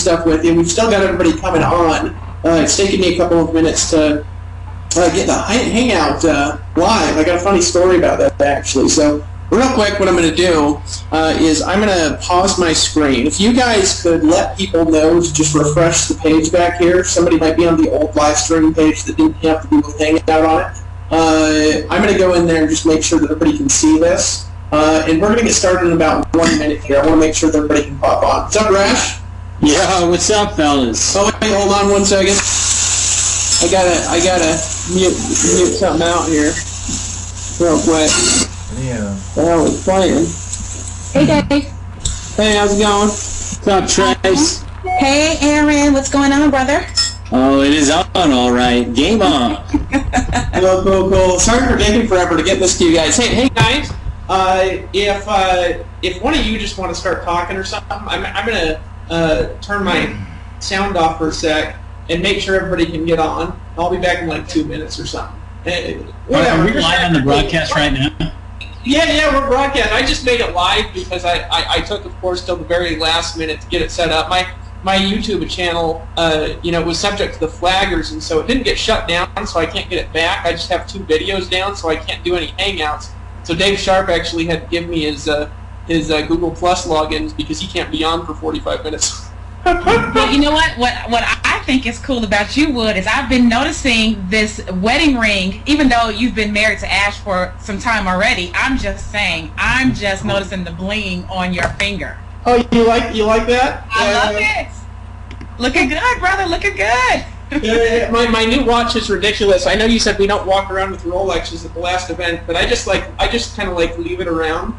stuff with you. We've still got everybody coming on. It's taken me a couple of minutes to get the hangout live. I got a funny story about that, actually. So real quick, what I'm going to do is I'm going to pause my screen. If you guys could let people know to just refresh the page back here. Somebody might be on the old live stream page that didn't have the Google Hangout on it. I'm going to go in there and just make sure that everybody can see this. And we're going to get started in about 1 minute here. I want to make sure that everybody can pop on. What's up, Rash? Yeah, what's up, fellas? Oh, wait, hold on 1 second. I gotta mute something out here real quick. Yeah. The hell is playing? Hey, Dave. Hey, how's it going? What's up, Trace? Hey, Aaron. What's going on, brother? Oh, it is on, all right. Game on. Cool. Sorry for taking forever to get this to you guys. Hey, guys. If one of you just want to start talking or something, I'm gonna turn my sound off for a sec and make sure everybody can get on. I'll be back in like 2 minutes or something. Are we live on the broadcast right now? Yeah, we're broadcasting. I just made it live because I took, of course, till the very last minute to get it set up. My YouTube channel, was subject to the flaggers, and so it didn't get shut down, so I can't get it back. I just have 2 videos down, so I can't do any Hangouts. So Dave Sharp actually had to give me his Google Plus logins because he can't be on for 45 minutes. Well, you know what? What I think is cool about you, Wood, is I've been noticing this wedding ring. Even though you've been married to Ash for some time already, I'm just noticing the bling on your finger. Oh, you like that? I love it. Looking good, brother. Looking good. My new watch is ridiculous. I know you said we don't walk around with Rolexes at the last event, but I just kind of like leave it around.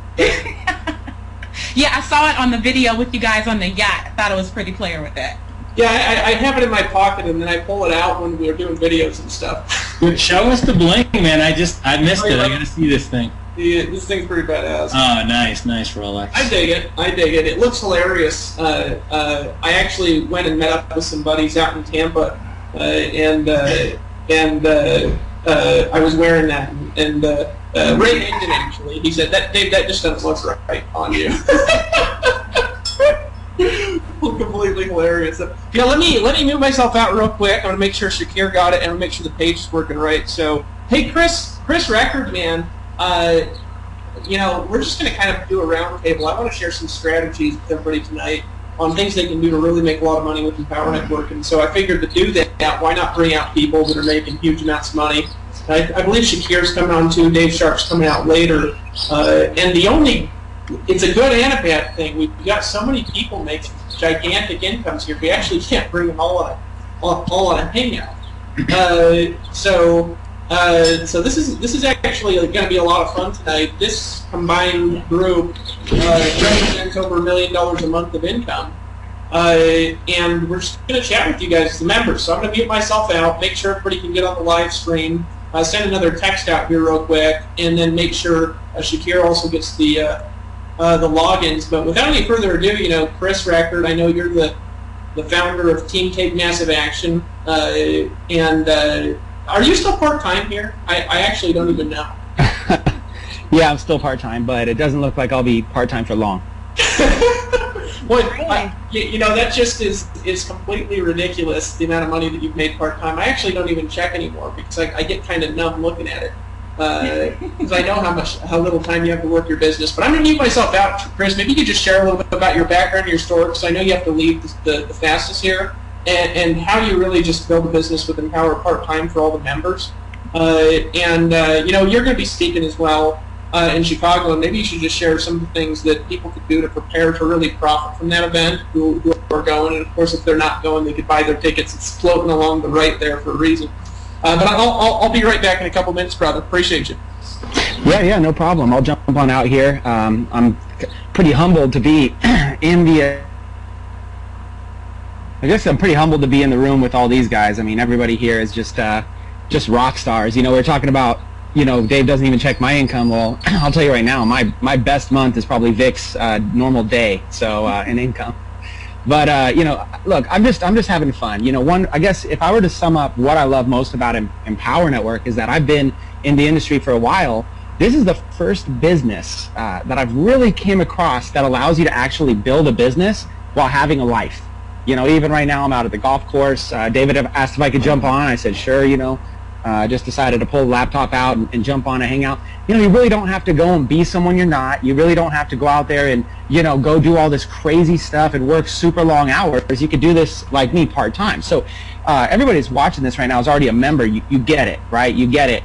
Yeah, I saw it on the video with you guys on the yacht. I thought it was pretty player with that. Yeah, I have it in my pocket, and then I pull it out when we're doing videos and stuff. Show us the bling, man. I missed it. I gotta see this thing. Yeah, this thing's pretty badass. Oh, nice, Rolex. I dig it. It looks hilarious. I actually went and met up with some buddies out in Tampa, and I was wearing that, and Ray named it actually. He said, Dave, that just doesn't look right on you. Completely hilarious. Let me move myself out real quick. I'm gonna make sure Shakir got it, and I'm gonna make sure the page is working right. So, hey, Chris Record, man. We're just gonna kind of do a round table. I want to share some strategies with everybody tonight on things they can do to really make a lot of money with Empower Network. And so I figured to do that, why not bring out people that are making huge amounts of money? I believe Shakir's coming on too. Dave Sharp's coming out later. It's a good and a bad thing. We've got so many people making gigantic incomes here. We actually can't bring them all on a hangout. So this is actually going to be a lot of fun tonight. This combined group represents over $1 million a month of income. And we're just going to chat with you guys as the members. So I'm going to mute myself out, make sure everybody can get on the live stream, send another text out here real quick, and then make sure Shakir also gets the logins. But without any further ado, Chris Record, I know you're the founder of Team Take Massive Action, and are you still part-time here? I actually don't even know. Yeah, I'm still part-time, but it doesn't look like I'll be part-time for long. Well, that just is completely ridiculous, the amount of money that you've made part-time. I actually don't even check anymore because I get kind of numb looking at it. Because I know how little time you have to work your business. But I'm going to mute myself out, Chris. Maybe you could just share a little bit about your background and your story, because I know you have to leave the fastest here, and how you really just build a business with Empower part-time for all the members. You're going to be speaking as well in Chicago, and maybe you should just share some of the things that people could do to prepare to really profit from that event, who are going. And, of course, if they're not going, they could buy their tickets. It's floating along the right there for a reason. But I'll be right back in a couple minutes, brother. Appreciate you. Yeah, no problem. I'll jump on out here. I'm pretty humbled to be in the... I guess I'm pretty humbled to be in the room with all these guys. I mean, everybody here is just rock stars. We're talking about, Dave doesn't even check my income. Well, I'll tell you right now, my best month is probably Vic's normal day, so in income. But look, I'm just having fun. I guess if I were to sum up what I love most about Empower Network is that I've been in the industry for a while. This is the first business that I've really came across that allows you to actually build a business while having a life. Even right now I'm out at the golf course. David asked if I could jump on. I said, sure, I just decided to pull the laptop out and jump on and hang out. You really don't have to go and be someone you're not. You really don't have to go out there and, go do all this crazy stuff and work super long hours. You could do this like me part-time. So everybody that's watching this right now is already a member. You get it, right? You get it.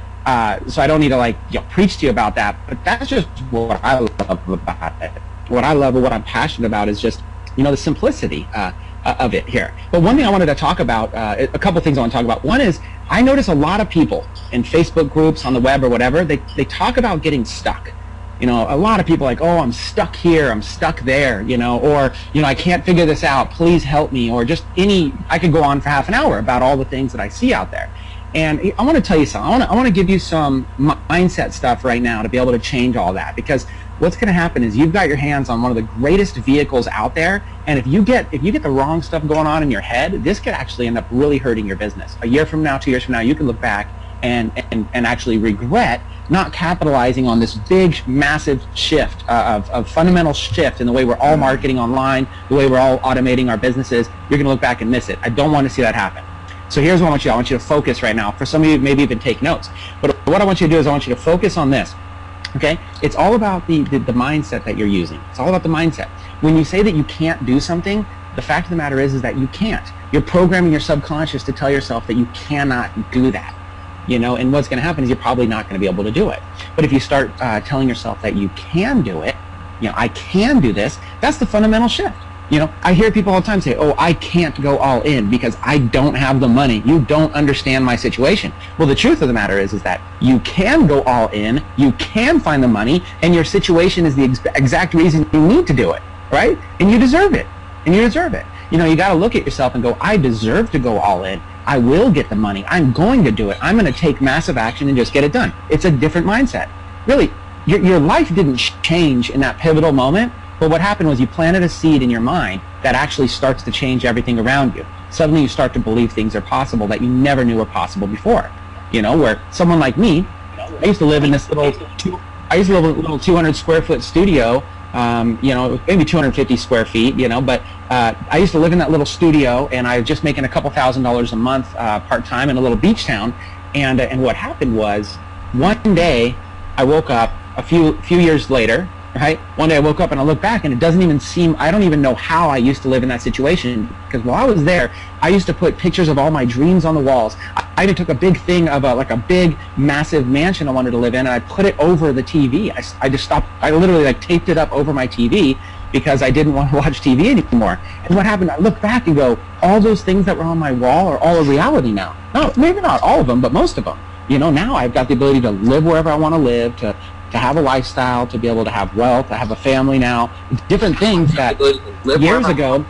So I don't need to preach to you about that. But that's just what I love about it. What I love or what I'm passionate about is just, the simplicity of it here. But one thing I wanted to talk about, a couple things I want to talk about. One is I notice a lot of people in Facebook groups, on the web or whatever, they talk about getting stuck. A lot of people like, oh, I'm stuck here, I'm stuck there, or, I can't figure this out, please help me, or just I could go on for half an hour about all the things that I see out there. And I want to tell you something. I want to give you some mindset stuff right now to be able to change all that, because what's going to happen is you've got your hands on one of the greatest vehicles out there, and if you get the wrong stuff going on in your head, this could actually end up really hurting your business. A year from now, 2 years from now, you can look back and actually regret not capitalizing on this big, massive shift, of fundamental shift in the way we're all marketing online, the way we're all automating our businesses. You're going to look back and miss it. I don't want to see that happen. So here's what I want you to focus right now. For some of you, maybe even take notes. But what I want you to do is I want you to focus on this. Okay? It's all about the mindset that you're using. It's all about the mindset. When you say that you can't do something, the fact of the matter is that you can't. You're programming your subconscious to tell yourself that you cannot do that. And what's going to happen is you're probably not going to be able to do it. But if you start telling yourself that you can do it, I can do this, that's the fundamental shift. I hear people all the time say, oh, I can't go all in because I don't have the money. You don't understand my situation. Well, the truth of the matter is that you can go all in, you can find the money, and your situation is the exact reason you need to do it, right? And you deserve it. And you deserve it. You got to look at yourself and go, I deserve to go all in. I will get the money. I'm going to do it. I'm going to take massive action and just get it done. It's a different mindset. Really, your life didn't change in that pivotal moment. But what happened was you planted a seed in your mind that actually starts to change everything around you. Suddenly you start to believe things are possible that you never knew were possible before. Where someone like me, I used to live in this little 200 square foot studio, maybe 250 square feet, but I used to live in that little studio, and I was just making a couple $1,000s a month part-time in a little beach town. And what happened was, one day I woke up a few years later, right? One day I woke up and I look back and it doesn't even seem, I don't even know how I used to live in that situation, because while I was there, I used to put pictures of all my dreams on the walls. I even took a big thing of a big, massive mansion I wanted to live in, and I put it over the TV. I just stopped, I literally taped it up over my TV because I didn't want to watch TV anymore. And what happened, I look back and go, all those things that were on my wall are all a reality now. No, maybe not all of them, but most of them. Now I've got the ability to live wherever I want to live, to have a lifestyle, to be able to have wealth, to have a family now. Different things that years ago,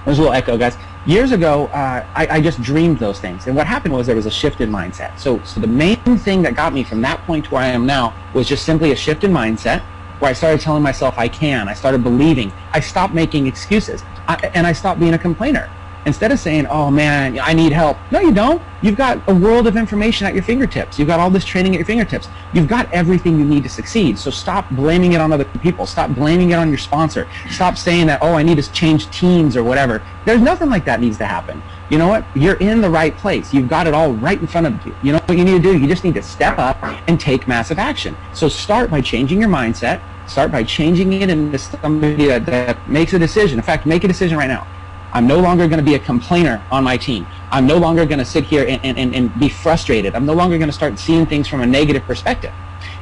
there's a little echo, guys. Years ago, I just dreamed those things. And what happened was there was a shift in mindset. So the main thing that got me from that point to where I am now was just simply a shift in mindset, where I started telling myself I can. I started believing. I stopped making excuses. And I stopped being a complainer. Instead of saying, oh man, I need help. No, you don't. You've got a world of information at your fingertips. You've got all this training at your fingertips. You've got everything you need to succeed. So stop blaming it on other people. Stop blaming it on your sponsor. Stop saying that, oh, I need to change teams or whatever. There's nothing like that needs to happen. You know what? You're in the right place. You've got it all right in front of you. You know what you need to do? You just need to step up and take massive action. So start by changing your mindset. Start by changing it into somebody that makes a decision. In fact, make a decision right now. I'm no longer going to be a complainer on my team. I'm no longer going to sit here and be frustrated. I'm no longer going to start seeing things from a negative perspective.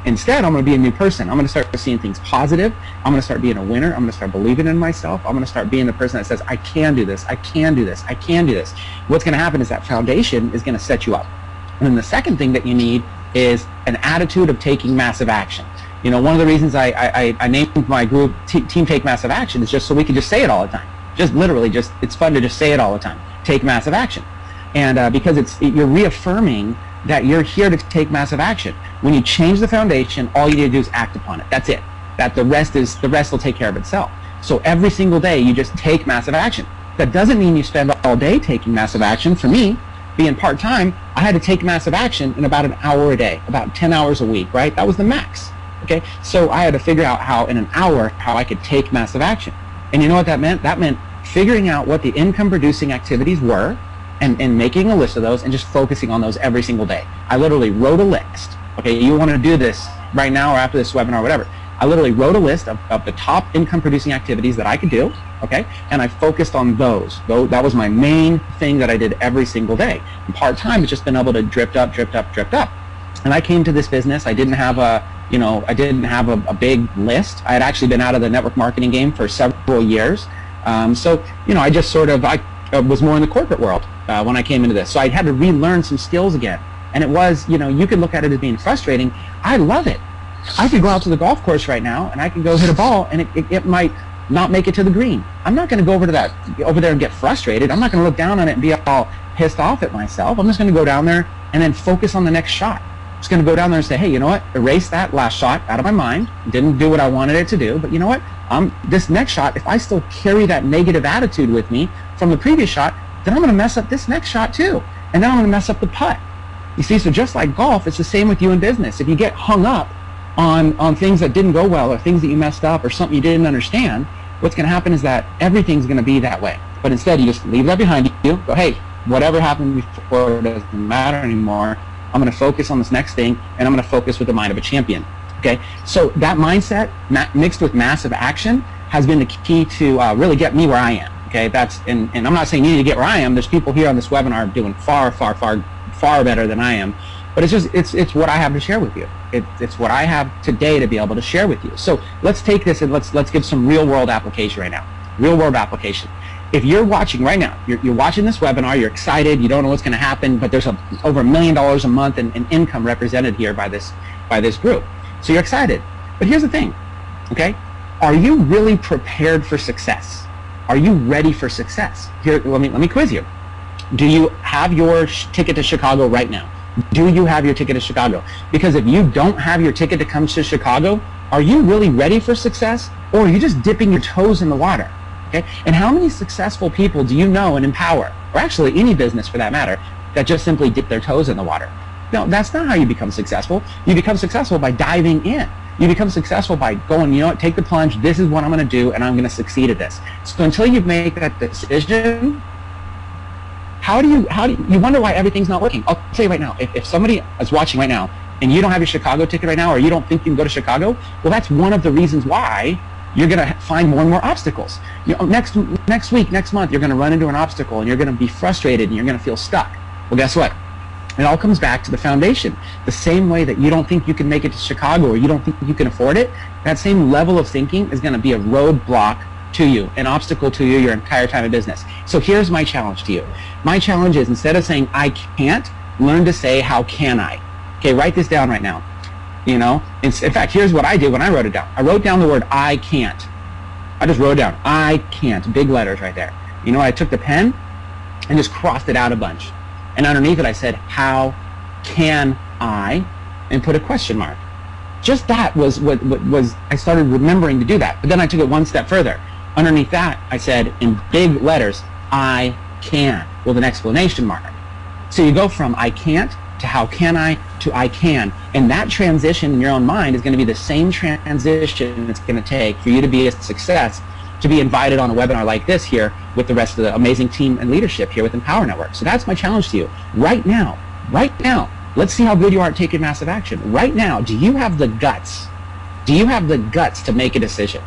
Instead, I'm going to be a new person. I'm going to start seeing things positive. I'm going to start being a winner. I'm going to start believing in myself. I'm going to start being the person that says, I can do this. I can do this. I can do this. What's going to happen is that foundation is going to set you up. And then the second thing that you need is an attitude of taking massive action. You know, one of the reasons I named my group Team Take Massive Action is just so we could just say it all the time. Just literally, it's fun to just say it all the time. Take massive action. And because you're reaffirming that you're here to take massive action. When you change the foundation, all you need to do is act upon it. That's it. The rest will take care of itself. So every single day, you just take massive action. That doesn't mean you spend all day taking massive action. For me, being part-time, I had to take massive action in about an hour a day, about 10 hours a week, right? That was the max. Okay, so I had to figure out how in an hour, how I could take massive action. And you know what that meant? That meant figuring out what the income producing activities were and making a list of those and just focusing on those every single day. I literally wrote a list. Okay, you want to do this right now or after this webinar or whatever. I literally wrote a list of the top income producing activities that I could do, okay, and I focused on those. That was my main thing that I did every single day. And part-time, it's just been able to drip up. And I came to this business, I didn't have a big list. I had actually been out of the network marketing game for several years. So, I just sort of, I was more in the corporate world when I came into this. So I had to relearn some skills again. And it was, you can look at it as being frustrating. I love it. I could go out to the golf course right now and I could go hit a ball and it might not make it to the green. I'm not going to go over there and get frustrated. I'm not going to look down on it and be all pissed off at myself. I'm just going to go down there and then focus on the next shot. I'm just going to go down there and say, hey, you know what? Erase that last shot out of my mind. Didn't do what I wanted it to do, but you know what? This next shot, if I still carry that negative attitude with me from the previous shot, then I'm going to mess up this next shot too. And then I'm going to mess up the putt. You see, so just like golf, it's the same with you in business. If you get hung up on things that didn't go well or things that you messed up or something you didn't understand, what's going to happen is that everything's going to be that way. But instead, you just leave that behind you. Go, hey, whatever happened before doesn't matter anymore. I'm going to focus on this next thing, and I'm going to focus with the mind of a champion. Okay, so that mindset mixed with massive action has been the key to really get me where I am. Okay, and I'm not saying you need to get where I am. There's people here on this webinar doing far better than I am. But it's what I have to share with you. It's what I have today to be able to share with you. So let's take this and let's give some real world application right now. Real world application. If you're watching right now, you're watching this webinar, you're excited, you don't know what's going to happen, but there's over $1 million a month in income represented here by this group. So you're excited. But here's the thing, okay? Are you really prepared for success? Are you ready for success? Here, let me quiz you. Do you have your ticket to Chicago right now? Do you have your ticket to Chicago? Because if you don't have your ticket to come to Chicago, are you really ready for success? Or are you just dipping your toes in the water? Okay? And how many successful people do you know and empower, or actually any business for that matter, that just simply dip their toes in the water? No, that's not how you become successful. You become successful by diving in. You become successful by going, you know what, take the plunge, this is what I'm going to do, and I'm going to succeed at this. So until you make that decision, how do you wonder why everything's not working? I'll tell you right now, if somebody is watching right now and you don't have your Chicago ticket right now, or you don't think you can go to Chicago, well, that's one of the reasons why you're going to find more and more obstacles. Next week, next month, you're going to run into an obstacle and you're going to be frustrated and you're going to feel stuck. Well, guess what? It all comes back to the foundation. The same way that you don't think you can make it to Chicago or you don't think you can afford it, that same level of thinking is going to be a roadblock to you, an obstacle to you your entire time in business. So here's my challenge to you. My challenge is, instead of saying I can't, learn to say how can I. Okay, write this down right now. In fact, here's what I did when I wrote it down. I wrote down the word I can't. I just wrote it down. I can't. Big letters right there. I took the pen and just crossed it out a bunch. And underneath it I said, how can I? And put a question mark. Just that was what I started remembering to do that. But then I took it one step further. Underneath that I said in big letters, I can, with an exclamation mark. So you go from I can't to how can I to I can. And that transition in your own mind is going to be the same transition it's going to take for you to be a success, to be invited on a webinar like this here with the rest of the amazing team and leadership here with Empower Network. So that's my challenge to you. Right now, let's see how good you are at taking massive action. Right now, do you have the guts? Do you have the guts to make a decision?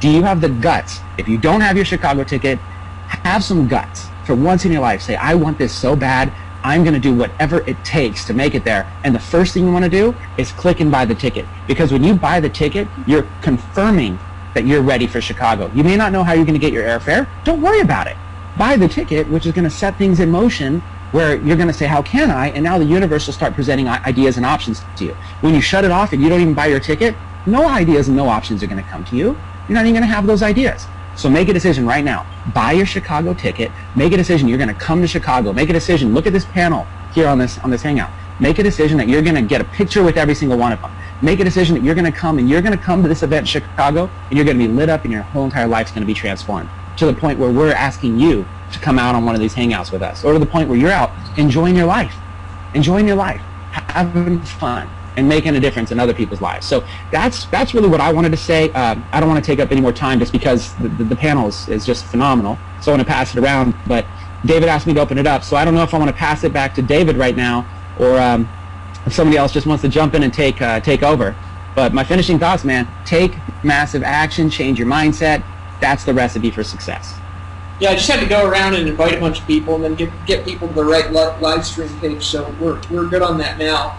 Do you have the guts? If you don't have your Chicago ticket, have some guts. For once in your life, say, I want this so bad, I'm going to do whatever it takes to make it there. And the first thing you want to do is click and buy the ticket. Because when you buy the ticket, you're confirming that you're ready for Chicago. You may not know how you're going to get your airfare. Don't worry about it. Buy the ticket, which is going to set things in motion where you're going to say, how can I? And now the universe will start presenting ideas and options to you. When you shut it off and you don't even buy your ticket, no ideas and no options are going to come to you. You're not even going to have those ideas. So make a decision right now. Buy your Chicago ticket. Make a decision you're going to come to Chicago. Make a decision. Look at this panel here on this hangout. Make a decision that you're going to get a picture with every single one of them. Make a decision that you're going to come, and you're going to come to this event in Chicago, and you're going to be lit up, and your whole entire life's going to be transformed to the point where we're asking you to come out on one of these hangouts with us, or to the point where you're out enjoying your life, having fun, and making a difference in other people's lives. So that's really what I wanted to say. I don't want to take up any more time just because the panel is just phenomenal. So I want to pass it around, but David asked me to open it up, so I don't know if I want to pass it back to David right now, or if somebody else just wants to jump in and take over. But my finishing thoughts, man, take massive action, change your mindset. That's the recipe for success. Yeah, I just had to go around and invite a bunch of people, and then get people to the right live stream page. So we're good on that now.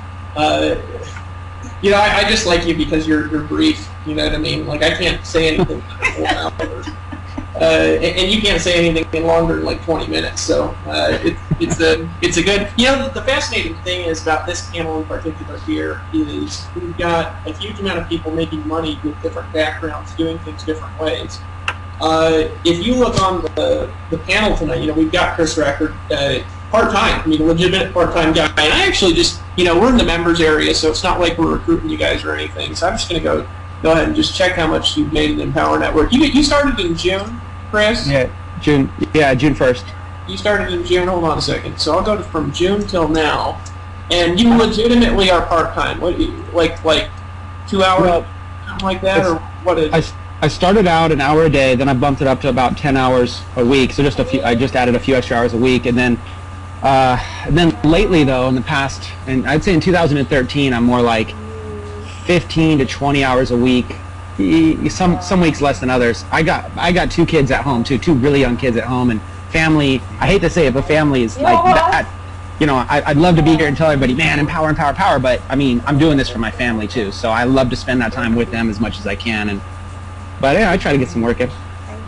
You know, I just like you because you're brief. You know what I mean? Like, I can't say anything in 4 hours, and you can't say anything longer than like 20 minutes. So it's a good. You know, the fascinating thing is about this panel in particular here is we've got a huge amount of people making money with different backgrounds, doing things different ways. If you look on the panel tonight, you know, we've got Chris Record, part-time, I mean, a legitimate part-time guy, and I actually just, you know, we're in the members area, so it's not like we're recruiting you guys or anything, so I'm just going to go ahead and just check how much you've made in Empower Network. You started in June, Chris? Yeah, June 1st. You started in June, hold on a second, so I'll go from June till now, and you legitimately are part-time, what, like 2 hours, well, something like that, or what is it? I started out an hour a day, then I bumped it up to about 10 hours a week. So I just added a few extra hours a week, and then lately though, in the past, and I'd say in 2013, I'm more like 15 to 20 hours a week. Some weeks less than others. I got 2 kids at home too, 2 really young kids at home, and family. I hate to say it, but family is like that. You know, I'd love to be here and tell everybody, man, empower, empower, power. But I mean, I'm doing this for my family too, so I love to spend that time with them as much as I can. But yeah, I try to get some work in.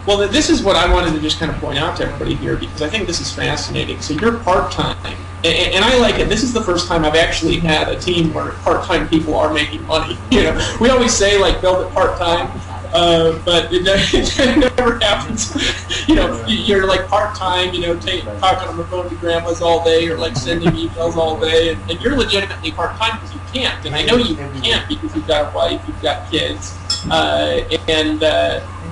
Well, this is what I wanted to just kind of point out to everybody here, because I think this is fascinating. So you're part-time, and I like it. This is the first time I've actually had a team where part-time people are making money. You know, we always say, like, build it part-time, but it never happens. You know, you're like part-time, you know, talking on the phone to grandmas all day, or like sending emails all day, and you're legitimately part-time because you can't. And I know you can't because you've got a wife, you've got kids.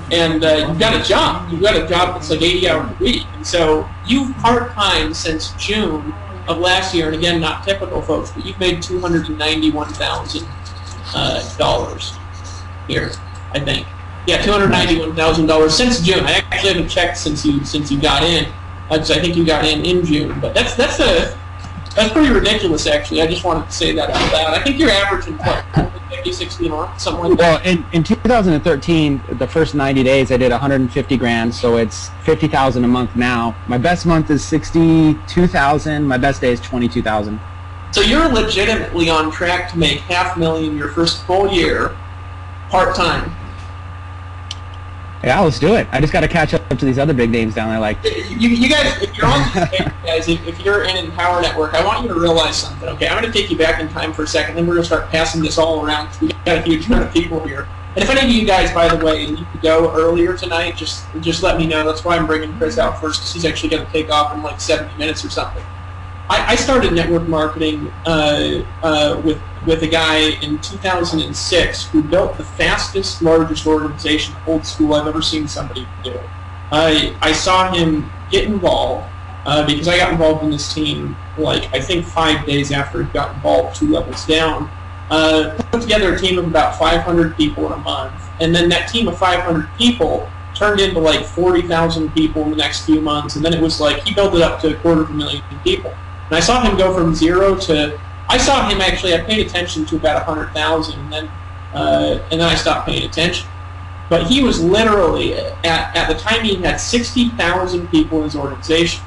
And you've got a job. You've got a job that's like 80 hours a week. And so you've part-time since June of last year, and again, not typical, folks, but you've made $291,000 here, I think. Yeah, $291,000 since June. I actually haven't checked since you got in, because I think you got in June. But that's pretty ridiculous, actually. I just wanted to say that out loud. I think you're averaging, what, 50, 60 a month, something like that? Well, in 2013, the first 90 days, I did 150 grand, so it's 50,000 a month now. My best month is 62,000. My best day is 22,000. So you're legitimately on track to make $500,000 your first full year, part-time. Yeah, let's do it. I just got to catch up to these other big names down there. Like you guys, if you're on this page, guys, if you're in Empower Network, I want you to realize something. Okay, I'm going to take you back in time for a second, then we're going to start passing this all around because we got a huge amount of people here. And if any of you guys, by the way, need to go earlier tonight, just let me know. That's why I'm bringing Chris out first, because he's actually going to take off in like 70 minutes or something. I started network marketing with a guy in 2006 who built the fastest, largest organization, old school, I've ever seen somebody do. I saw him get involved because I got involved in this team, like, I think 5 days after he got involved, 2 levels down. Put together a team of about 500 people in a month, and then that team of 500 people turned into like 40,000 people in the next few months, and then it was like he built it up to 250,000 people. And I saw him go from 0 to, I saw him actually, I paid attention to about 100,000, and then I stopped paying attention. But he was literally, at the time he had 60,000 people in his organization.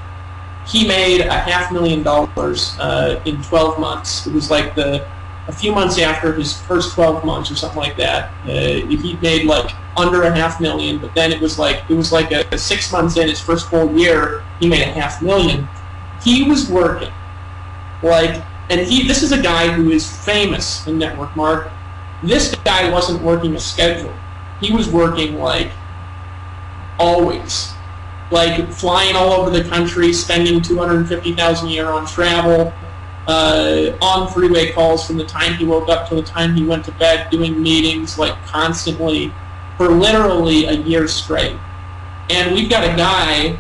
He made $500,000 in 12 months. It was like a few months after his first 12 months or something like that. He made like under $500,000, but then it was like a 6 months in, his first full year, he made $500,000. He was working this is a guy who is famous in network marketing. This guy wasn't working a schedule. He was working like always, like flying all over the country, spending $250,000 a year on travel, on freeway calls from the time he woke up to the time he went to bed, doing meetings like constantly for literally a year straight. And we've got a guy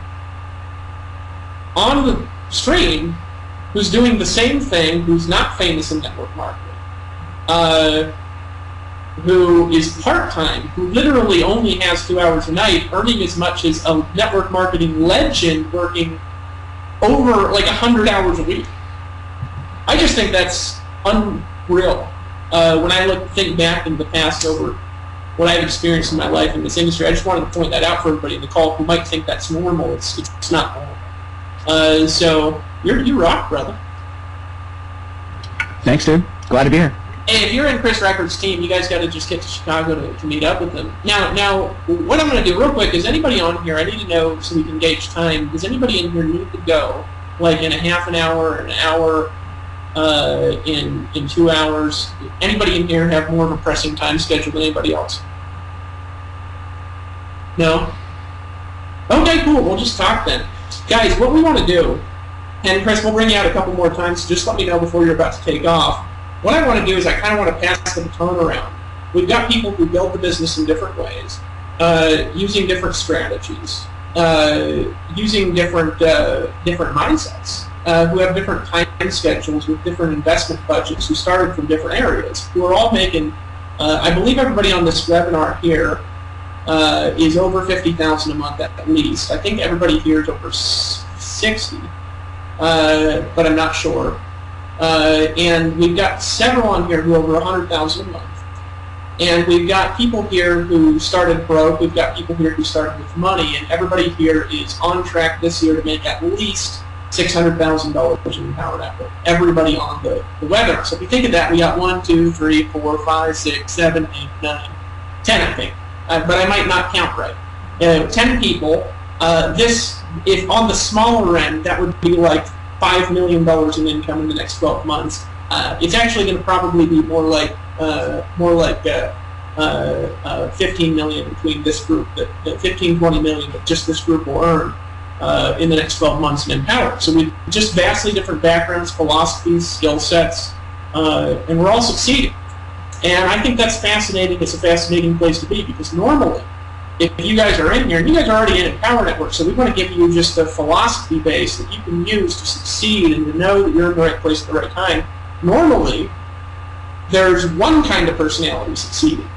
on the stream who's doing the same thing, who's not famous in network marketing. who is part-time, who literally only has 2 hours a night, earning as much as a network marketing legend working over like 100 hours a week. I just think that's unreal. When I think back in the past over what I've experienced in my life in this industry, I just wanted to point that out for everybody in the call who might think that's normal. It's not normal. So you rock, brother. Thanks, dude. Glad to be here. Hey, if you're in Chris Records' team, you guys got to just get to Chicago to meet up with them. Now, what I'm going to do real quick is anybody on here, I need to know so we can gauge time, does anybody in here need to go, like in a half an hour, an hour, in 2 hours? Anybody in here have more of a pressing time schedule than anybody else? No? Okay, cool. We'll just talk then. Guys, what we want to do, and Chris, we'll bring you out a couple more times, so just let me know before you're about to take off. What I want to do is I kind of want to pass the baton around. We've got people who build the business in different ways, using different strategies, using different mindsets, who have different time schedules with different investment budgets, who started from different areas, who are all making, I believe everybody on this webinar here is over $50,000 a month at least. I think everybody here is over 60, but I'm not sure. And we've got several on here who are over $100,000 a month. And we've got people here who started broke. We've got people here who started with money. And everybody here is on track this year to make at least $600,000 in Empower Network. Everybody on the webinar. So if you think of that, we got 1, 2, 3, 4, 5, 6, 7, 8, 9, 10, I think. But I might not count right. 10 people. If on the smaller end, that would be like $5 million in income in the next 12 months. It's actually going to probably be more like 15 million between this group, 15, 20 million that just this group will earn in the next 12 months in Empower. So we've just vastly different backgrounds, philosophies, skill sets, and we're all succeeding. And I think that's fascinating. It's a fascinating place to be because normally, if you guys are in here, and you guys are already in Empower Network, so we want to give you just a philosophy base that you can use to succeed and to know that you're in the right place at the right time. Normally, there's one kind of personality succeeding,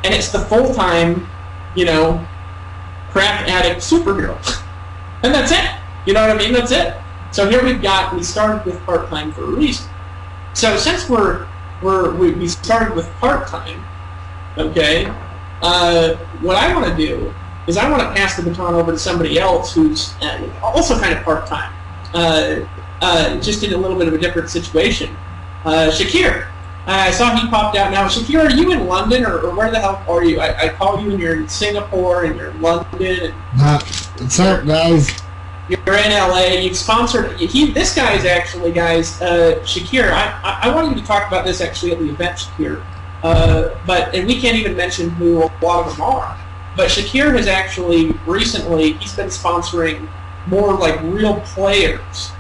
and it's the full-time, crack addict superhero. And that's it. You know what I mean? That's it. So here we started with part-time for a reason. So since we started with part-time, okay, what I want to do is I want to pass the baton over to somebody else who's also kind of part-time, just in a little bit of a different situation. Shakir. I saw he popped out now. Shakir, are you in London or where the hell are you? I call you and you're in Singapore and you're in London. And what's up, guys? You're in LA. You've sponsored. This guy is actually, guys, Shakir. I wanted you to talk about this actually at the event, Shakir. And we can't even mention who a lot of them are. But Shakir has actually recently, he's been sponsoring more like real players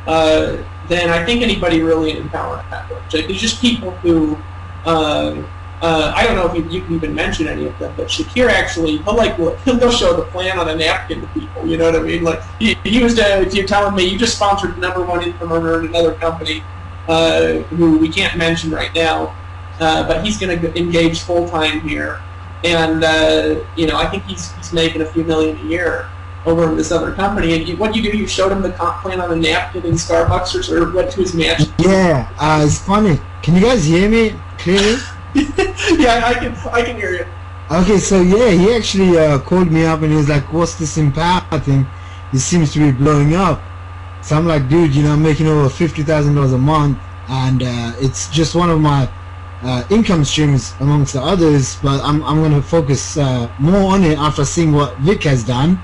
than I think anybody really in Empower Network. There's just people who, I don't know if you can even mention any of them, but Shakir actually, he'll show the plan on a napkin to people, you know what I mean? Like, he was, if you're telling me, you just sponsored the #1 income earner in another company, who we can't mention right now, but he's going to engage full-time here, and, I think he's making a few million a year over in this other company. And what you do, you showed him the comp plan on a napkin in Starbucks or went to his match. Yeah, it's funny. Can you guys hear me clearly? Yeah, I can hear you. Okay, so yeah, he actually called me up and he was like, what's this Empower thing? It seems to be blowing up. So I'm like, dude, I'm making over $50,000 a month, and it's just one of my income streams amongst the others, but I'm going to focus more on it after seeing what Vic has done.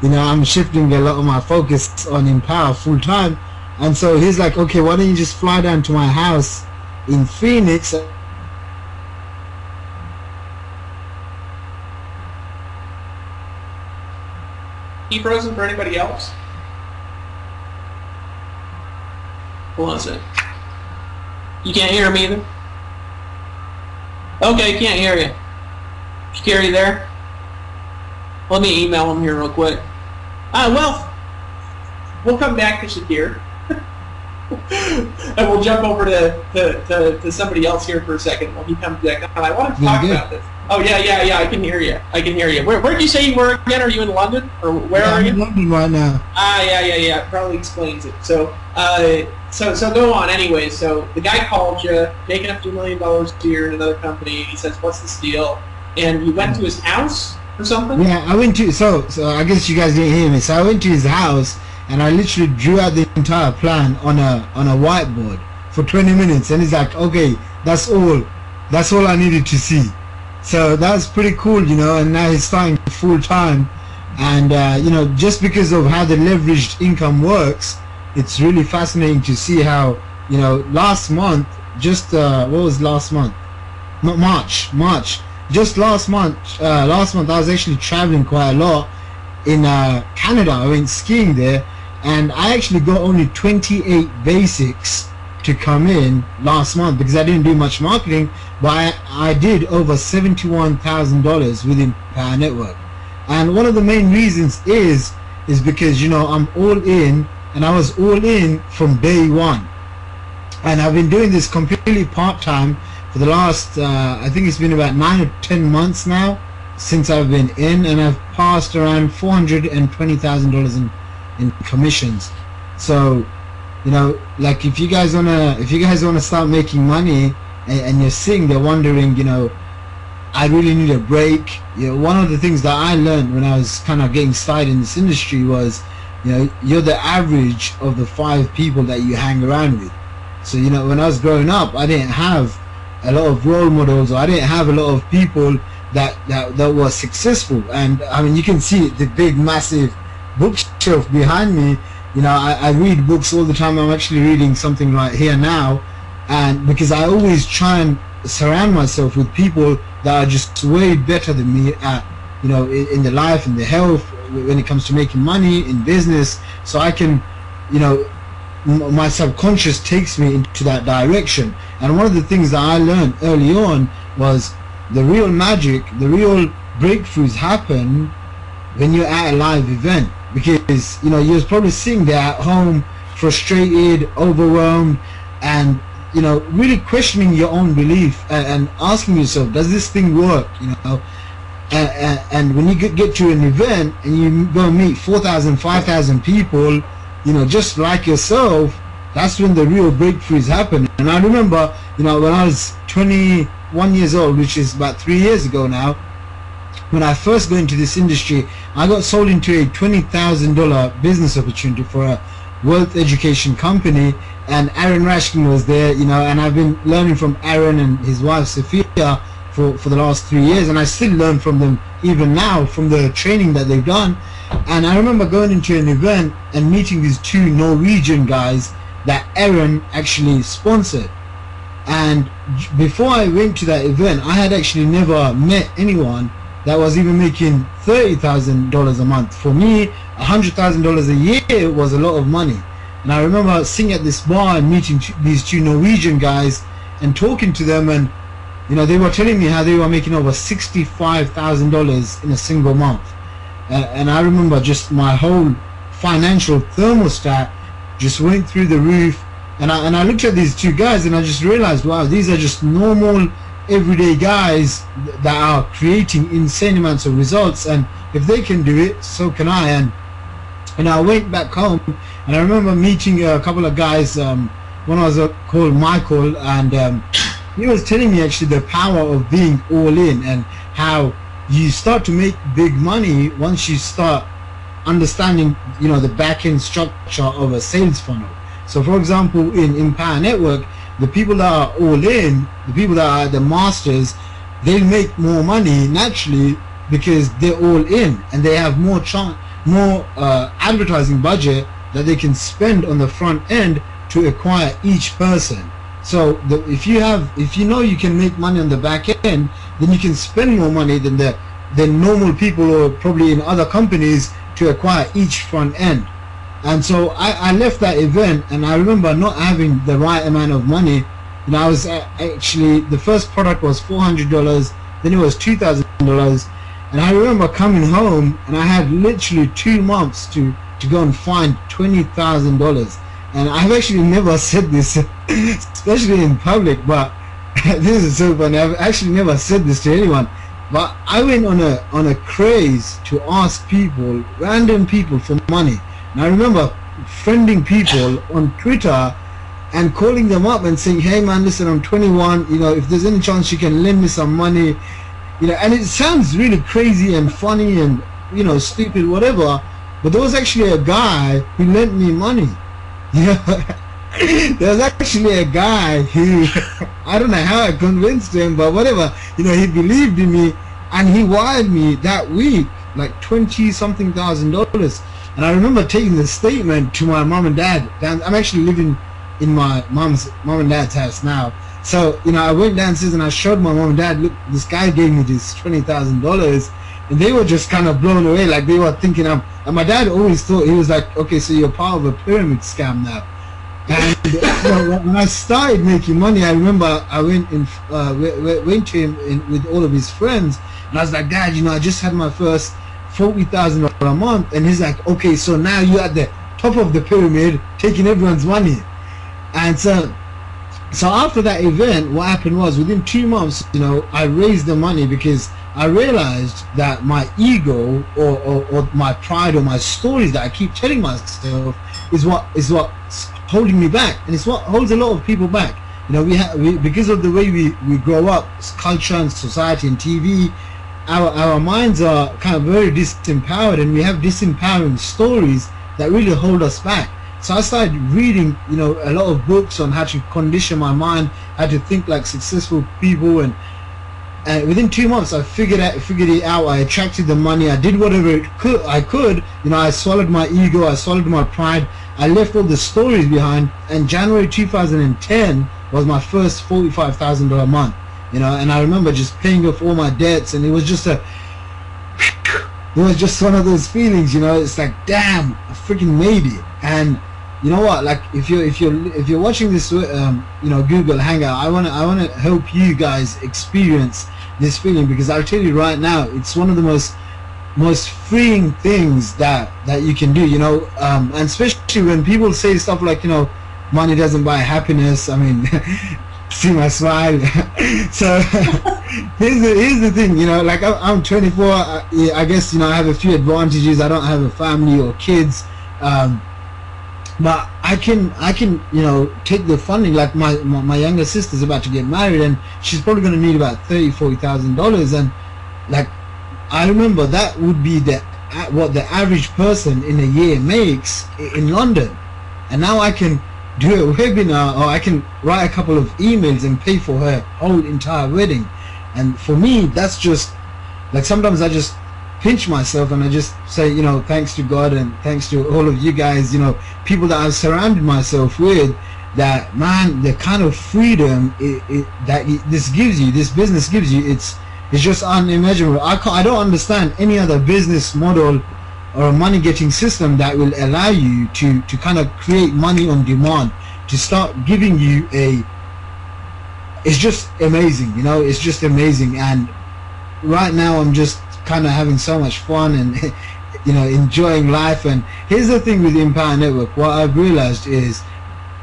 I'm shifting a lot of my focus on Empower full time, and so he's like, okay, why don't you just fly down to my house in Phoenix? He frozen for anybody else? Hold on a sec. You can't hear him either? Okay, can't hear you. Shakir, you there? Let me email him here real quick. Well, we'll come back to Shakir. And we'll jump over to somebody else here for a second while he comes back on. I want to talk about this. Oh, yeah, I can hear you. Where did you say you were again? Are you in London? Or where are you? I'm in London right now. Yeah. Probably explains it. So go on anyway. So the guy called you, making up $2 million a year in another company. He says, what's this deal? And you went to his house or something? Yeah, I went to, so I guess you guys didn't hear me. So I went to his house and I literally drew out the entire plan on a whiteboard for 20 minutes. And he's like, okay, that's all I needed to see. So that's pretty cool, you know, and now he's starting full time. And, you know, just because of how the leveraged income works, it's really fascinating to see how, you know, last month, just, what was last month? March. Just last month I was actually traveling quite a lot in Canada. I went skiing there, and I actually got only 28 basics to come in last month because I didn't do much marketing, but I did over $71,000 within Power Network. And one of the main reasons is because, you know, I'm all in, and I was all in from day one. And I've been doing this completely part-time for the last, I think it's been about 9 or 10 months now since I've been in, and I've passed around $420,000 in commissions. So, you know, like if you guys wanna start making money, and you're sitting there wondering, you know, I really need a break. You know, one of the things that I learned when I was kind of getting started in this industry was, you know, you're the average of the 5 people that you hang around with. So, you know, when I was growing up, I didn't have a lot of role models, or I didn't have a lot of people that were successful. And I mean, you can see the big massive bookshelf behind me. You know, I read books all the time. I'm actually reading something right here now, and because I always try and surround myself with people that are just way better than me at, you know, in the life, in the health, when it comes to making money, in business, so I can, you know, my subconscious takes me into that direction. And one of the things that I learned early on was the real magic, the real breakthroughs happen when you're at a live event, because, you know, you're probably sitting there at home frustrated, overwhelmed, and, you know, really questioning your own belief and asking yourself, does this thing work, you know? And when you get to an event and you go meet 4,000, 5,000 people, you know, just like yourself, that's when the real breakthroughs happen. And I remember, you know, when I was 21 years old, which is about 3 years ago now, when I first got into this industry, I got sold into a $20,000 business opportunity for a wealth education company, and Aaron Rashkin was there, you know, and I've been learning from Aaron and his wife Sophia for the last 3 years, and I still learn from them even now from the training that they've done. And I remember going into an event and meeting these 2 Norwegian guys that Aaron actually sponsored. And before I went to that event, I had actually never met anyone that was even making $30,000 a month. For me, $100,000 a year was a lot of money. And I remember sitting at this bar and meeting these 2 Norwegian guys and talking to them, and, you know, they were telling me how they were making over $65,000 in a single month. And I remember just my whole financial thermostat just went through the roof. And I looked at these 2 guys and I just realized, wow, these are just normal, everyday guys that are creating insane amounts of results. And if they can do it, so can I. And I went back home, and I remember meeting a couple of guys. One was called Michael, and he was telling me actually the power of being all in, and how you start to make big money once you start understanding, you know, the back-end structure of a sales funnel. So for example, in Power Network, the people that are all in, the people that are the masters, they'll make more money naturally because they're all in, and they have more advertising budget that they can spend on the front end to acquire each person. So if you know you can make money on the back end, then you can spend more money than normal people, or probably in other companies, to acquire each front end. And so I left that event, and I remember not having the right amount of money. You know, I was actually, the first product was $400, then it was $2,000, and I remember coming home and I had literally 2 months to go and find $20,000. and I've actually never said this, especially in public, but this is so funny. I've actually never said this to anyone, but I went on a craze to ask people, random people, for money. And I remember friending people on Twitter and calling them up and saying, hey man, listen, I'm 21, you know, if there's any chance you can lend me some money, you know. And it sounds really crazy and funny and, you know, stupid, whatever, but there was actually a guy who lent me money. You know, there was actually a guy who, I don't know how I convinced him, but whatever, you know, he believed in me, and he wired me that week like $20-something thousand. And I remember taking the statement to my mom and dad. I'm actually living in my mom and dad's house now. So, you know, I went downstairs and I showed my mom and dad, look, this guy gave me this $20,000, and they were just kind of blown away, like they were thinking and my dad always thought, he was like, okay, so you're part of a pyramid scam now. And you know, when I started making money, I remember I went to him with all of his friends, and I was like, Dad, you know, I just had my first $40,000 a month. And he's like, okay, so now you're at the top of the pyramid taking everyone's money. And so after that event, what happened was, within 2 months, you know, I raised the money because I realized that my ego or my pride or my stories that I keep telling myself is what's holding me back, and it's what holds a lot of people back. You know, we because of the way we grow up, culture and society and TV, our minds are kind of very disempowered, and we have disempowering stories that really hold us back. So I started reading, you know, a lot of books on how to condition my mind, how to think like successful people, and within 2 months I figured it out. I attracted the money. I did whatever I could. You know, I swallowed my ego. I swallowed my pride. I left all the stories behind. And January 2010 was my first $45,000 month. You know, and I remember just paying off all my debts, and it was just one of those feelings. You know, it's like, damn, I freaking made it. And you know what? Like, if you're watching this, you know, Google Hangout, I wanna help you guys experience this feeling, because I'll tell you right now, it's one of the most freeing things that you can do. You know, and especially when people say stuff like, you know, money doesn't buy happiness. I mean, see my smile. So here's the thing. You know, like I'm 24. I guess, you know, I have a few advantages. I don't have a family or kids. But I can, you know, take the funding. Like my younger sister's about to get married, and she's probably going to need about $30,000-$40,000, and like, I remember that would be what the average person in a year makes in London. And now I can do a webinar, or I can write a couple of emails and pay for her whole entire wedding. And for me, that's just like, sometimes I just pinch myself and I just say, you know, thanks to God and thanks to all of you guys, you know, people that I've surrounded myself with, that, man, the kind of freedom this business gives you, it's just unimaginable. I don't understand any other business model or a money getting system that will allow you to kind of create money on demand, to start giving you it's just amazing. You know, it's just amazing. And right now I'm just kind of having so much fun and, you know, enjoying life. And here's the thing with the Empower Network, what I've realized is,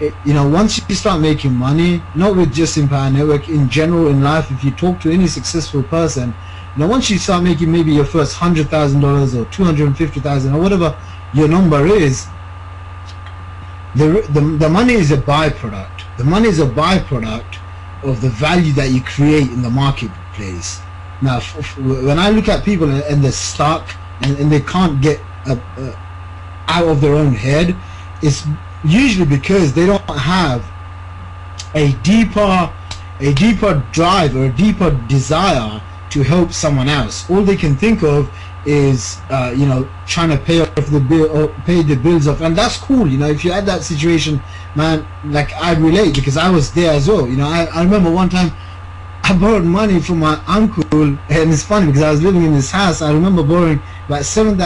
you know, once you start making money, not with just Empower Network, in general in life, if you talk to any successful person, you know, once you start making maybe your first $100,000 or $250,000 or whatever your number is, the money is a byproduct. The money is a byproduct of the value that you create in the marketplace. Now, when I look at people and they're stuck and they can't get out of their own head, it's usually because they don't have a deeper drive or a deeper desire to help someone else. All they can think of is you know, trying to pay off the bill or pay the bills off, and that's cool. You know, if you're at that situation, man, like, I relate because I was there as well. You know, I remember one time I borrowed money from my uncle, and it's funny because I was living in this house. I remember borrowing about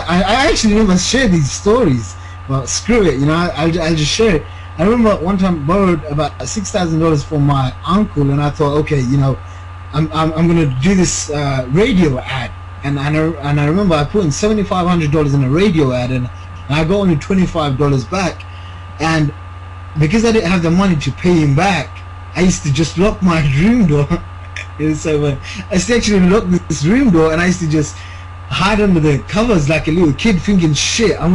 I actually never share these stories, but screw it, you know, I'll just share it. I remember one time borrowed about $6,000 from my uncle, and I thought, okay, you know, I'm gonna do this radio ad, and I remember I put in $7,500 in a radio ad, and I got only $25 back. And because I didn't have the money to pay him back, I used to just lock my room door. And so I used to actually lock this room door, and I used to just hide under the covers like a little kid, thinking, shit, I'm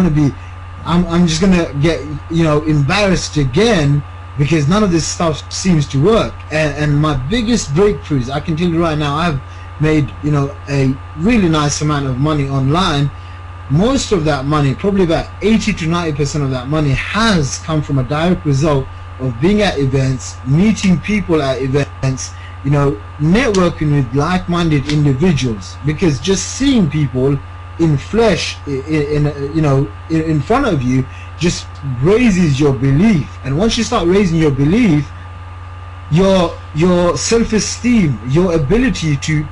just gonna get, you know, embarrassed again because none of this stuff seems to work. And my biggest breakthroughs, I can tell you right now, I've made, you know, a really nice amount of money online. Most of that money, probably about 80 to 90% of that money, has come from a direct result of being at events, meeting people at events, you know, networking with like-minded individuals. Because just seeing people in flesh, in front of you, just raises your belief. And once you start raising your belief, your self-esteem, your ability to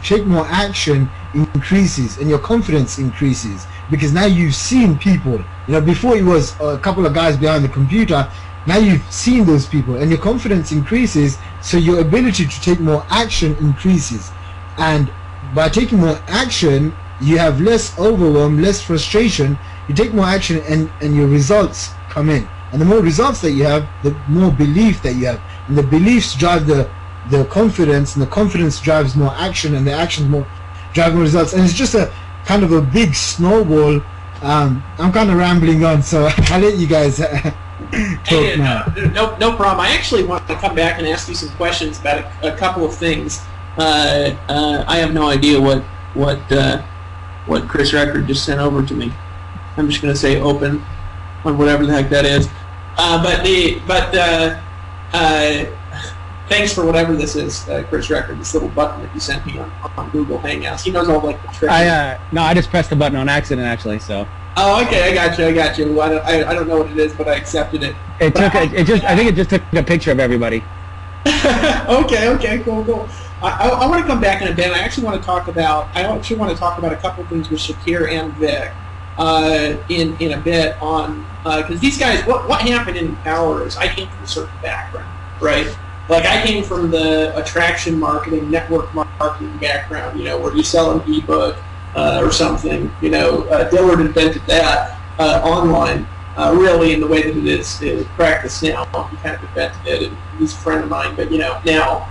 take more action increases, and your confidence increases, because now you've seen people. You know, before it was a couple of guys behind the computer. Now you've seen those people, and your confidence increases, so your ability to take more action increases. And by taking more action, you have less overwhelm, less frustration. You take more action, and your results come in. And the more results that you have, the more belief that you have. And the beliefs drive the confidence, and the confidence drives more action, and the action more drive more results. And it's just a kind of a big snowball. I'm kind of rambling on, so I'll let you guys talk now. No problem. I actually want to come back and ask you some questions about a couple of things. I have no idea what Chris Record just sent over to me. I'm just going to say open on whatever the heck that is. Thanks for whatever this is, Chris Record. This little button that you sent me on Google Hangouts. He knows all like the tricks. No, I just pressed the button on accident actually. So. Oh, okay, I got you. Well, I don't know what it is, but I accepted it. I think it just took a picture of everybody. Okay, cool. I want to come back in a bit. I actually want to talk about a couple of things with Shakir and Vic in a bit on because these guys. What happened in Power is I came from a certain background, right? Like I came from the attraction marketing, network marketing background, you know, where you sell an ebook or something. You know, Dillard invented that online. Really, in the way that it is practiced now, he kind of invented it, and he's a friend of mine. But you know, now,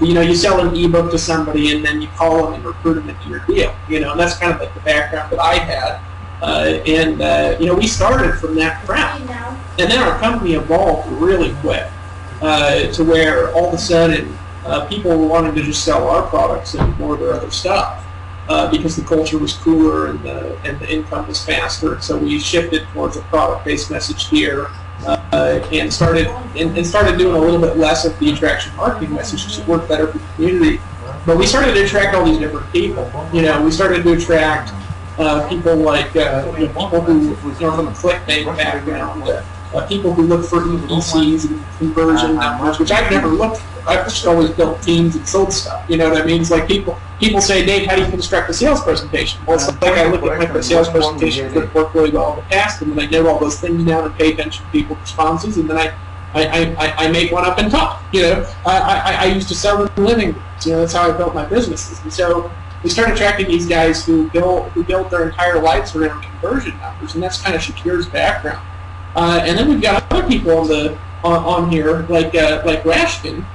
you sell an ebook to somebody, and then you call them and recruit them into your deal. You know, and that's kind of like the background that I had. We started from that crowd, and then our company evolved really quick to where all of a sudden people were wanting to just sell our products and more of their other stuff. Because the culture was cooler and the income was faster, so we shifted towards a product-based message here and started doing a little bit less of the attraction marketing message, which worked better for the community. But we started to attract all these different people. You know, we started to attract people like people who from a clickbait background, people who look for EPCs and conversion numbers, which I've never looked for. I've just always built teams and sold stuff. You know what I mean? It's like people say, Dave, how do you construct a sales presentation? Well, it's like I look at my sales presentations that work really well in the past, and then I note all those things down and pay attention to people's responses, and then I make one up and talk. You know, I used to sell in living rooms. You know, that's how I built my businesses. And so we started attracting these guys who built their entire lives around conversion numbers, and that's kind of Shakir's background. And then we've got other people on here like Rashkin,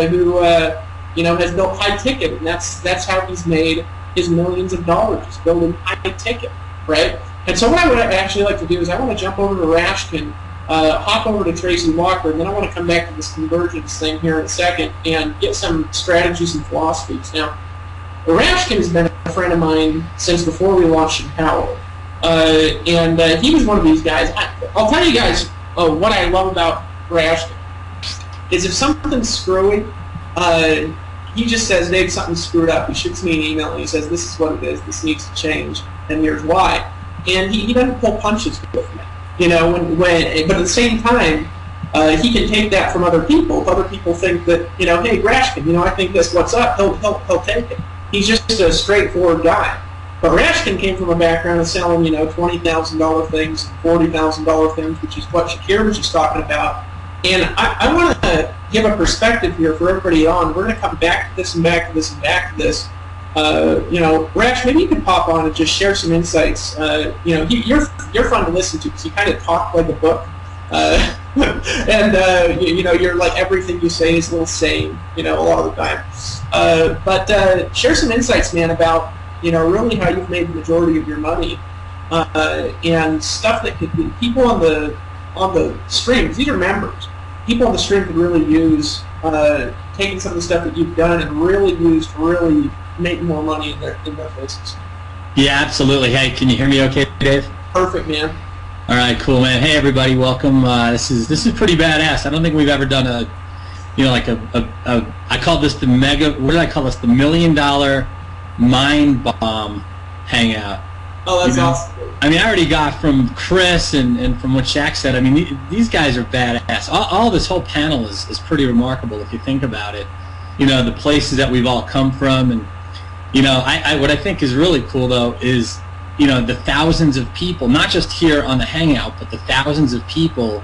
who has built high ticket, and that's how he's made his millions of dollars, just building high ticket, right? And so what I would actually like to do is I want to jump over to Rashkin, hop over to Tracy Walker, and then I want to come back to this convergence thing here in a second and get some strategies and philosophies. Now, Rashkin has been a friend of mine since before we launched Empower. And he was one of these guys. I'll tell you guys what I love about Rashkin is if something's screwy, he just says, Dave, something's screwed up. He shoots me an email and he says, this is what it is. This needs to change, and here's why. And he doesn't pull punches with me, you know. But at the same time, he can take that from other people. If other people think that, you know, hey, Rashkin, you know, I think this. What's up? He'll take it. He's just a straightforward guy. But Rashkin came from a background of selling, you know, $20,000 things, $40,000 things, which is what Shakir was just talking about. And I want to give a perspective here for everybody on. We're going to come back to this and back to this and back to this. Rash, maybe you can pop on and just share some insights. You're fun to listen to because you kind of talk like a book. and you're like everything you say is a little sane, a lot of the time. But share some insights, man, about really how you've made the majority of your money, and stuff that could be people on the stream. 'Cause these are members. People on the stream could really use taking some of the stuff that you've done and really make more money in their business. Yeah, absolutely. Hey, can you hear me okay, Dave? Perfect, man. All right, cool, man. Hey, everybody, welcome. This is pretty badass. I don't think we've ever done I call this the what did I call this? The $1 million mind bomb hangout. Oh, that's awesome. I mean, I already got from Chris and from what Shaq said. I mean, these guys are badass. All this whole panel is pretty remarkable if you think about it. The places that we've all come from, and what I think is really cool though is the thousands of people, not just here on the hangout, but the thousands of people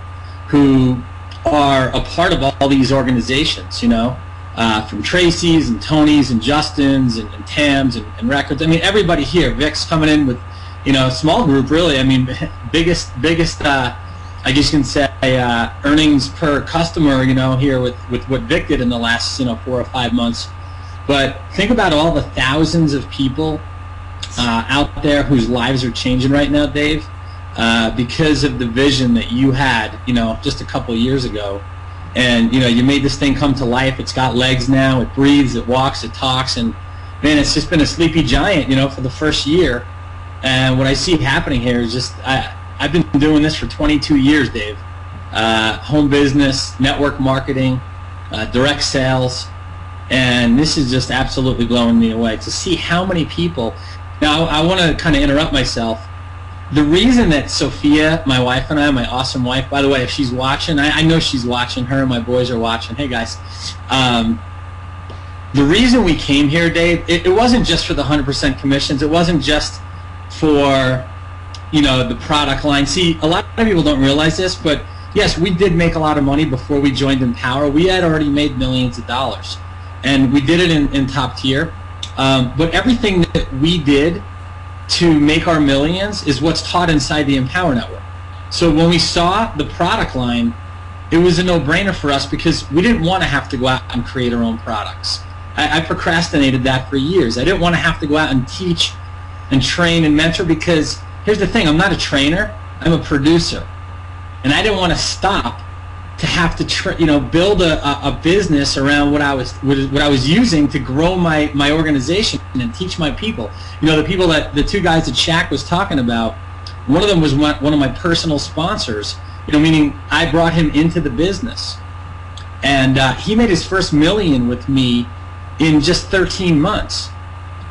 who are a part of all these organizations. From Tracy's and Tony's and Justin's and Tam's and Records. I mean, everybody here. Vic's coming in with a small group, really. I mean, biggest I guess you can say earnings per customer, here with what Vic did in the last 4 or 5 months. But think about all the thousands of people out there whose lives are changing right now, Dave, because of the vision that you had, just a couple of years ago. And you made this thing come to life. It's got legs now. It breathes. It walks. It talks. And man, it's just been a sleepy giant, for the first year. And what I see happening here is just I've been doing this for 22 years, Dave. Home business, network marketing, direct sales, and this is just absolutely blowing me away to see how many people. Now, I want to kind of interrupt myself. The reason that Sophia, my wife, and I, my awesome wife, by the way, if she's watching, I know she's watching, her and my boys are watching. Hey, guys. The reason we came here, Dave, it wasn't just for the 100% commissions. It wasn't just for the product line. See, a lot of people don't realize this, but yes, we did make a lot of money before we joined Empower. We had already made millions of dollars, and we did it in top tier. But everything that we did to make our millions is what's taught inside the Empower Network. So when we saw the product line, it was a no-brainer for us because we didn't want to have to go out and create our own products. I procrastinated that for years. I didn't want to have to go out and teach and train and mentor because here's the thing, I'm not a trainer, I'm a producer. And I didn't want to stop to have to build a business around what I was using to grow my organization and teach my people. The people the two guys that Shaq was talking about, one of them was one of my personal sponsors, meaning I brought him into the business. And he made his first million with me in just 13 months.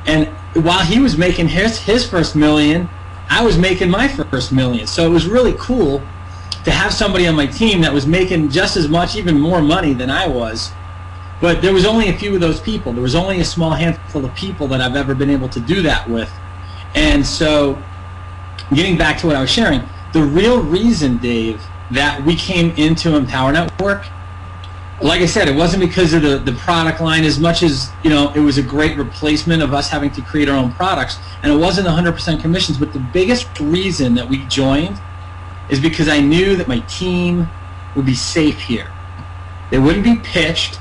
And while he was making his first million, I was making my first million. So it was really cool to have somebody on my team that was making just as much, even more money than I was. But there was only a few of those people. There was only a small handful of people that I've ever been able to do that with. And so getting back to what I was sharing, the real reason, Dave, that we came into Empower Network, like I said, it wasn't because of the product line as much as, it was a great replacement of us having to create our own products, and it wasn't 100% commissions, but the biggest reason that we joined is because I knew that my team would be safe here. They wouldn't be pitched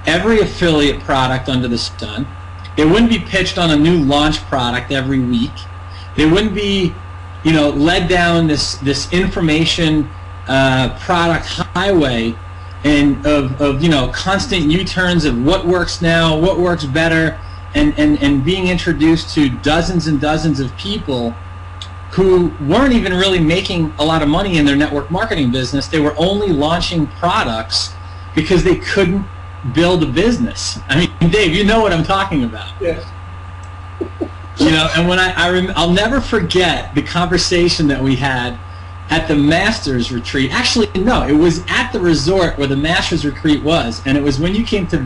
every affiliate product under the sun. They wouldn't be pitched on a new launch product every week. They wouldn't be, led down this information product highway and of constant U-turns of what works now, what works better, and being introduced to dozens and dozens of people who weren't even really making a lot of money in their network marketing business. They were only launching products because they couldn't build a business. I mean, Dave, you know what I'm talking about. Yes. And when I'll never forget the conversation that we had at the Masters Retreat. Actually, no, it was at the resort where the Masters Retreat was, and it was when you came to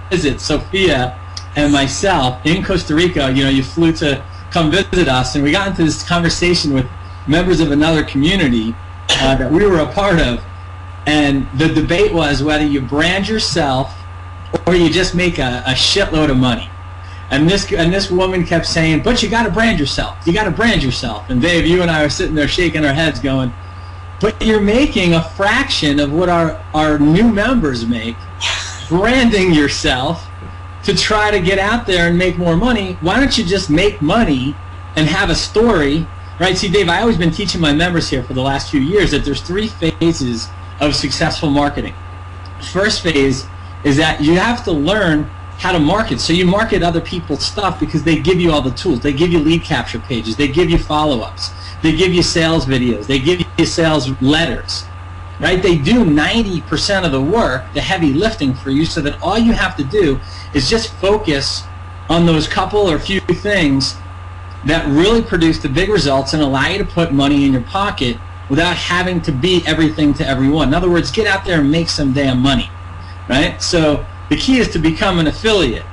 visit Sophia and myself in Costa Rica. You flew to come visit us, and we got into this conversation with members of another community that we were a part of, and the debate was whether you brand yourself or you just make a shitload of money. And this woman kept saying, but you got to brand yourself. You got to brand yourself. And Dave, you and I were sitting there shaking our heads going, but you're making a fraction of what our new members make, branding yourself to try to get out there and make more money. Why don't you just make money and have a story, right? See, Dave, I've always been teaching my members here for the last few years that there's 3 phases of successful marketing. First phase is that you have to learn how to market. So you market other people's stuff because they give you all the tools. They give you lead capture pages. They give you follow-ups. They give you sales videos. They give you sales letters, right? They do 90% of the work, the heavy lifting for you, so that all you have to do is just focus on those couple or few things that really produce the big results and allow you to put money in your pocket without having to be everything to everyone. In other words, get out there and make some damn money, right? So the key is to become an affiliate.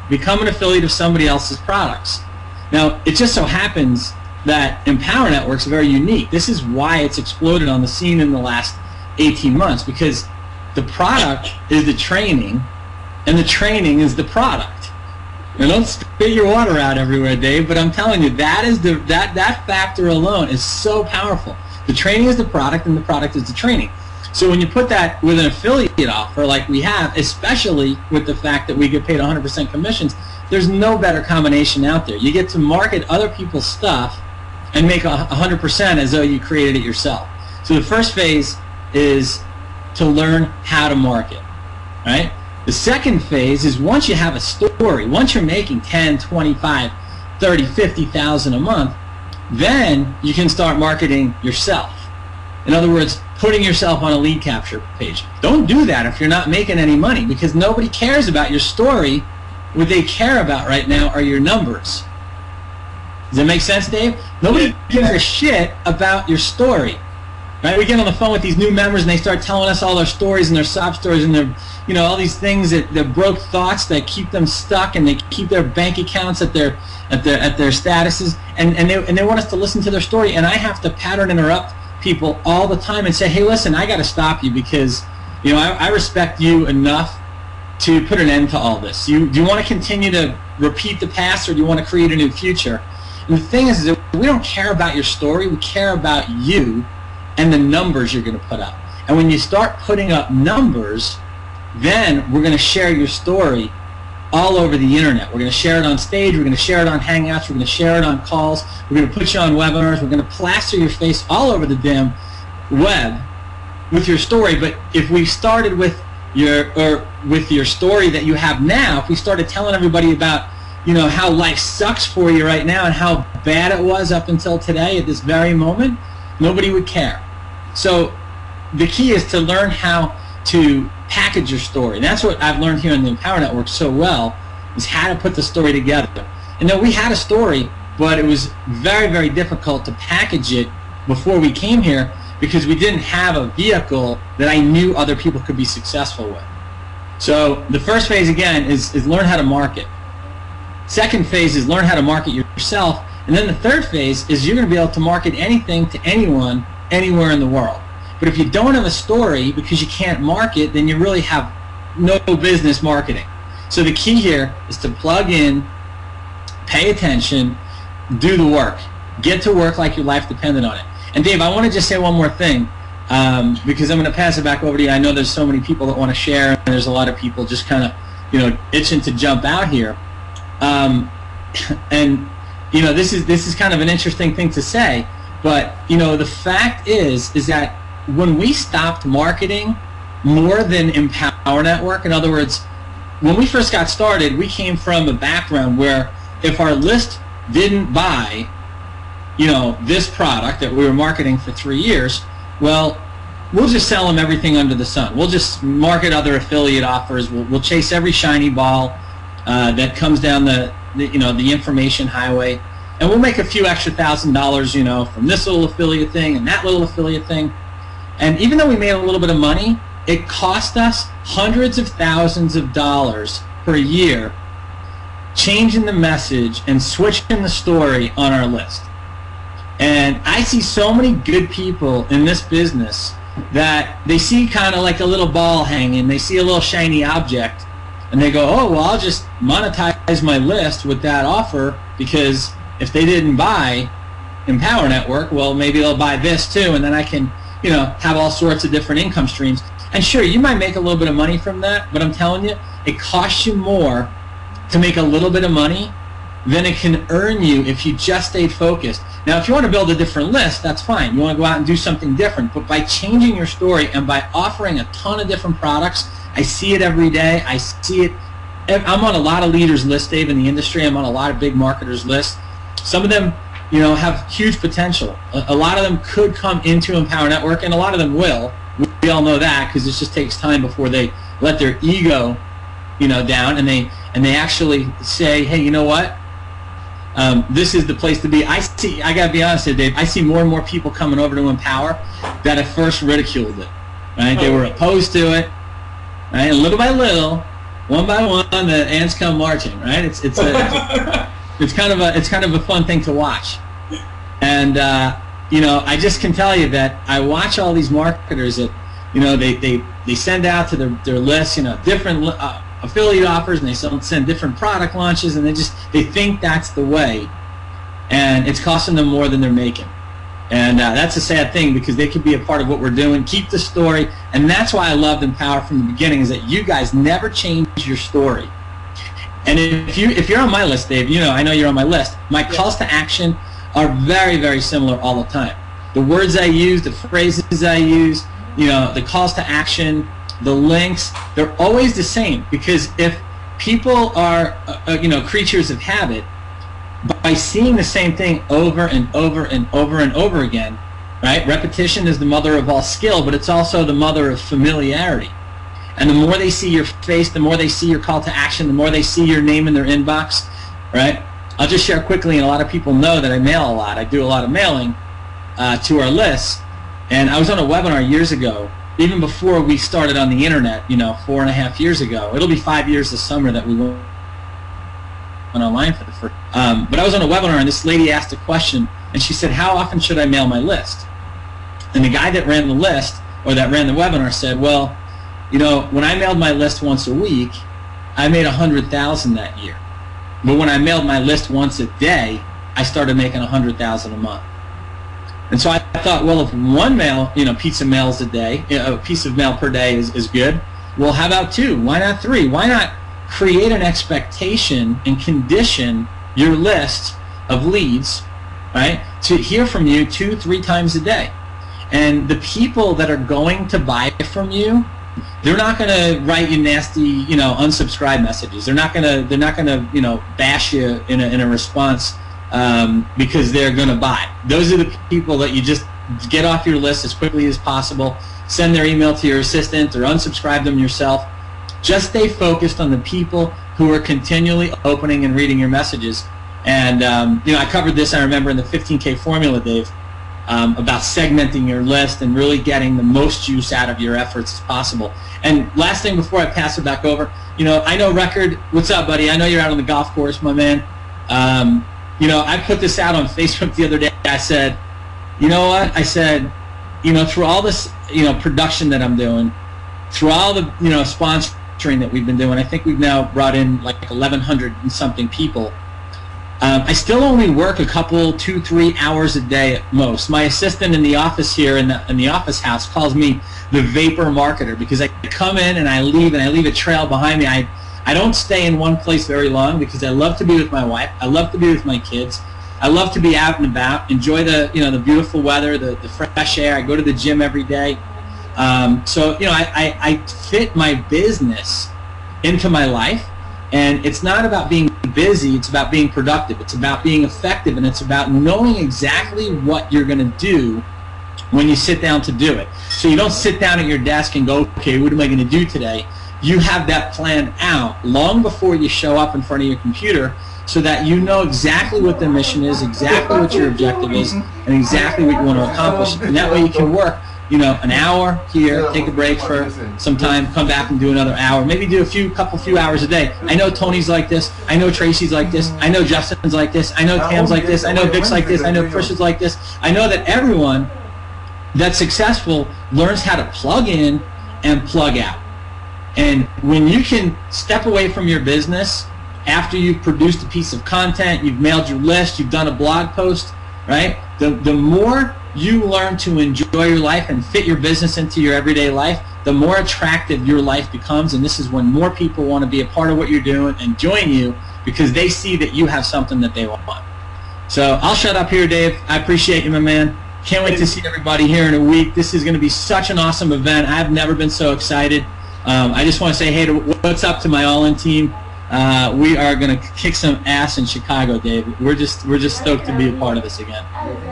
Become an affiliate of somebody else's products. Now, it just so happens that Empower Network's very unique. This is why it's exploded on the scene in the last 18 months, because the product is the training, and the training is the product. Now, don't spit your water out everywhere, Dave, but I'm telling you, that factor alone is so powerful. The training is the product, and the product is the training. So when you put that with an affiliate offer like we have, especially with the fact that we get paid 100% commissions, there's no better combination out there. You get to market other people's stuff and make 100% as though you created it yourself. So the first phase is to learn how to market, right? The second phase is once you have a story, once you're making 10, 25, 30, 50,000 a month, then you can start marketing yourself. In other words, putting yourself on a lead capture page. Don't do that if you're not making any money, because nobody cares about your story. What they care about right now are your numbers. Does that make sense, Dave? Nobody gives a shit about your story. Right? We get on the phone with these new members and they start telling us all their stories and their sob stories and their, you know, all these things that broke thoughts that keep them stuck, and they keep their bank accounts at their statuses, and they want us to listen to their story, and I have to pattern interrupt people all the time and say, hey, listen, I got to stop you because, you know, I respect you enough to put an end to all this. Do you want to continue to repeat the past, or do you want to create a new future? And the thing is that we don't care about your story. We care about you and the numbers you're going to put up. And when you start putting up numbers, then we're going to share your story all over the internet. We're going to share it on stage. We're going to share it on Hangouts. We're going to share it on calls. We're going to put you on webinars. We're going to plaster your face all over the damn web with your story. But if we started with your story that you have now, if we started telling everybody about, you know, how life sucks for you right now and how bad it was up until today at this very moment, nobody would care. So the key is to learn how to package your story. And that's what I've learned here in the Empower Network so well, is how to put the story together. And then we had a story, but it was very, very difficult to package it before we came here because we didn't have a vehicle that I knew other people could be successful with. So the first phase, again, is learn how to market. Second phase is learn how to market yourself. And then the third phase is you're going to be able to market anything to anyone, anywhere in the world. But if you don't have a story because you can't market, then you really have no business marketing. So the key here is to plug in, pay attention, do the work. Get to work like your life depended on it. And Dave, I want to just say one more thing because I'm going to pass it back over to you. I know there's so many people that want to share, and there's a lot of people just kind of, you know, itching to jump out here. And you know, this is kind of an interesting thing to say, but you know, the fact is that when we stopped marketing more than Empower Network, in other words, when we first got started, we came from a background where if our list didn't buy, you know, this product that we were marketing for 3 years, well, we'll just sell them everything under the sun. We'll just market other affiliate offers. We'll chase every shiny ball that comes down the information highway, and we'll make a few extra $1,000, you know, from this little affiliate thing and that little affiliate thing. And even though we made a little bit of money, it cost us hundreds of thousands of dollars per year changing the message and switching the story on our list. And I see so many good people in this business that they see kind of like a little ball hanging, they see a little shiny object, and they go, oh, well, I'll just monetize my list with that offer, because if they didn't buy Empower Network, well, maybe they'll buy this too, and then I can, have all sorts of different income streams. And sure, you might make a little bit of money from that, but I'm telling you, it costs you more to make a little bit of money than it can earn you if you just stayed focused. Now, if you want to build a different list, that's fine. You want to go out and do something different. But by changing your story and by offering a ton of different products, I see it every day. I see it. I'm on a lot of leaders' lists, Dave, in the industry. I'm on a lot of big marketers' lists. Some of them, have huge potential. A lot of them could come into Empower Network, and a lot of them will. We all know that because it just takes time before they let their ego, down, and they actually say, hey, you know what? This is the place to be. I got to be honest with you, Dave, I see more and more people coming over to Empower that at first ridiculed it. Right? They were opposed to it. Right? And little by little, one by one, the ants come marching. Right? It's kind of a fun thing to watch. And I just can tell you that I watch all these marketers that they send out to their lists different affiliate offers, and they send different product launches, and they think that's the way, and it's costing them more than they're making. And that's a sad thing, because they could be a part of what we're doing. Keep the story, and that's why I loved Empower from the beginning, is that you guys never change your story. And if you're on my list, Dave, I know you're on my list. My calls to action are very, very similar all the time. The words I use, the phrases I use, the calls to action, the links, they're always the same, because if people are creatures of habit, by seeing the same thing over and over and over and over again, right? Repetition is the mother of all skill, but it's also the mother of familiarity. And the more they see your face, the more they see your call to action, the more they see your name in their inbox, right? I'll just share quickly, and a lot of people know that I mail a lot. I do a lot of mailing to our lists. And I was on a webinar years ago, even before we started on the internet, 4.5 years ago. It'll be 5 years this summer that we went online for the first. But I was on a webinar, and this lady asked a question, and she said, how often should I mail my list? And the guy that ran the list, or that ran the webinar, said, well, when I mailed my list once a week, I made $100,000 that year. But when I mailed my list once a day, I started making $100,000 a month. And so I thought, well, if one piece of mail a day, a piece of mail per day is good, well, how about 2? Why not 3? Why not create an expectation and condition your list of leads, right, to hear from you 2-3 times a day? And the people that are going to buy from you, they're not going to write you nasty, unsubscribe messages. They're not going to, bash you in a response because they're going to buy. Those are the people that you just get off your list as quickly as possible. Send their email to your assistant or unsubscribe them yourself. Just stay focused on the people who are continually opening and reading your messages. And I covered this, I remember, in the 15K formula, Dave. About segmenting your list and really getting the most juice out of your efforts as possible. And last thing before I pass it back over, I know Record, what's up, buddy? I know you're out on the golf course, my man. I put this out on Facebook the other day. I said, you know what? I said, through all this, production that I'm doing, through all the, sponsoring that we've been doing, I think we've now brought in like 1,100 and something people. I still only work a couple, 2-3 hours a day at most. My assistant in the office here in the office house calls me the vapor marketer, because I come in and I leave a trail behind me. I don't stay in one place very long, because I love to be with my wife. I love to be with my kids. I love to be out and about, enjoy the the beautiful weather, the fresh air. I go to the gym every day. I fit my business into my life. And it's not about being busy, it's about being productive. It's about being effective, and it's about knowing exactly what you're going to do when you sit down to do it. So you don't sit down at your desk and go, okay, what am I going to do today? You have that planned out long before you show up in front of your computer, so that you know exactly what the mission is, exactly what your objective is, and exactly what you want to accomplish. And that way you can work an hour here, take a break for some time, come back and do another hour, maybe do a couple few hours a day. I know Tony's like this, I know Tracy's like this, I know Justin's like this, I know Tam's like this, I know Vic's like this, I know Chris is like this. I know that everyone that's successful learns how to plug in and plug out. And when you can step away from your business after you've produced a piece of content, you've mailed your list, you've done a blog post, right? The more you learn to enjoy your life and fit your business into your everyday life, the more attractive your life becomes, and this is when more people want to be a part of what you're doing and join you because they see that you have something that they want. So I'll shut up here, Dave. I appreciate you, my man. Can't wait to see everybody here in a week. This is going to be such an awesome event. I've never been so excited. I just want to say, hey, what's up to my All-In team? We are going to kick some ass in Chicago, Dave. We're just stoked to be a part of this again.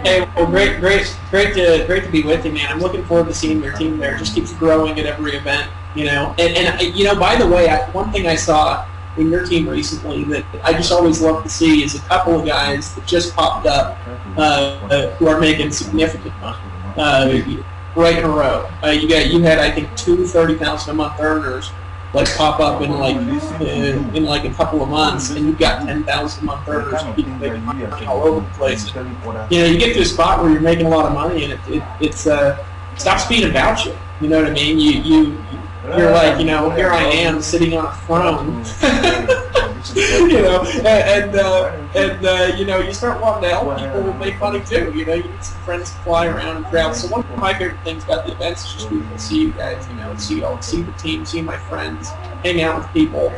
Hey, well, great to be with you, man. I'm looking forward to seeing your team there. It just keeps growing at every event, you know. And you know, by the way, one thing I saw in your team recently that I just always love to see is a couple of guys that just popped up who are making significant money right in a row. You had I think 2 $30,000 a month earners like pop up in like a couple of months, and you've got 10,000 a month earners and people making money all over the place. You know, you get to a spot where you're making a lot of money, and it stops being about you. You know what I mean? You're like, you know, here I am sitting on a throne. You know, and you know, you start wanting to help people make money too. You know, you need some friends to fly around and travel. So one of my favorite things about the events is just being able to see you guys. You know, see the team, see my friends, hang out with people.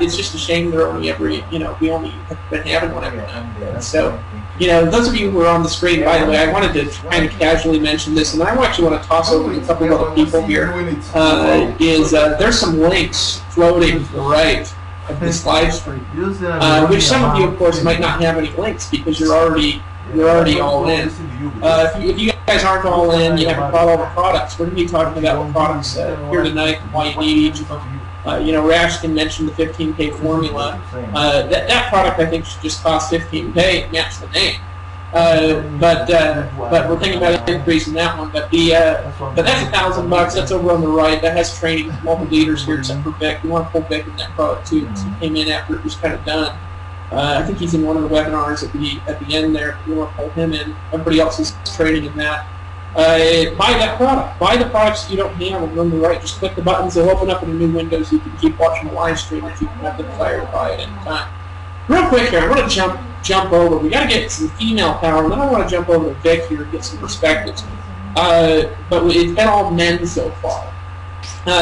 It's just a shame there are only we only have been having one every now and then. So, you know, those of you who are on the screen, by the way, I wanted to kind of casually mention this, and I actually want to toss over to a couple of other people here. There's some links floating to the right of this live stream, which some of you, of course, might not have any links because you're already all in. If you guys aren't all in, you haven't bought all the products. We're going to be talking about the products here tonight and why you need each of them. You know, Rashkin mentioned the 15K formula. That product I think should just cost 15K, match the name. But we're thinking about increasing that one. But that's $1,000. That's over on the right. That has training from all the leaders here except for Vic. We want to pull Vic in that product too because he came in after it was kind of done. I think he's in one of the webinars at the end there. We want to pull him in. Everybody else is training in that. Buy that product. Buy the products you don't have on the right. Just click the buttons. They'll open up in a new window so you can keep watching the live stream if you can have the desire to buy it at any time. Real quick here, I want to jump over. We got to get some female power, and then I want to jump over to Vic here and get some perspectives. But it's been all men so far.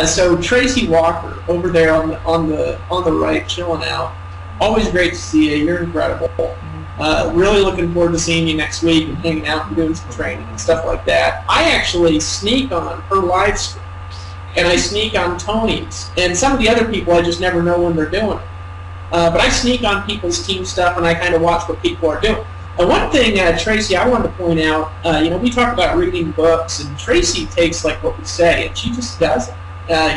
So Tracy Walker over there on the right, chilling out. Always great to see you. You're incredible. Really looking forward to seeing you next week and hanging out and doing some training and stuff like that. I actually sneak on her live stream, and I sneak on Tony's, and some of the other people I just never know when they're doing it. But I sneak on people's team stuff, and I kind of watch what people are doing. And one thing, Tracy, I wanted to point out, you know, we talk about reading books, and Tracy takes like what we say, and she just does it.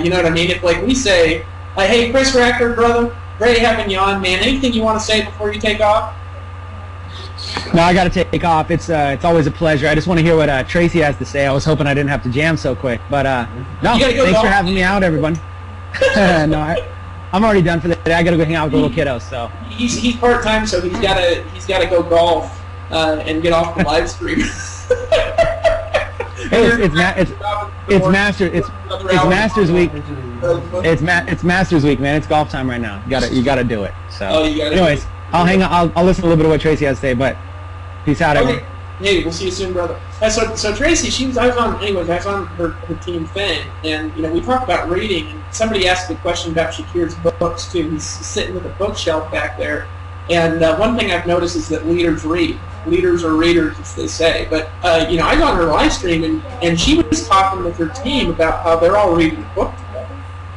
You know what I mean? If like we say, hey, Chris Racker, brother, great having you on, man. Anything you want to say before you take off? No, I got to take off. It's always a pleasure. I just want to hear what Tracy has to say. I was hoping I didn't have to jam so quick, but no. Thanks for having me out, everyone. No, I'm already done for the day. I got to go hang out with the little kiddos. So he's part time, so he's got to go golf and get off the live stream. Hey, it's Masters week. It's Masters week, man. It's golf time right now. You gotta do it. So, anyways, I'll hang on. I'll listen a little bit of what Tracy has to say. But peace out, everyone. Hey, we'll see you soon, brother. So Tracy, I was on her team thing, and you know we talk about reading. And somebody asked a question about Shakir's books too. He's sitting with a bookshelf back there, and one thing I've noticed is that leaders read. Leaders are readers, as they say. But you know, I was on her live stream, and she was talking with her team about how they're all reading the book together.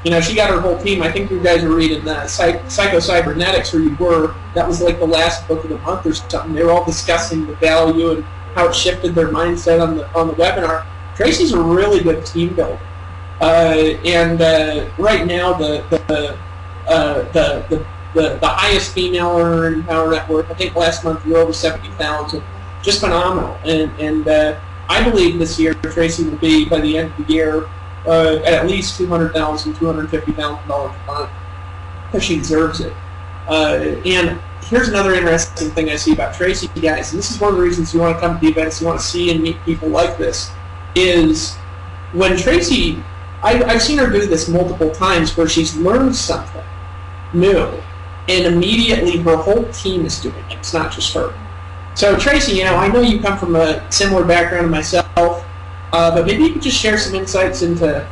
You know, she got her whole team. I think you guys are reading Psycho-Cybernetics, or you were. That was like the last book of the month or something. They were all discussing the value and how it shifted their mindset on the webinar. Tracy's a really good team builder, and right now the highest female earner in Power Network. I think last month we were over 70,000. Just phenomenal, and I believe this year Tracy will be by the end of the year at least $200,000, $250,000 a month, because she deserves it. And here's another interesting thing I see about Tracy, guys, and this is one of the reasons you want to come to the events, you want to see and meet people like this, is when Tracy, I've seen her do this multiple times where she's learned something new, and immediately her whole team is doing it. It's not just her. So Tracy, I know you come from a similar background to myself, but maybe you could just share some insights into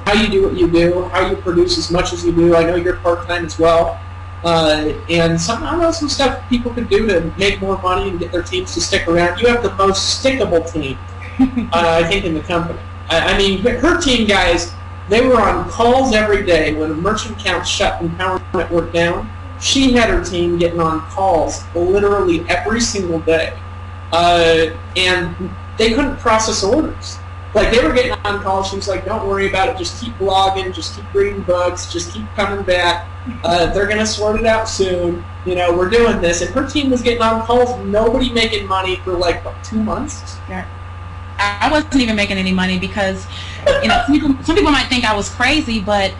how you do what you do, how you produce as much as you do. I know you're part-time as well. And I know some stuff people could do to make more money and get their teams to stick around. You have the most stickable team, I think, in the company. I mean, her team guys, they were on calls every day when a merchant account shut and power network down. She had her team getting on calls literally every single day, and they couldn't process orders. Like, they were getting on calls. She was like, "Don't worry about it. Just keep blogging. Just keep reading books. Just keep coming back. They're gonna sort it out soon. We're doing this." And her team was getting on calls. Nobody making money for like 2 months. Yeah. I wasn't even making any money because, some people might think I was crazy, but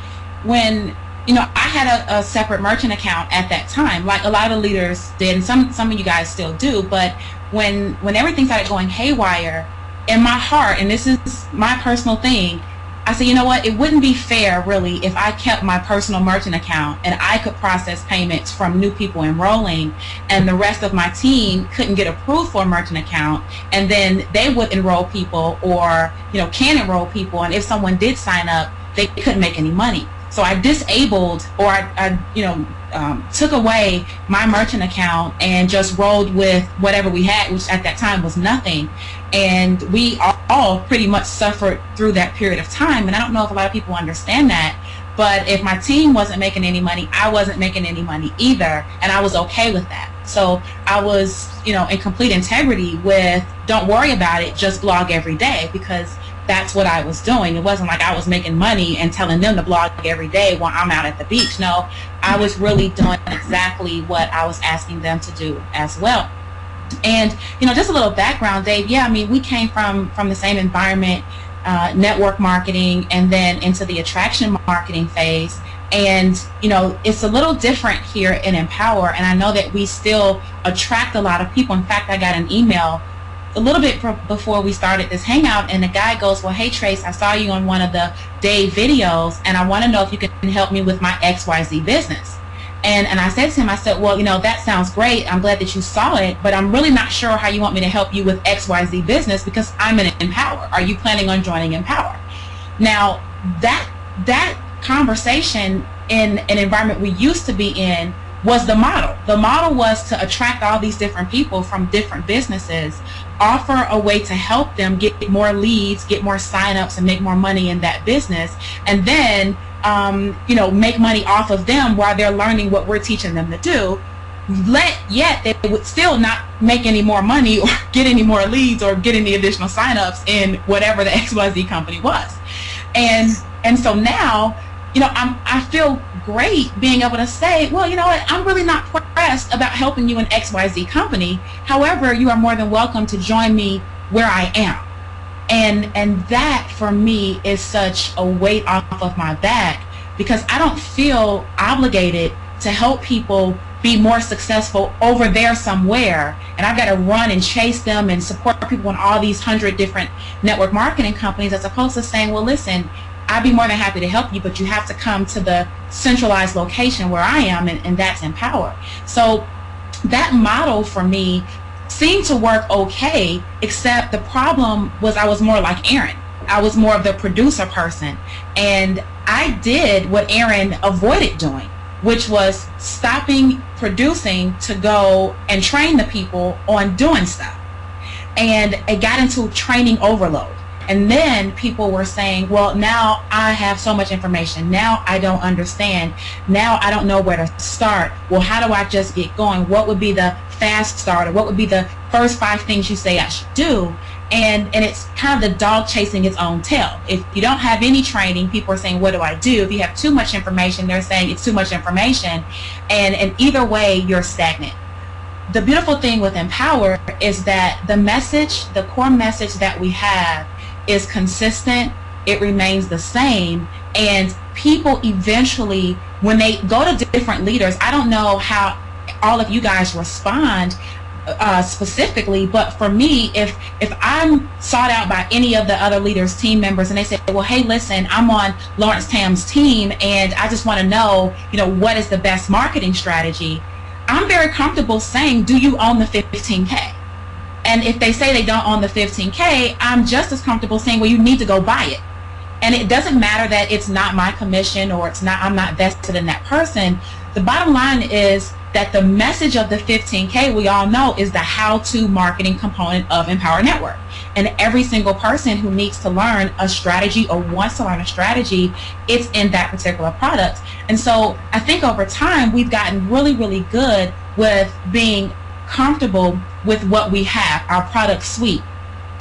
when I had a separate merchant account at that time, like a lot of leaders did, and some of you guys still do. But when everything started going haywire, in my heart, and this is my personal thing, I said, you know what, it wouldn't be fair really if I kept my personal merchant account and I could process payments from new people enrolling and the rest of my team couldn't get approved for a merchant account, and then they would enroll people or can enroll people, and if someone did sign up, they couldn't make any money. So I disabled, or I took away my merchant account and just rolled with whatever we had, which at that time was nothing. And we all pretty much suffered through that period of time. And I don't know if a lot of people understand that, but if my team wasn't making any money, I wasn't making any money either, and I was okay with that. So I was, in complete integrity with, don't worry about it, just blog every day, because that's what I was doing. It wasn't like I was making money and telling them to blog every day while I'm out at the beach. No, I was really doing exactly what I was asking them to do as well. And, just a little background, Dave. Yeah, I mean, we came from the same environment, network marketing, and then into the attraction marketing phase. And, it's a little different here in Empower, and I know that we still attract a lot of people. In fact, I got an email a little bit before we started this hangout, and the guy goes, "Well, hey Trace, I saw you on one of the Dave videos, and I want to know if you can help me with my XYZ business." And I said to him, I said, "Well, that sounds great. I'm glad that you saw it, but I'm really not sure how you want me to help you with XYZ business because I'm in Empower. Are you planning on joining Empower?" Now, that conversation in an environment we used to be in was the model. The model was to attract all these different people from different businesses, offer a way to help them get more leads, get more signups, and make more money in that business, and then make money off of them while they're learning what we're teaching them to do. Yet they would still not make any more money or get any more leads or get any additional signups in whatever the XYZ company was. And so now, I feel great being able to say, well, you know what, I'm really not pressed about helping you in XYZ company. However, you are more than welcome to join me where I am. And that for me is such a weight off of my back, because I don't feel obligated to help people be more successful over there somewhere, and I've got to run and chase them and support people in all these 100 different network marketing companies, as opposed to saying, well, listen, I'd be more than happy to help you, but you have to come to the centralized location where I am, and that's Empower. So that model for me seemed to work okay, except the problem was I was more like Aaron. I was more of the producer person, and I did what Aaron avoided doing, which was stopping producing to go and train the people on doing stuff. And it got into training overload. And then people were saying, well, now I have so much information. Now I don't understand. Now I don't know where to start. Well, how do I just get going? What would be the fast start? Or what would be the first 5 things you say I should do? And it's kind of the dog chasing its own tail. If you don't have any training, people are saying, what do I do? If you have too much information, they're saying it's too much information. And either way, you're stagnant. The beautiful thing with Empower is that the message, the core message that we have, is consistent. It remains the same, and people eventually, when they go to different leaders, I don't know how all of you guys respond specifically, but for me, if I'm sought out by any of the other leaders, team members, and they say, well, hey, listen, I'm on Lawrence Tam's team, and I just want to know, what is the best marketing strategy, I'm very comfortable saying, do you own the 15K? And if they say they don't own the 15K, I'm just as comfortable saying, well, you need to go buy it. And it doesn't matter that it's not my commission or I'm not vested in that person. The bottom line is that the message of the 15K, we all know, is the how-to marketing component of Empower Network. And every single person who needs to learn a strategy or wants to learn a strategy, it's in that particular product. And so I think over time, we've gotten really, really good with being comfortable with what we have, our product suite,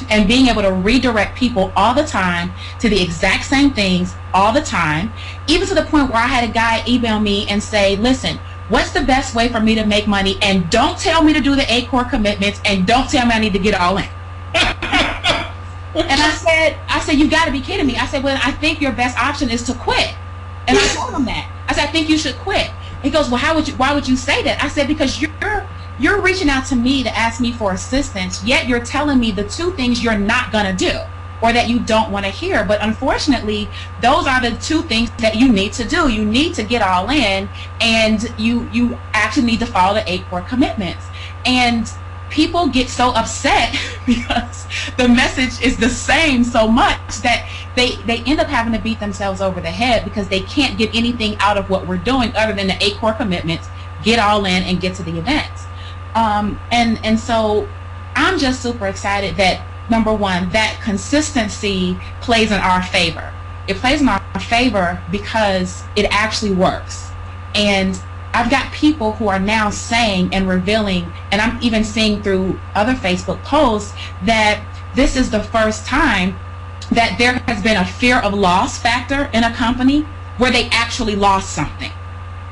and being able to redirect people all the time to the exact same things all the time, even to the point where I had a guy email me and say, listen, what's the best way for me to make money? And don't tell me to do the 8 core commitments, and don't tell me I need to get all in. And I said, you got to be kidding me. I said, well, I think your best option is to quit. And I told him that. I said, I think you should quit. He goes, well, why would you say that? I said, because you're reaching out to me to ask me for assistance, yet you're telling me the 2 things you're not going to do or that you don't want to hear. But unfortunately, those are the 2 things that you need to do. You need to get all in, and you actually need to follow the 8 core commitments. And people get so upset because the message is the same so much that they end up having to beat themselves over the head because they can't get anything out of what we're doing other than the 8 core commitments, get all in, and get to the events. And so I'm just super excited that, number one, that consistency plays in our favor. It plays in our favor because it actually works. And I've got people who are now saying and revealing, and I'm even seeing through other Facebook posts, that this is the first time that there has been a fear of loss factor in a company where they actually lost something.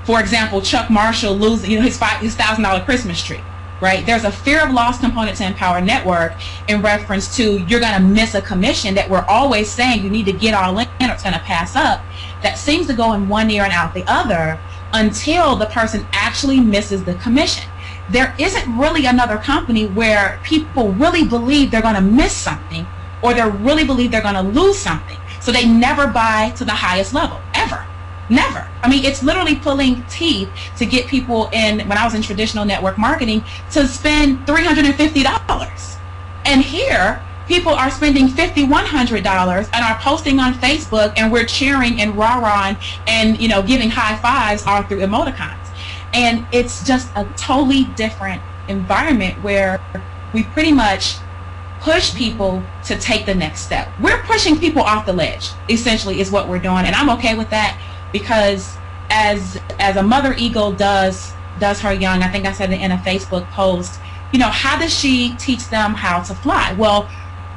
For example, Chuck Marshall losing his $1,000 Christmas tree, right? There's a fear of loss component to Empower Network in reference to you're going to miss a commission that we're always saying you need to get all in or it's going to pass up. That seems to go in one ear and out the other until the person actually misses the commission. There isn't really another company where people really believe they're going to miss something or they really believe they're going to lose something. So they never buy to the highest level, ever. Never. I mean, it's literally pulling teeth to get people in, when I was in traditional network marketing, to spend $350. And here, people are spending $50, $100 and are posting on Facebook, and we're cheering and rah-rahing and, giving high fives all through emoticons. And it's just a totally different environment where we pretty much push people to take the next step. We're pushing people off the ledge, essentially, is what we're doing. And I'm okay with that because as a mother eagle does her young, I think I said it in a Facebook post, how does she teach them how to fly? Well,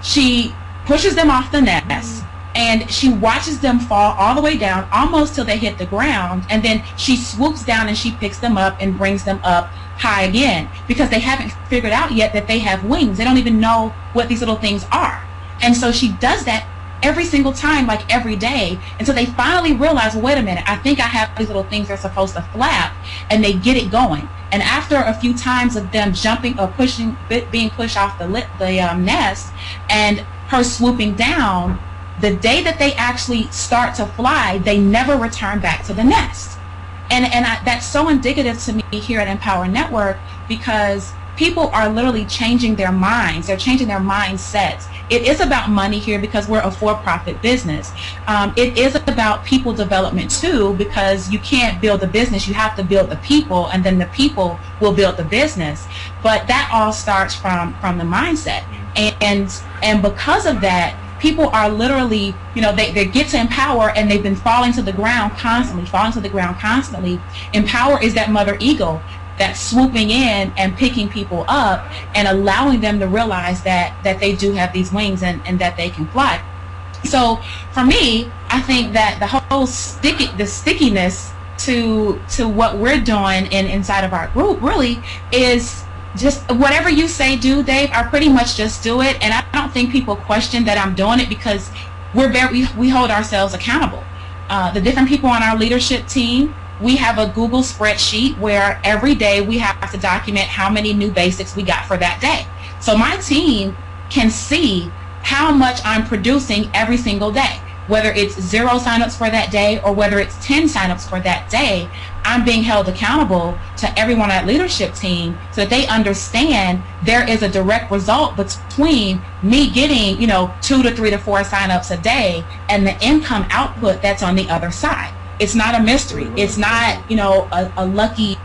she pushes them off the nest and she watches them fall all the way down almost till they hit the ground, and then she swoops down and she picks them up and brings them up high again because they haven't figured out yet that they have wings. They don't even know what these little things are. And so she does that every single time, like every day, until they finally realize, well, wait a minute, I think I have these little things that are supposed to flap, and they get it going. And after a few times of them jumping or pushing, being pushed off the nest, and her swooping down, the day that they actually start to fly, they never return back to the nest. And that's so indicative to me here at Empower Network because people are literally changing their minds. They're changing their mindsets. It is about money here because we're a for-profit business. It is about people development too, because you can't build a business. You have to build the people, and then the people will build the business. But that all starts from the mindset. And because of that, people are literally, they get to Empower and they've been falling to the ground constantly. Empower is that mother eagle that's swooping in and picking people up and allowing them to realize that they do have these wings and that they can fly. So for me, I think that the whole stickiness to what we're doing inside of our group really is just whatever you say do, Dave, I pretty much just do it. And I don't think people question that I'm doing it because we hold ourselves accountable. The different people on our leadership team, we have a Google spreadsheet where every day we have to document how many new basics we got for that day. So my team can see how much I'm producing every single day, whether it's 0 signups for that day or whether it's 10 signups for that day. I'm being held accountable to everyone on that leadership team so that they understand there is a direct result between me getting, 2 to 3 to 4 signups a day and the income output that's on the other side. It's not a mystery. It's not, a lucky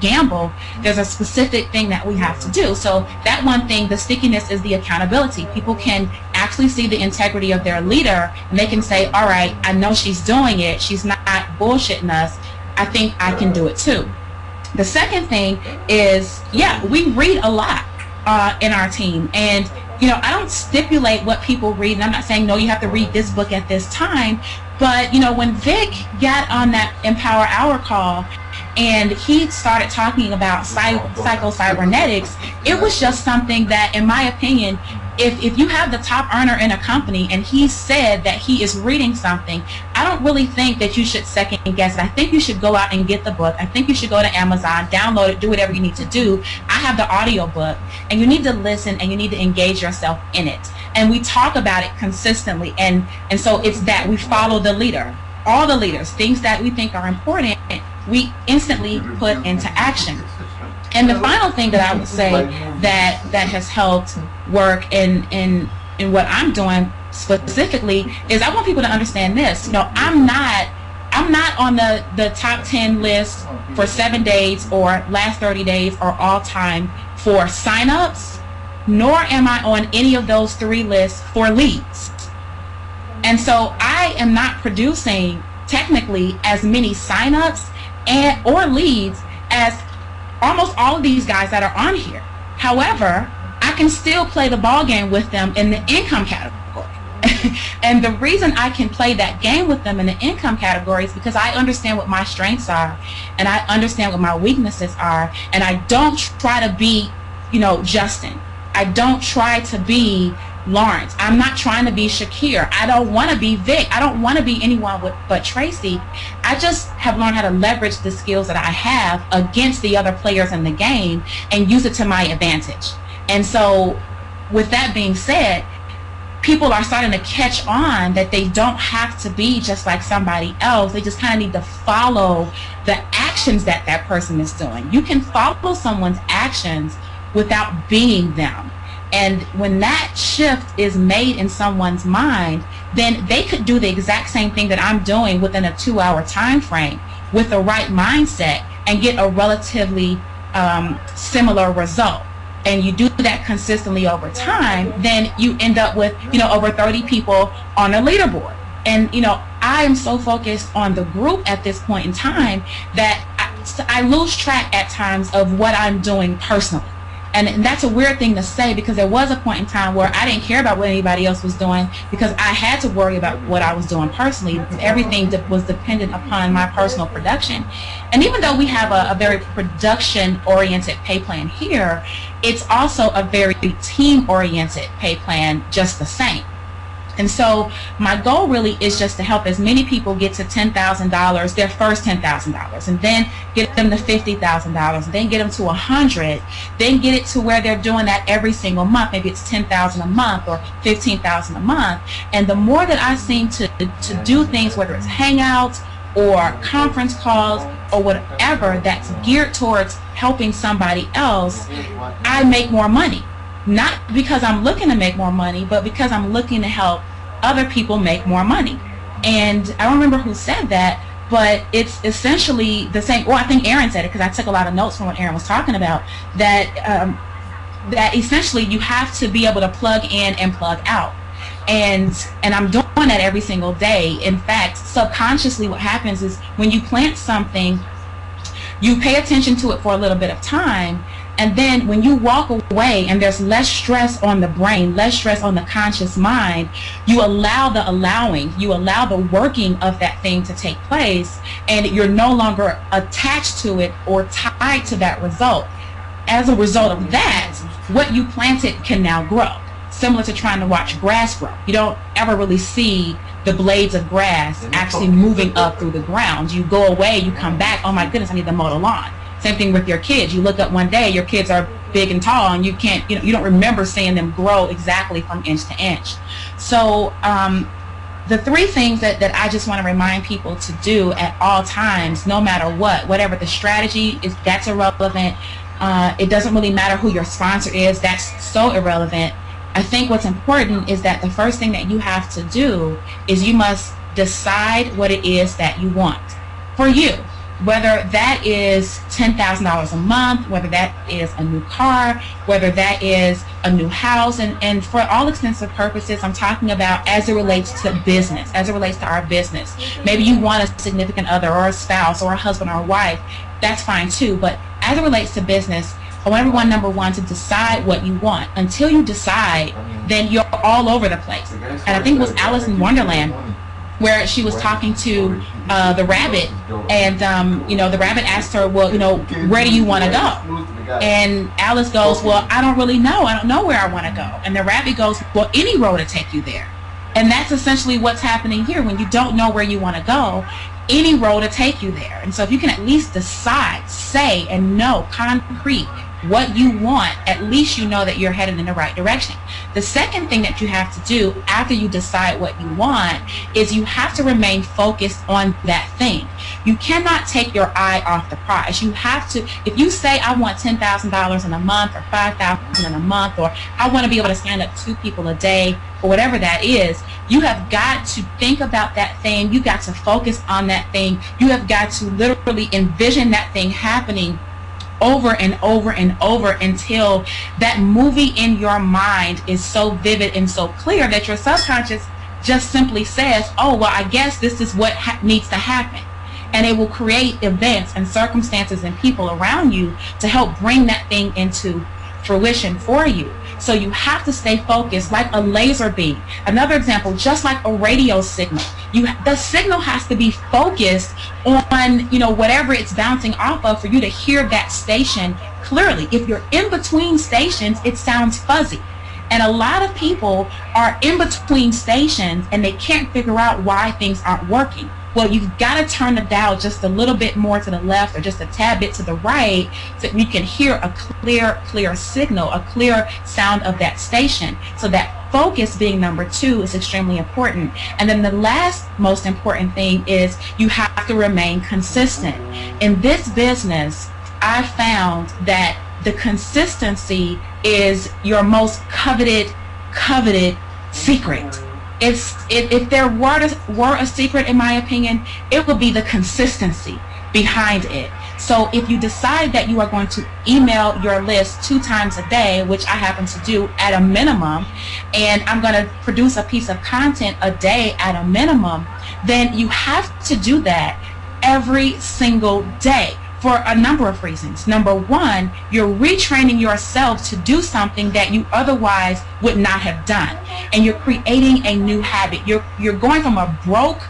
gamble. There's a specific thing that we have to do. So that one thing, the stickiness, is the accountability. People can actually see the integrity of their leader, and they can say, all right, I know she's doing it. She's not bullshitting us. I think I can do it too. The second thing is, we read a lot in our team. And, I don't stipulate what people read. And I'm not saying, no, you have to read this book at this time. But, when Vic got on that Empower Hour call and he started talking about psycho-cybernetics, it was just something that, in my opinion, if you have the top earner in a company and he said that he is reading something, I don't really think that you should second guess it. I think you should go out and get the book. I think you should go to Amazon, download it, do whatever you need to do. I have the audio book, and you need to listen and you need to engage yourself in it. And we talk about it consistently, and so it's that we follow the leader. All the leaders, things that we think are important, we instantly put into action. And the final thing that I would say that has helped work in what I'm doing specifically is I want people to understand this. I'm not on the top 10 list for 7 days or last 30 days or all time for signups, nor am I on any of those 3 lists for leads. And so I am not producing technically as many signups or leads as almost all of these guys that are on here. However, I can still play the ball game with them in the income category. And the reason I can play that game with them in the income category is because I understand what my strengths are and I understand what my weaknesses are, and I don't try to be, Justin. I don't try to be Lawrence. I'm not trying to be Shakir. I don't want to be Vic. I don't want to be anyone but Tracy. I just have learned how to leverage the skills that I have against the other players in the game and use it to my advantage. And so with that being said, people are starting to catch on that they don't have to be just like somebody else. They just kind of need to follow the actions that that person is doing. You can follow someone's actions without being them. And when that shift is made in someone's mind, then they could do the exact same thing that I'm doing within a 2-hour time frame with the right mindset and get a relatively similar result. And you do that consistently over time, then you end up with, over 30 people on a leaderboard. And, I am so focused on the group at this point in time that I lose track at times of what I'm doing personally. And that's a weird thing to say, because there was a point in time where I didn't care about what anybody else was doing because I had to worry about what I was doing personally. Everything was dependent upon my personal production. And even though we have a very production-oriented pay plan here, it's also a very team-oriented pay plan just the same. And so my goal really is just to help as many people get to $10,000, their first $10,000, and then get them to $50,000, then get them to $100,000, then get it to where they're doing that every single month. Maybe it's $10,000 a month or $15,000 a month. And the more that I seem to do things, whether it's hangouts or conference calls or whatever that's geared towards helping somebody else, I make more money. Not because I'm looking to make more money, but because I'm looking to help other people make more money. And I don't remember who said that, but it's essentially the same. Well, I think Aaron said it, because I took a lot of notes from what Aaron was talking about, that that essentially you have to be able to plug in and plug out. And I'm doing that every single day. In fact, subconsciously what happens is when you plant something, you pay attention to it for a little bit of time, and then when you walk away and there's less stress on the brain, less stress on the conscious mind, you allow the working of that thing to take place, and you're no longer attached to it or tied to that result. As a result of that, what you planted can now grow. Similar to trying to watch grass grow. You don't ever really see the blades of grass actually moving up through the ground. You go away, you come back, oh my goodness, I need to mow the lawn. Same thing with your kids. You look up one day, your kids are big and tall, and you can't, you don't remember seeing them grow exactly from inch to inch. So the three things that I just want to remind people to do at all times, no matter what, whatever the strategy is, that's irrelevant. It doesn't really matter who your sponsor is, that's so irrelevant. I think what's important is that the first thing that you have to do is you must decide what it is that you want for you. Whether that is $10,000 a month, whether that is a new car, whether that is a new house, and for all extensive purposes, I'm talking about as it relates to business, as it relates to our business. Maybe you want a significant other or a spouse or a husband or a wife, that's fine too, but as it relates to business, I want everyone, number one, to decide what you want. Until you decide, then you're all over the place. And I think it was Alice in Wonderland where she was talking to the rabbit, and the rabbit asked her, well, where do you want to go? And Alice goes, well, I don't really know. I don't know where I want to go. And the rabbit goes, well, any road will take you there. And that's essentially what's happening here. When you don't know where you want to go, any road will take you there. And so if you can at least decide, say, and know concrete what you want, at least you know that you're headed in the right direction. The second thing that you have to do after you decide what you want is you have to remain focused on that thing. You cannot take your eye off the prize. You have to, if you say I want $10,000 in a month or $5,000 in a month, or I want to be able to stand up 2 people a day, or whatever that is, you have got to think about that thing. You got to focus on that thing. You have got to literally envision that thing happening over and over and over until that movie in your mind is so vivid and so clear that your subconscious just simply says, oh, well, I guess this is what needs to happen. And it will create events and circumstances and people around you to help bring that thing into fruition for you. So you have to stay focused like a laser beam. Another example, just like a radio signal. The signal has to be focused on, whatever it's bouncing off of for you to hear that station clearly. If you're in between stations, it sounds fuzzy. And a lot of people are in between stations and they can't figure out why things aren't working. Well, you've got to turn the dial just a little bit more to the left or just a tad bit to the right so that you can hear a clear signal, a clear sound of that station. So that focus being number 2 is extremely important. And then the last most important thing is you have to remain consistent. In this business, I found that the consistency is your most coveted secret. If there were a secret, in my opinion, it would be the consistency behind it. So if you decide that you are going to email your list 2 times a day, which I happen to do at a minimum, and I'm going to produce a piece of content a day at a minimum, then you have to do that every single day. For a number of reasons. Number 1, you're retraining yourself to do something that you otherwise would not have done. And you're creating a new habit. You're going from a broke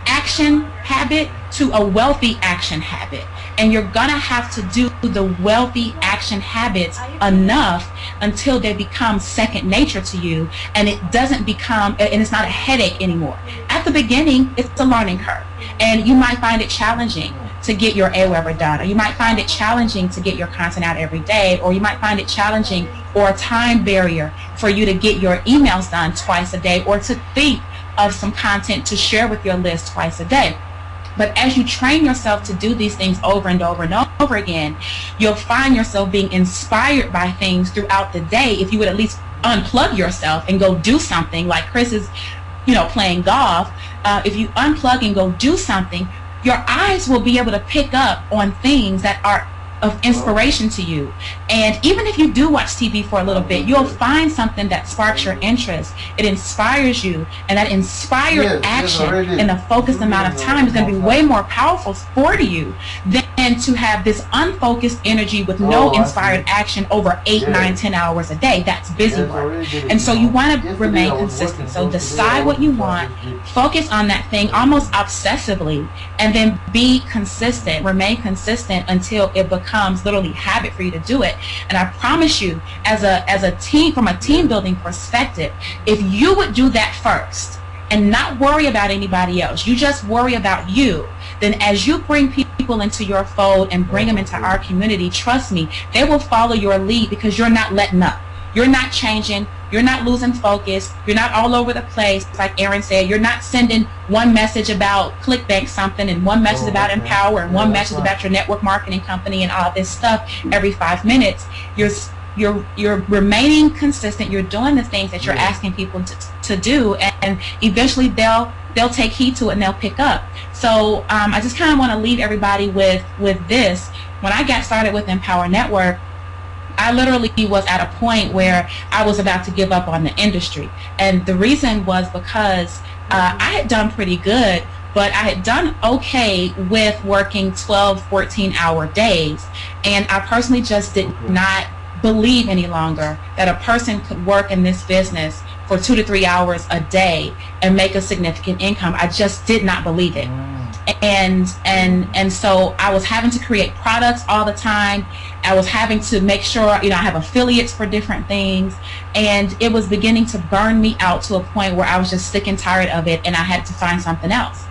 action habit to a wealthy action habit. And you're going to have to do the wealthy action habits enough until they become second nature to you, and it doesn't become, and it's not a headache anymore. At the beginning, it's a learning curve. And you might find it challenging to get your AWeber done, or you might find it challenging to get your content out every day, or you might find it challenging or a time barrier for you to get your emails done twice a day, or to think of some content to share with your list twice a day. But as you train yourself to do these things over and over and over again, you'll find yourself being inspired by things throughout the day. If you would at least unplug yourself and go do something, like Chris is, playing golf. If you unplug and go do something, your eyes will be able to pick up on things that are of inspiration to you. And even if you do watch TV for a little bit, you'll find something that sparks your interest. It inspires you, and that inspired action in a focused amount of time is going to be way more powerful for you than to have this unfocused energy with no inspired action over 8, 9, 10 hours a day. That's busy work. And so you want to remain consistent. So decide what you want, focus on that thing almost obsessively, and then be consistent. Remain consistent until it becomes literally habit for you to do it. And I promise you, as a team, from a team building perspective, if you would do that first and not worry about anybody else, you just worry about you, then as you bring people into your fold and bring them into our community, trust me, they will follow your lead because you're not letting up. You're not changing. you're not losing focus, you're not all over the place. Like Aaron said, you're not sending one message about ClickBank something and one message about Empower and one message about your network marketing company and all this stuff every 5 minutes. You're remaining consistent. You're doing the things that you're asking people to do, and eventually they'll take heed to it and they'll pick up. So I just kind of want to leave everybody with this. When I got started with Empower Network, I literally was at a point where I was about to give up on the industry, and the reason was because I had done pretty good, but I had done okay with working 12, 14-hour days, and I personally just did not believe any longer that a person could work in this business for 2 to 3 hours a day and make a significant income. I just did not believe it. And so I was having to create products all the time. I was having to make sure, I have affiliates for different things, and it was beginning to burn me out to a point where I was just sick and tired of it, and I had to find something else.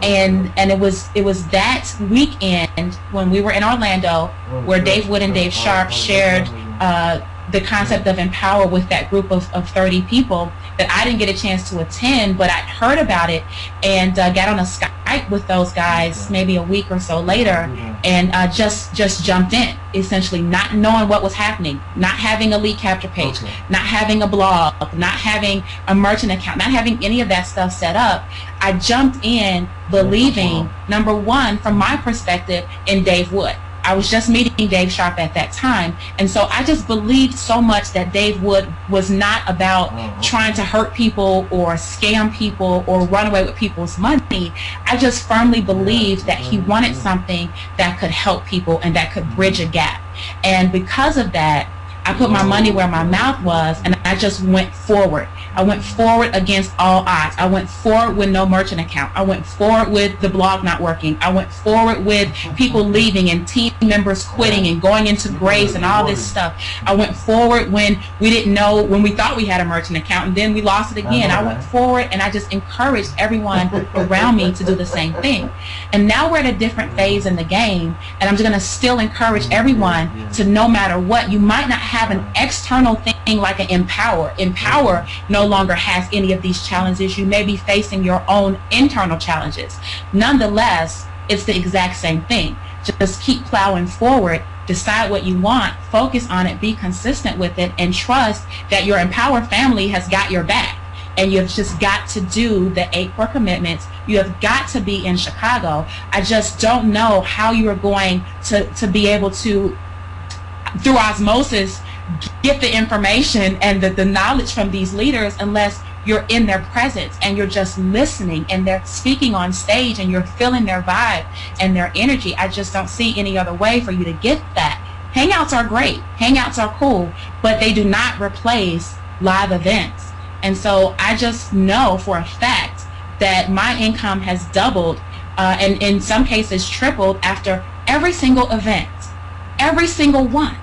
And it was that weekend when we were in Orlando where Dave Wood and Dave Sharp shared the concept of Empower with that group of 30 people that I didn't get a chance to attend, but I'd heard about it and got on a Skype with those guys maybe a week or so later, and just jumped in, essentially not knowing what was happening, not having a lead capture page, not having a blog, not having a merchant account, not having any of that stuff set up. I jumped in believing, number one, from my perspective, in Dave Wood. I was just meeting Dave Sharp at that time, and so I just believed so much that Dave Wood was not about trying to hurt people or scam people or run away with people's money. I just firmly believed that he wanted something that could help people and that could bridge a gap. And because of that, I put my money where my mouth was, and I just went forward. I went forward against all odds. I went forward with no merchant account. I went forward with the blog not working. I went forward with people leaving and team members quitting and going into grace and all this stuff. I went forward when we didn't know, when we thought we had a merchant account, and then we lost it again. I went forward, and I just encouraged everyone around me to do the same thing. And now we're at a different phase in the game, and I'm just going to still encourage everyone to, no matter what, you might not have an external thing like an Empower. Empower no longer has any of these challenges. You may be facing your own internal challenges. Nonetheless, it's the exact same thing. Just keep plowing forward, decide what you want, focus on it, be consistent with it, and trust that your Empower family has got your back. And you've just got to do the 8 core commitments. You have got to be in Chicago. I just don't know how you are going to be able to, through osmosis, get the information and the knowledge from these leaders unless you're in their presence and you're just listening and they're speaking on stage and you're feeling their vibe and their energy. I just don't see any other way for you to get that. Hangouts are great. Hangouts are cool, but they do not replace live events. And so I just know for a fact that my income has doubled and in some cases tripled after every single event, every single one.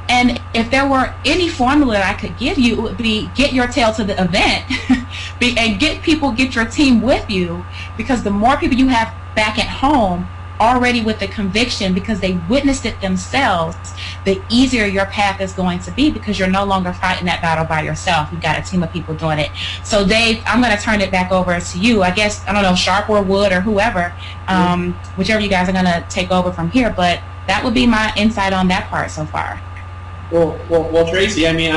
And if there were any formula that I could give you, it would be get your tail to the event and get your team with you, because the more people you have back at home already with the conviction because they witnessed it themselves, the easier your path is going to be, because you're no longer fighting that battle by yourself. You've got a team of people doing it. So Dave, I'm going to turn it back over to you. I guess, I don't know, Sharp or Wood or whoever, whichever you guys are going to take over from here, but that would be my insight on that part so far. Well, Tracy, I mean,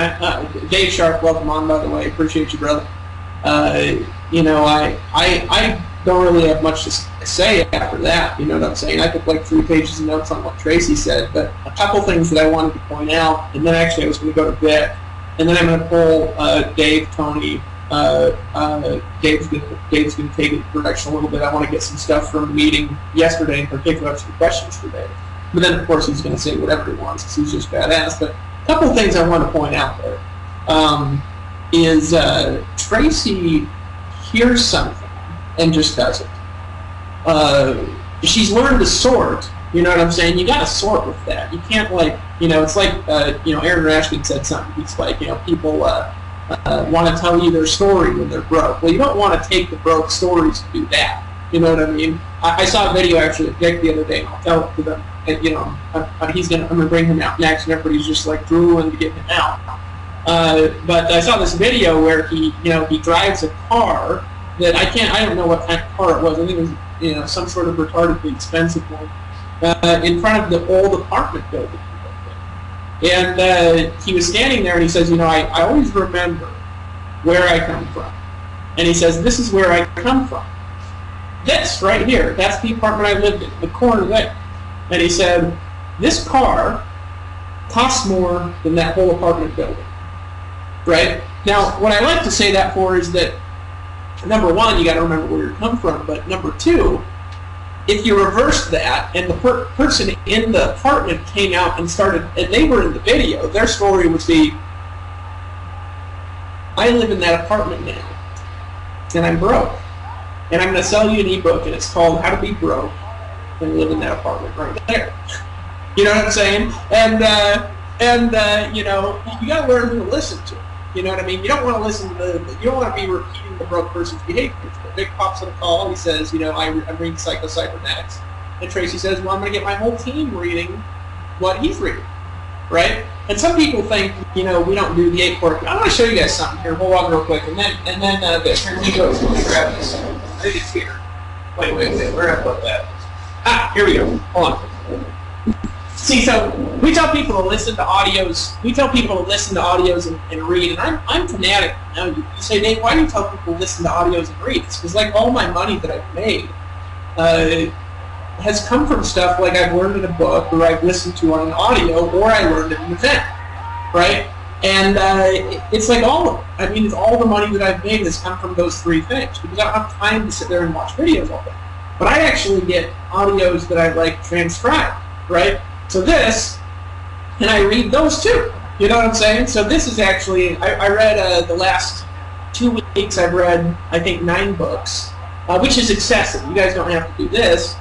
Dave Sharp, welcome on, by the way. Appreciate you, brother. I don't really have much to say after that, you know what I'm saying? I took like 3 pages of notes on what Tracy said, but a couple things that I wanted to point out, and then actually I was going to go to bed, and then I'm going to pull Dave, Tony, Dave's going to take it direction a little bit. I want to get some stuff from the meeting yesterday in particular, some questions for Dave. But then, of course, he's going to say whatever he wants because he's just badass. But a couple of things I want to point out there is Tracy hears something and just does it. She's learned to sort. You know what I'm saying? You got to sort with that. You can't, like, you know, it's like, you know, Aaron Rashkin said something. He's like, you know, people want to tell you their story when they're broke. Well, you don't want to take the broke stories to do that. You know what I mean? I saw a video actually of Dick the other day, and I'll tell it to them. And, you know, I'm gonna bring him out next, and everybody's just like drooling to get him out. But I saw this video where he drives a car that I don't know what kind of car it was. I think it was, some sort of retardedly expensive one, in front of the old apartment building. And he was standing there and he says, I always remember where I come from. And he says, this is where I come from. This right here, that's the apartment I lived in, the corner there. And he said, this car costs more than that whole apartment building. Right? Now, what I like to say that for is that, number one, you got to remember where you come from, but number two, if you reverse that and the person in the apartment came out and started, and they were in the video, their story would be, I live in that apartment now, and I'm broke, and I'm going to sell you an ebook, and it's called How to Be Broke and Live in That Apartment right there. You know what I'm saying? And you got to learn who to listen to. You know what I mean? You don't want to listen to you don't want to be repeating the broke person's behavior. But Vic pops on a call, he says, I'm reading Psycho-Cybernetics. And Tracy says, well, I'm going to get my whole team reading what he's reading. Right? And some people think, we don't do the 8-part. I'm going to show you guys something here. Hold on real quick. And then Vic, here we go. Let me grab this. I think it's here. Wait. Where did I put that? Here we go. Hold on. See, so we tell people to listen to audios. We tell people to listen to audios and read. And I'm fanatic. You say, Dave, why do you tell people to listen to audios and read? It's because all my money that I've made has come from stuff like I've learned in a book, or I've listened to on an audio, or I learned at an event, right? And it's like all of it. I mean, it's all the money that I've made has come from those three things, because I don't have time to sit there and watch videos all day. But I actually get audios that I transcribed, right? So this, and I read those too. You know what I'm saying? So this is actually, I read the last 2 weeks, I've read, I think, 9 books, which is excessive. You guys don't have to do this.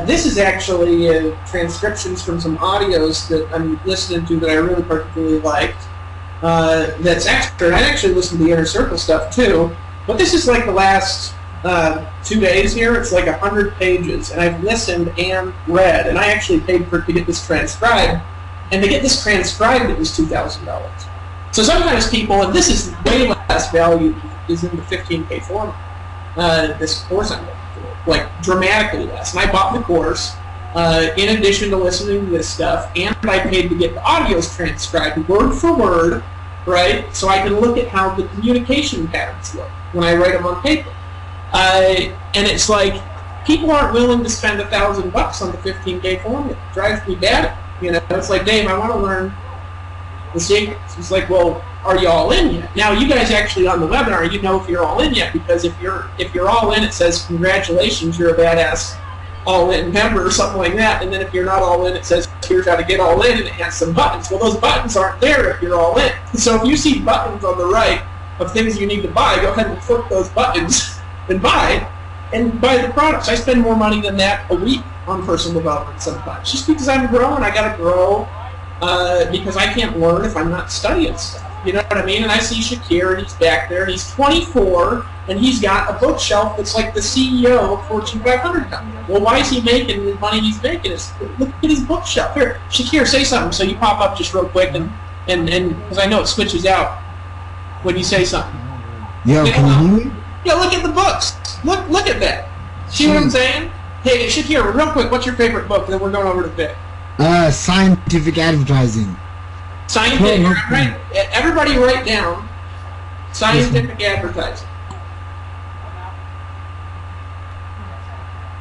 This is actually transcriptions from some audios that I'm listening to that I really particularly liked. That's extra, and I actually listen to the Inner Circle stuff too. But this is like the last 2 days here. It's like 100 pages, and I've listened and read, and I actually paid to get this transcribed. And to get this transcribed, it was $2,000. So sometimes people, and this is way less value, is in the 15K format. This course I'm going for, like dramatically less. And I bought the course in addition to listening to this stuff, and I paid to get the audios transcribed word for word, right? So I can look at how the communication patterns look when I write them on paper. And it's like, people aren't willing to spend $1,000 on the 15K format. It drives me batty. It's like, Dave, I want to learn the secrets. It's like, well, are you all in yet? Now, you guys actually on the webinar, you know if you're all in yet, because if you're all in, it says, congratulations, you're a badass all-in member or something like that. And then if you're not all in, it says, here's how to get all in, and it has some buttons. Well, those buttons aren't there if you're all in. So if you see buttons on the right of things you need to buy, go ahead and click those buttons and buy the products. I spend more money than that a week on personal development sometimes, just because I'm growing. I got to grow because I can't learn if I'm not studying stuff. You know what I mean? And I see Shakir, and he's back there, and he's 24, and he's got a bookshelf that's like the CEO of Fortune 500 company. Well, why is he making the money he's making? Look at his bookshelf. Here, Shakir, say something. So you pop up just real quick, and because I know it switches out when you say something. Yeah, can you hear me? Yeah, look at the books. Look at that. See what I'm saying? Hey, Shakir, real quick, what's your favorite book? Then we're going over to Vic. Scientific advertising. Scientific. Right. Everybody write down scientific advertising.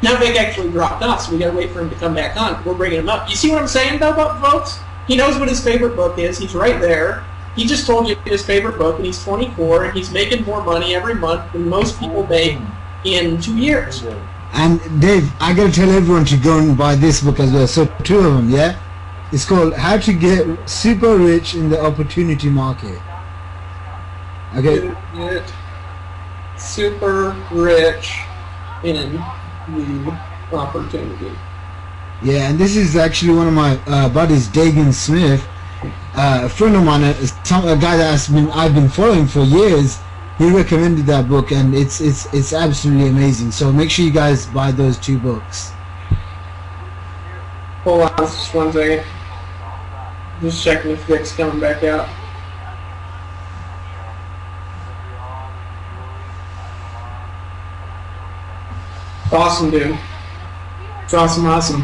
Now Vic actually dropped off, so we got to wait for him to come back on. We're bringing him up. You see what I'm saying, though, about folks? He knows what his favorite book is. He's right there. He just told you his favorite book, and he's 24, and he's making more money every month than most people make in 2 years. And Dave, I gotta tell everyone to go and buy this book as well. So 2 of them, yeah? It's called How to Get Super Rich in the Opportunity Market. Okay. Get super rich in the opportunity. Yeah, and this is actually one of my buddies, Dagan Smith, a friend of mine, a guy that I've been following for years. He recommended that book, and it's absolutely amazing. So make sure you guys buy those 2 books. Hold on just 1 second. Just checking if Vic's coming back out. Awesome, dude. It's awesome, awesome.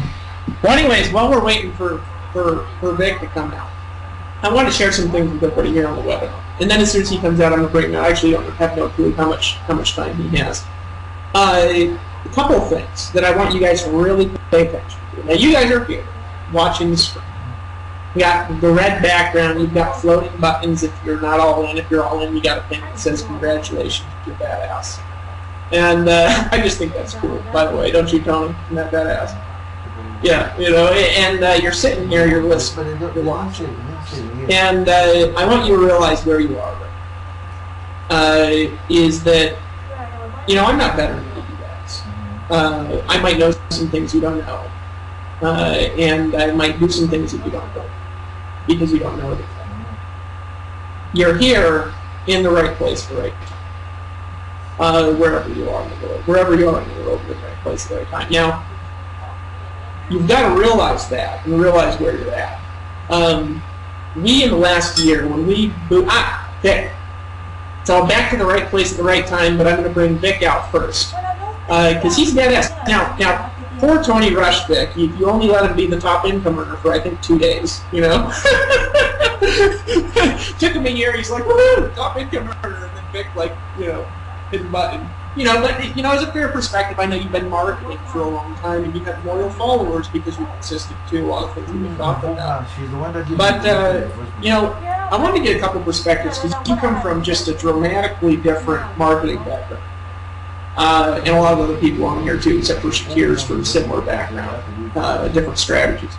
Well, anyways, while we're waiting for Vic to come out, I want to share some things with everybody here on the webinar. And then as soon as he comes out, I'm going to bring. I actually don't have no clue how much time he has. A couple of things that I want you guys to really pay attention to. Now, you guys are here watching the screen. We got the red background. You've got floating buttons if you're not all in. If you're all in, you got a thing that says congratulations, you're badass. And I just think that's cool, by the way. Don't you, Tony? Isn't that badass? Yeah, you know, and you're sitting here, you're listening, you're watching. And I want you to realize where you are right now. Is that, you know, I'm not better than you guys. I might know some things you don't know. And I might do some things that you don't know. Because you don't know anything. You're here in the right place at the right time. Wherever you are in the world. Wherever you are in the world, you're in the right place at the right time. Now, you've got to realize that and realize where you're at. We, in the last year, when we Vic. So back to the right place at the right time, but I'm going to bring Vic out first. Because he's badass. Now, poor Tony rushed Vic. You only let him be the top income earner for, I think, 2 days, you know? Took him a year, he's like, woohoo, top income earner, and then Vic, like, you know, hit the button. You know, but, you know, as a fair perspective, I know you've been marketing for a long time, and you have loyal followers because you're consistent to a lot of things that we've talked about. But, you know, I wanted to get a couple perspectives, because you come from just a dramatically different marketing background. And a lot of other people on here too, except for Shakir's from similar background, different strategies.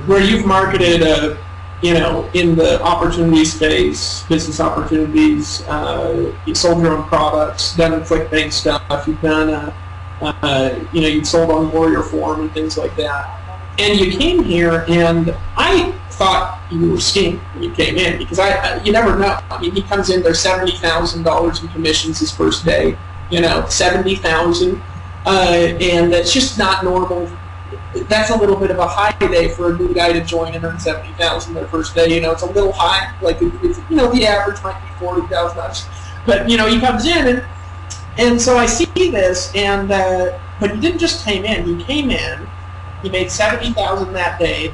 Where you've marketed, you know, in the opportunity space, business opportunities, you sold your own products, done clickbait stuff, you've done, you know, you've sold on Warrior Forum and things like that. And you came here, and I thought you were scheming when you came in, because you never know. I mean, he comes in, there's $70,000 in commissions his first day, you know, $70,000, and it's just not normal. That's a little bit of a high day for a new guy to join and earn $70,000 their first day. You know, it's a little high. Like, it's, you know, the average might be $40,000, but you know, he comes in, and so I see this, and but he didn't just came in. He came in. He made $70,000 that day,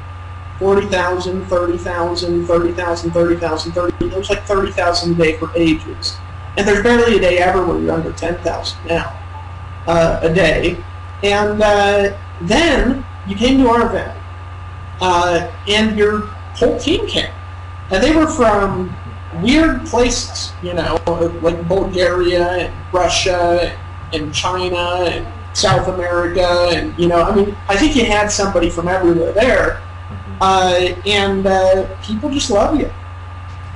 40,000, 30,000, 30,000, 30,000, 30. It was like 30,000 a day for ages, and there's barely a day ever where you're under 10,000 now a day. And then you came to our event, and your whole team came, and they were from weird places, you know, like Bulgaria and Russia and China and South America, and, you know, I mean, I think you had somebody from everywhere there, and people just love you.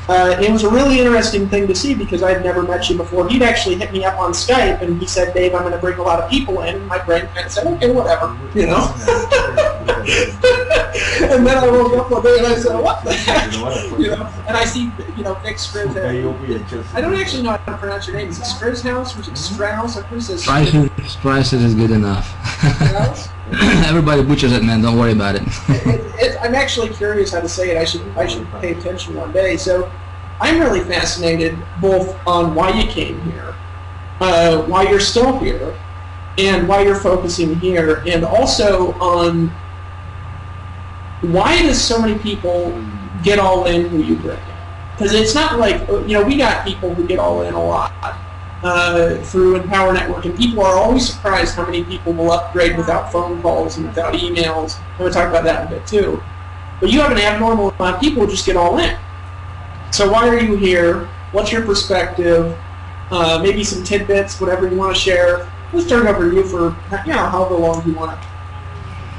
It was a really interesting thing to see, because I had never met you before. He'd actually hit me up on Skype, and he said, Dave, I'm going to bring a lot of people in. And my brain kind of said, okay, whatever, you know. And then I woke up one day and I said, what the heck? You know, and I see, you know, Vic Scribbs. I don't actually know how to pronounce your name. Is it Scribbs House or is it Strauss? Strauss is good enough. Everybody butchers it, man. Don't worry about it. I'm actually curious how to say it. I should pay attention one day. So I'm really fascinated both on why you came here, why you're still here, and why you're focusing here, and also on why does so many people get all in who you bring in? Because it's not like, you know, we got people who get all in a lot through Empower Network, and people are always surprised how many people will upgrade without phone calls and without emails. I'm going to talk about that in a bit too. But you have an abnormal amount of people who just get all in. So why are you here? What's your perspective? Maybe some tidbits, whatever you want to share. Let's turn it over to you for, you know, however long you want to.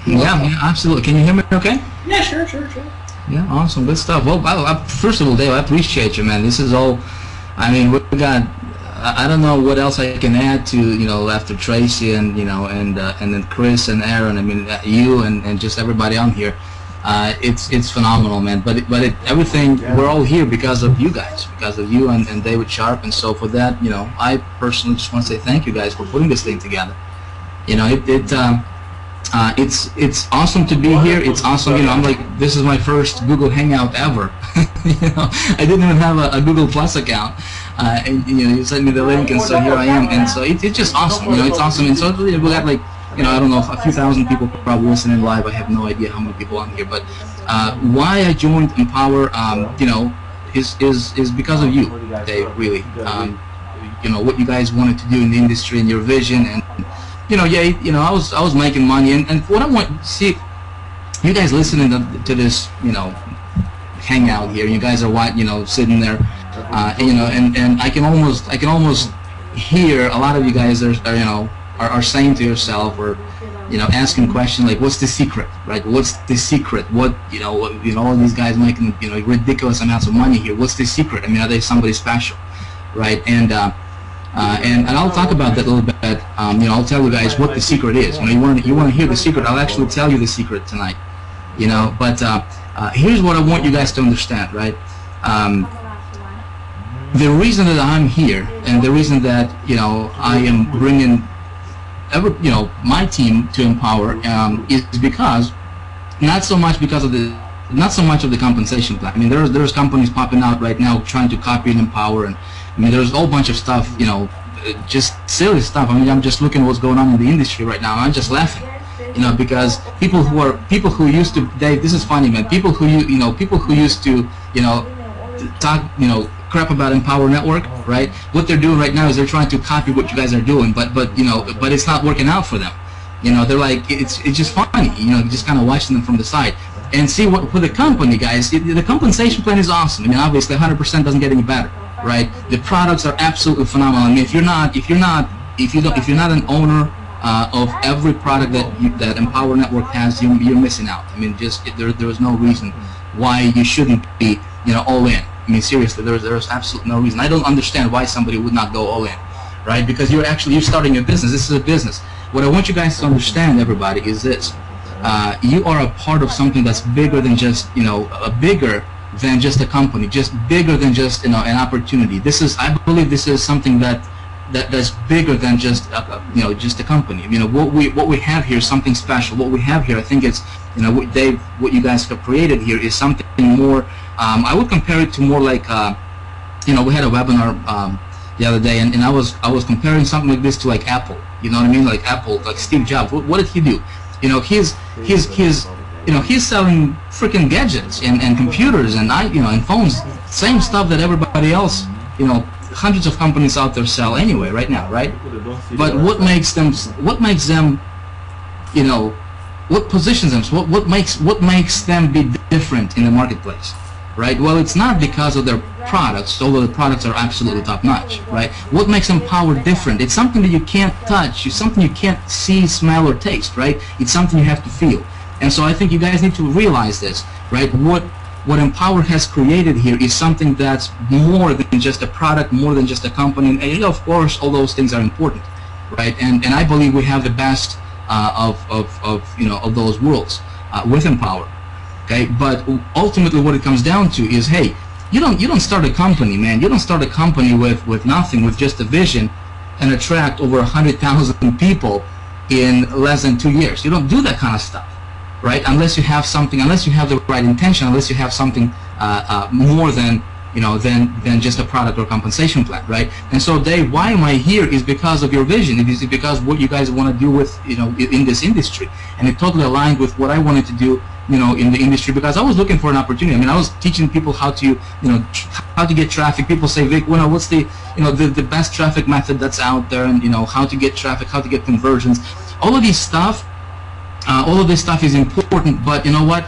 Yeah, absolutely. Can you hear me okay? Yeah, sure. Yeah, awesome. Good stuff. Well, first of all, Dave, I appreciate you, man. This is all, I mean, we got, I don't know what else I can add to, you know, after Tracy and, you know, and then Chris and Aaron, I mean, you and just everybody on here. It's phenomenal, man. But everything, we're all here because of you guys, because of you and David Sharp. And so for that, you know, I personally just want to say thank you guys for putting this thing together. You know, it's awesome to be here. It's awesome, you know. I'm like, this is my first Google Hangout ever. You know, I didn't even have a Google Plus account, and you know, you sent me the link, and so here I am. And so it's just awesome, you know. It's awesome, and so we got like, you know, I don't know, a few thousand people probably listening live. I have no idea how many people on here, but why I joined Empower, you know, is because of you, Dave. Really, you know, what you guys wanted to do in the industry and your vision, and you know, yeah, you know, I was making money, and what I want to see, you guys listening to this, you know, hangout here. You guys are you know, sitting there, you know, and I can almost hear a lot of you guys are you know, are saying to yourself, or you know, asking questions like, what's the secret, right? What's the secret? What, you know, all these guys making, you know, ridiculous amounts of money here. What's the secret? I mean, are they somebody special, right? And I'll talk about that a little bit. You know, I'll tell you guys what the secret is. You know, you want to hear the secret? I'll actually tell you the secret tonight. You know, but here's what I want you guys to understand, right? The reason that I'm here, and the reason that, you know, I am bringing you know, my team to Empower, is because not so much of the compensation plan. I mean, there's companies popping out right now trying to copy and Empower, and I mean, there's a whole bunch of stuff, you know, just silly stuff. I mean, I'm just looking at what's going on in the industry right now, and I'm just laughing, you know, because people who used to, Dave, this is funny, man. People who used to, you know, talk, you know, crap about Empower Network, right? What they're doing right now is they're trying to copy what you guys are doing, but you know, but it's not working out for them. You know, they're like, it's just funny, you know, just kind of watching them from the side. And see, what for the company, guys, the compensation plan is awesome. I mean, obviously 100% doesn't get any better, right? The products are absolutely phenomenal. I mean, if you're not an owner of every product that Empower Network has, you're missing out. I mean, just there's no reason why you shouldn't be, you know, all in. I mean, seriously, there's absolutely no reason. I don't understand why somebody would not go all in, right? Because you're starting a business. This is a business. What I want you guys to understand, everybody, is this: you are a part of something that's bigger than just, you know, bigger than just a company, just bigger than just, you know, an opportunity. I believe this is something that's bigger than just you know, just a company. You know, what we have here is something special. What we have here, I think it's, you know, what you guys have created here is something more. I would compare it to more like, you know, we had a webinar the other day, and I was comparing something like this to like Apple. You know what I mean? Like Apple, like Steve Jobs. What did he do? You know, he's selling freaking gadgets and computers and you know, and phones. Same stuff that everybody else, you know, hundreds of companies out there sell anyway right now, right? But what makes them, you know, what positions them? What makes them be different in the marketplace, right? Well, it's not because of their products, although the products are absolutely top notch, right? What makes Empower different? It's something that you can't touch. It's something you can't see, smell, or taste, right? It's something you have to feel. And so I think you guys need to realize this, right? What Empower has created here is something that's more than just a product, more than just a company. And you know, of course, all those things are important, right? And I believe we have the best you know, of those worlds with Empower. Okay, but ultimately what it comes down to is, hey, you don't start a company, man. You don't start a company with nothing, with just a vision, and attract over 100,000 people in less than 2 years. You don't do that kind of stuff, right? Unless you have something, unless you have the right intention, unless you have something more than, you know, than just a product or compensation plan, right? And so, Dave, why am I here is because of your vision. It is because what you guys want to do with, you know, in this industry, and it totally aligned with what I wanted to do, you know, in the industry, because I was looking for an opportunity. I mean, I was teaching people how to, you know, how to get traffic. People say, Vic, well, what's the, you know, the best traffic method that's out there, and you know, how to get traffic, how to get conversions. All of this stuff is important. But you know what?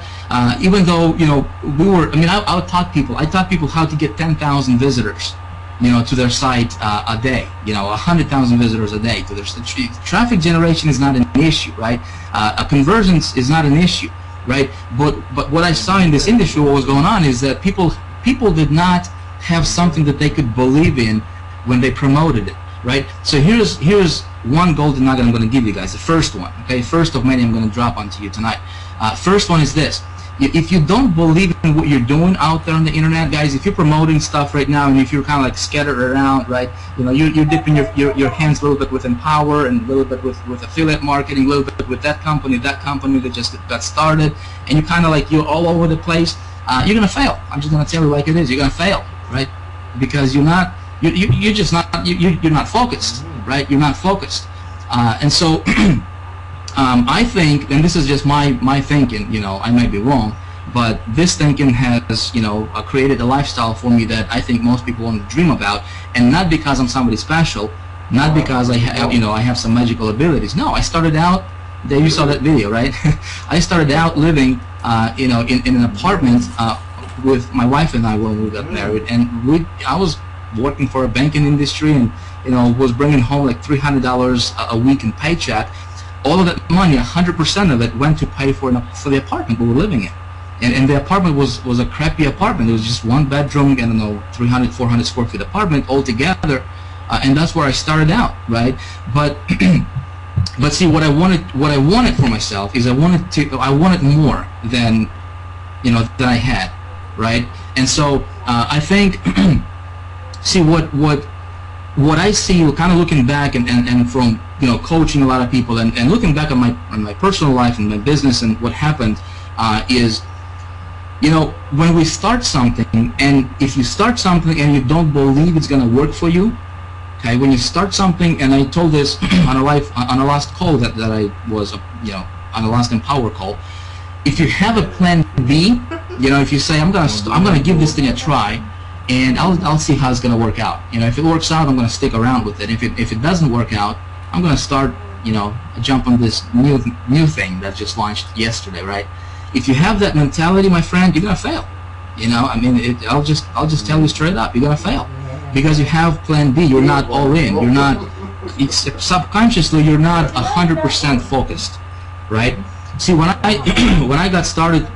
Even though, you know, I mean, I taught people how to get 10,000 visitors, you know, to their site a day. You know, 100,000 visitors a day to their site. Traffic generation is not an issue, right? Conversions is not an issue, right? But what I saw in this industry, what was going on is that people did not have something that they could believe in when they promoted it, right? So here's one golden nugget I'm going to give you guys. The first one, okay, first of many I'm going to drop onto you tonight. First one is this: if you don't believe in what you're doing out there on the internet, guys, if you're promoting stuff right now and if you're kind of like scattered around, right, you know, you're dipping your hands a little bit with Empower and a little bit with affiliate marketing, a little bit with that company that just got started, and you're kind of like, you're all over the place, you're going to fail. I'm just going to tell you like it is. You're going to fail, right? Because you're not focused, right? You're not focused. And so I think, and this is just my thinking, you know, I might be wrong, but this thinking has, you know, created a lifestyle for me that I think most people want to dream about, and not because I'm somebody special, not because I have, you know, I have some magical abilities. No, I started out, Dave, you saw that video, right? I started out living, you know, in an apartment with my wife and I when we got married, and I was working for a banking industry, and you know, was bringing home like $300 a week in paycheck. All of that money, 100% of it, went to pay for the apartment we were living in, and the apartment was a crappy apartment. It was just one bedroom, I don't know, 300, 400 square feet apartment altogether, and that's where I started out, right? But but see, what I wanted for myself is I wanted more than, you know, than I had, right? And so I think see what I see, kind of looking back and from, you know, coaching a lot of people and looking back on my personal life and my business and what happened is, you know, when we start something, and if you start something and you don't believe it's going to work for you, okay, when you start something, and I told this on a last call that I was, you know, on a last Empower call, if you have a plan B, you know, if you say I'm gonna give this thing a try, and I'll see how it's going to work out. You know, if it works out, I'm going to stick around with it. If it doesn't work out, I'm going to start, you know, jump on this new thing that just launched yesterday, right? If you have that mentality, my friend, you're going to fail. You know, I mean, I'll just tell you straight up, you're going to fail because you have Plan B. You're not all in. You're not subconsciously. You're not 100% focused, right? See, when I got started,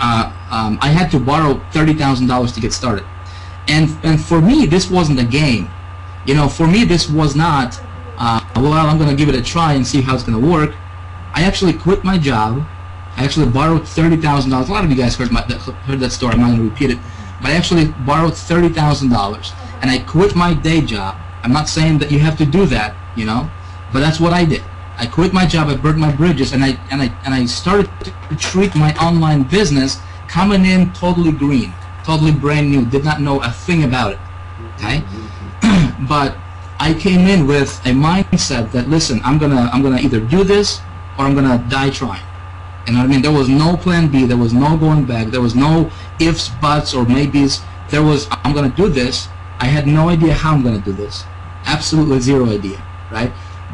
I had to borrow $30,000 to get started. And for me, this wasn't a game. You know, for me, this was not, well, I'm going to give it a try and see how it's going to work. I actually quit my job. I actually borrowed $30,000. A lot of you guys heard that story. I'm not going to repeat it. But I actually borrowed $30,000, and I quit my day job. I'm not saying that you have to do that, you know, but that's what I did. I quit my job. I burned my bridges, and I started to treat my online business coming in totally green. Totally brand new, did not know a thing about it, okay? But I came in with a mindset that, listen, I'm gonna either do this or I'm gonna die trying. You know what I mean? There was no plan B, there was no going back, there was no ifs, buts, or maybes. There was, I'm gonna do this. I had no idea how I'm gonna do this. Absolutely zero idea, right?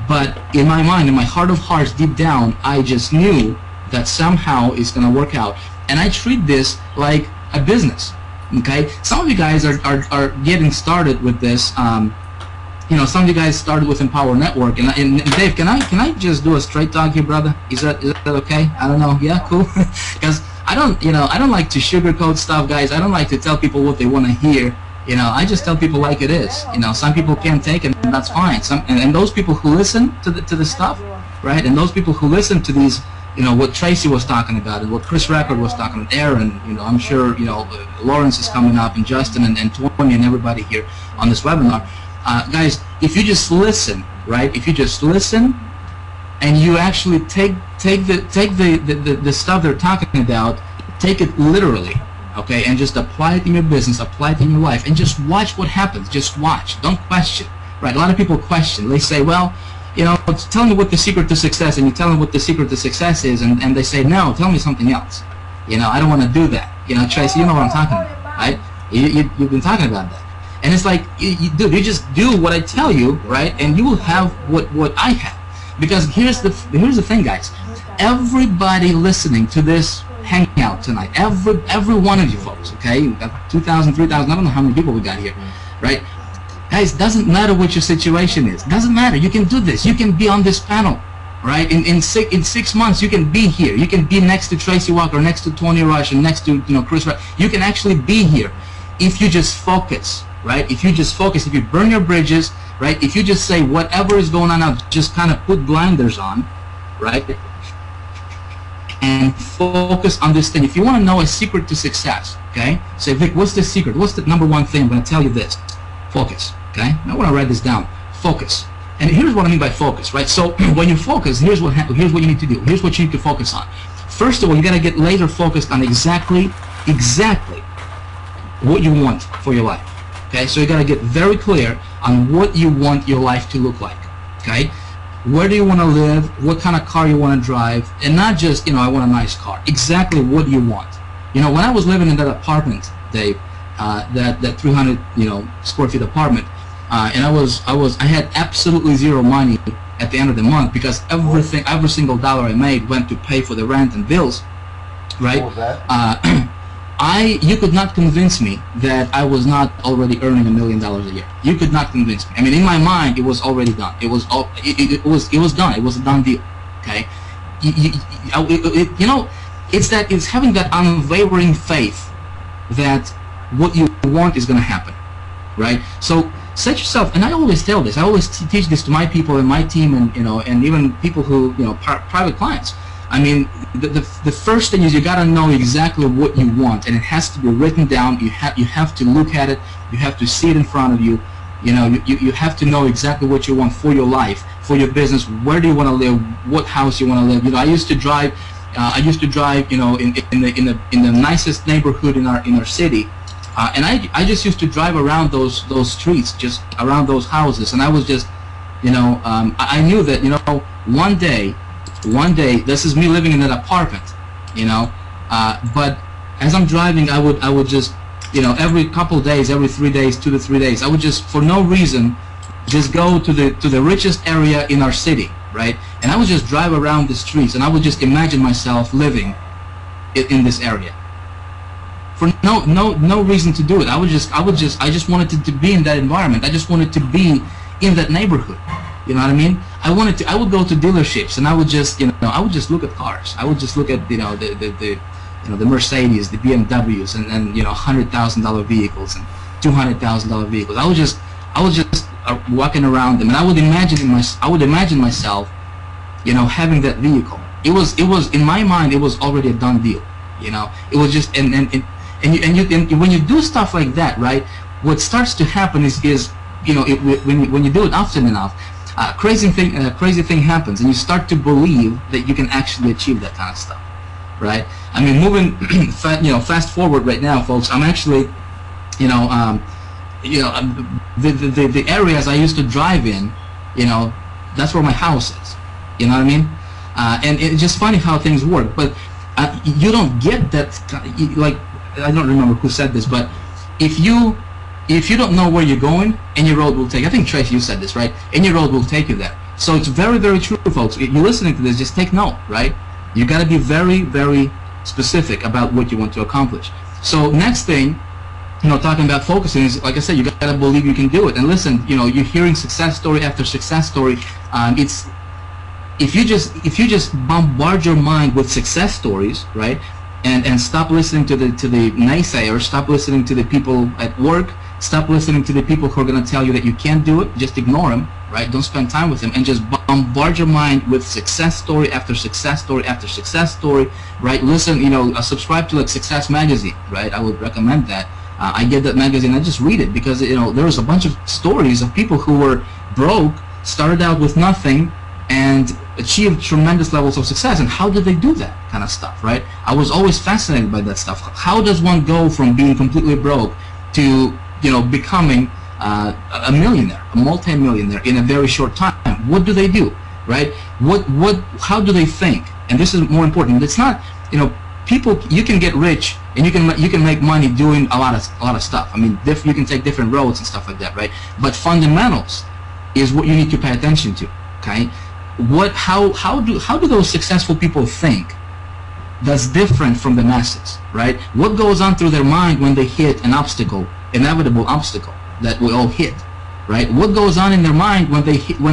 But in my mind, in my heart of hearts, deep down, I just knew that somehow it's gonna work out. And I treat this like a business. Okay, some of you guys are getting started with this. You know, some of you guys started with Empower Network, and Dave, can I just do a straight talk here, brother? Is that okay? I don't know. Yeah, cool. Because I don't like to sugarcoat stuff, guys. I don't like to tell people what they want to hear. You know, I just tell people like it is. You know, some people can't take it, and that's fine. And those people who listen to the stuff, right? And those people who listen to these, you know, what Tracy was talking about and what Chris Rackard was talking about, Aaron, you know, I'm sure, you know, Lawrence is coming up, and Justin and Tony and everybody here on this webinar. Guys, if you just listen, right? If you just listen and you actually take the stuff they're talking about, take it literally, okay, and just apply it in your business, apply it in your life, and just watch what happens. Just watch. Don't question, right? A lot of people question. They say, well, you know, tell me what the secret to success, and you tell them what the secret to success is, and they say, no, tell me something else. You know, I don't want to do that. You know, Tracy, you know what I'm talking about, right? You've been talking about that. And it's like, dude, you just do what I tell you, right? And you will have what I have. Because here's the thing, guys. Everybody listening to this hangout tonight, every one of you folks, okay? We've got 2,000, 3,000, I don't know how many people we got here, right? Guys, doesn't matter what your situation is. Doesn't matter. You can do this. You can be on this panel, right? In 6 months, you can be here. You can be next to Tracy Walker, next to Tony Rush, and next to, you know, Chris Rush. You can actually be here if you just focus, right? If you just focus, if you burn your bridges, right? If you just say whatever is going on now, just kind of put blinders on, right? and focus on this thing. If you want to know a secret to success, okay, say, Vic, what's the secret? What's the number one thing? I'm going to tell you this. Focus, okay? I want to write this down. Focus. And here's what I mean by focus, right? So when you focus, here's what you need to do. Here's what you need to focus on. First of all, you got to get laser focused on exactly what you want for your life. Okay, so you got to get very clear on what you want your life to look like. Okay, where do you want to live? What kind of car you want to drive? And not just, I want a nice car. Exactly what you want. When I was living in that apartment, Dave, that 300 square feet apartment, and I had absolutely zero money at the end of the month because every single dollar I made went to pay for the rent and bills, right? What was that? You could not convince me that I was not already earning $1 million a year. You could not convince me. I mean, in my mind, it was already done. It was done. It was a done deal. Okay, it's having that unwavering faith that what you want is going to happen, right? So set yourself, and I always tell this. I always teach this to my people and my team, and and even people who private clients. I mean, the first thing is you got to know exactly what you want, and it has to be written down. You have to look at it. You have to see it in front of you. You have to know exactly what you want for your life, for your business. Where do you want to live? What house you want to live? I used to drive. In the nicest neighborhood in our city, and I just used to drive around those streets, just around those houses, and I was just, I knew that one day, this is me living in an apartment, but as I'm driving, I would just, every couple of days, every 3 days, 2 to 3 days, I would just, for no reason, just go to the richest area in our city, right? And I would just drive around the streets, and I would just imagine myself living in this area. For no reason to do it. I just wanted to be in that environment. I just wanted to be in that neighborhood. You know what I mean? I would go to dealerships, and I would just, I would just look at cars. I would just look at, the Mercedes, the BMWs, and $100,000 vehicles and $200,000 vehicles. I was just walking around them, and I would imagine myself, having that vehicle. It was in my mind, it was already a done deal. It was just, and when you do stuff like that, right? What starts to happen is when you do it often enough, crazy thing happens, and you start to believe that you can actually achieve that kind of stuff, right? I mean, moving, fast forward right now, folks. I'm actually, the areas I used to drive in, that's where my house is. You know what I mean? And it's just funny how things work, but you don't get that. Like, I don't remember who said this, but if you don't know where you're going, any road will take you. I think, Trace, you said this, right? Any road will take you there. So it's very, very true, folks. If you're listening to this, just take note, right? You got to be very, very specific about what you want to accomplish. So next thing, talking about focusing is, like I said, you got to believe you can do it. And listen, you're hearing success story after success story. It's if you just bombard your mind with success stories, right? And stop listening to the naysayers, stop listening to the people at work, stop listening to the people who are going to tell you that you can't do it. Just ignore them, right? Don't spend time with them, and just bombard your mind with success story after success story after success story, right? Listen, subscribe to Success Magazine, right? I would recommend that. I get that magazine. I just read it because there was a bunch of stories of people who were broke, started out with nothing, and achieved tremendous levels of success. And how did they do that kind of stuff, right? I was always fascinated by that stuff. How does one go from being completely broke to becoming a millionaire, a multi-millionaire in a very short time? What do they do, right? How do they think? And this is more important. It's not, people. You can get rich and you can make money doing a lot of stuff. I mean, you can take different roads and stuff like that, right? But fundamentals is what you need to pay attention to. Okay. How do those successful people think that's different from the masses, right? What goes on through their mind when they hit an obstacle, inevitable obstacle that we all hit, right? What goes on in their mind when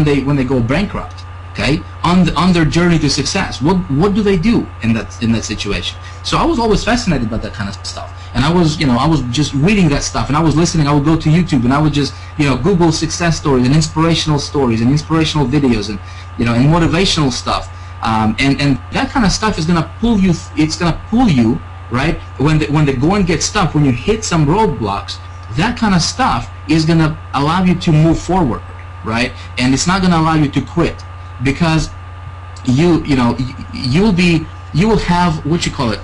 they go bankrupt, okay? On their journey to success, what do they do in that situation? So I was always fascinated by that kind of stuff, and I was just reading that stuff, and I was listening. I would go to YouTube, and I would just Google success stories and inspirational videos, and and motivational stuff. And that kind of stuff is gonna pull you. It's gonna pull you, right? When the going gets tough, when you hit some roadblocks, that kind of stuff is gonna allow you to move forward, right? And it's not gonna allow you to quit, because you will have what you call it.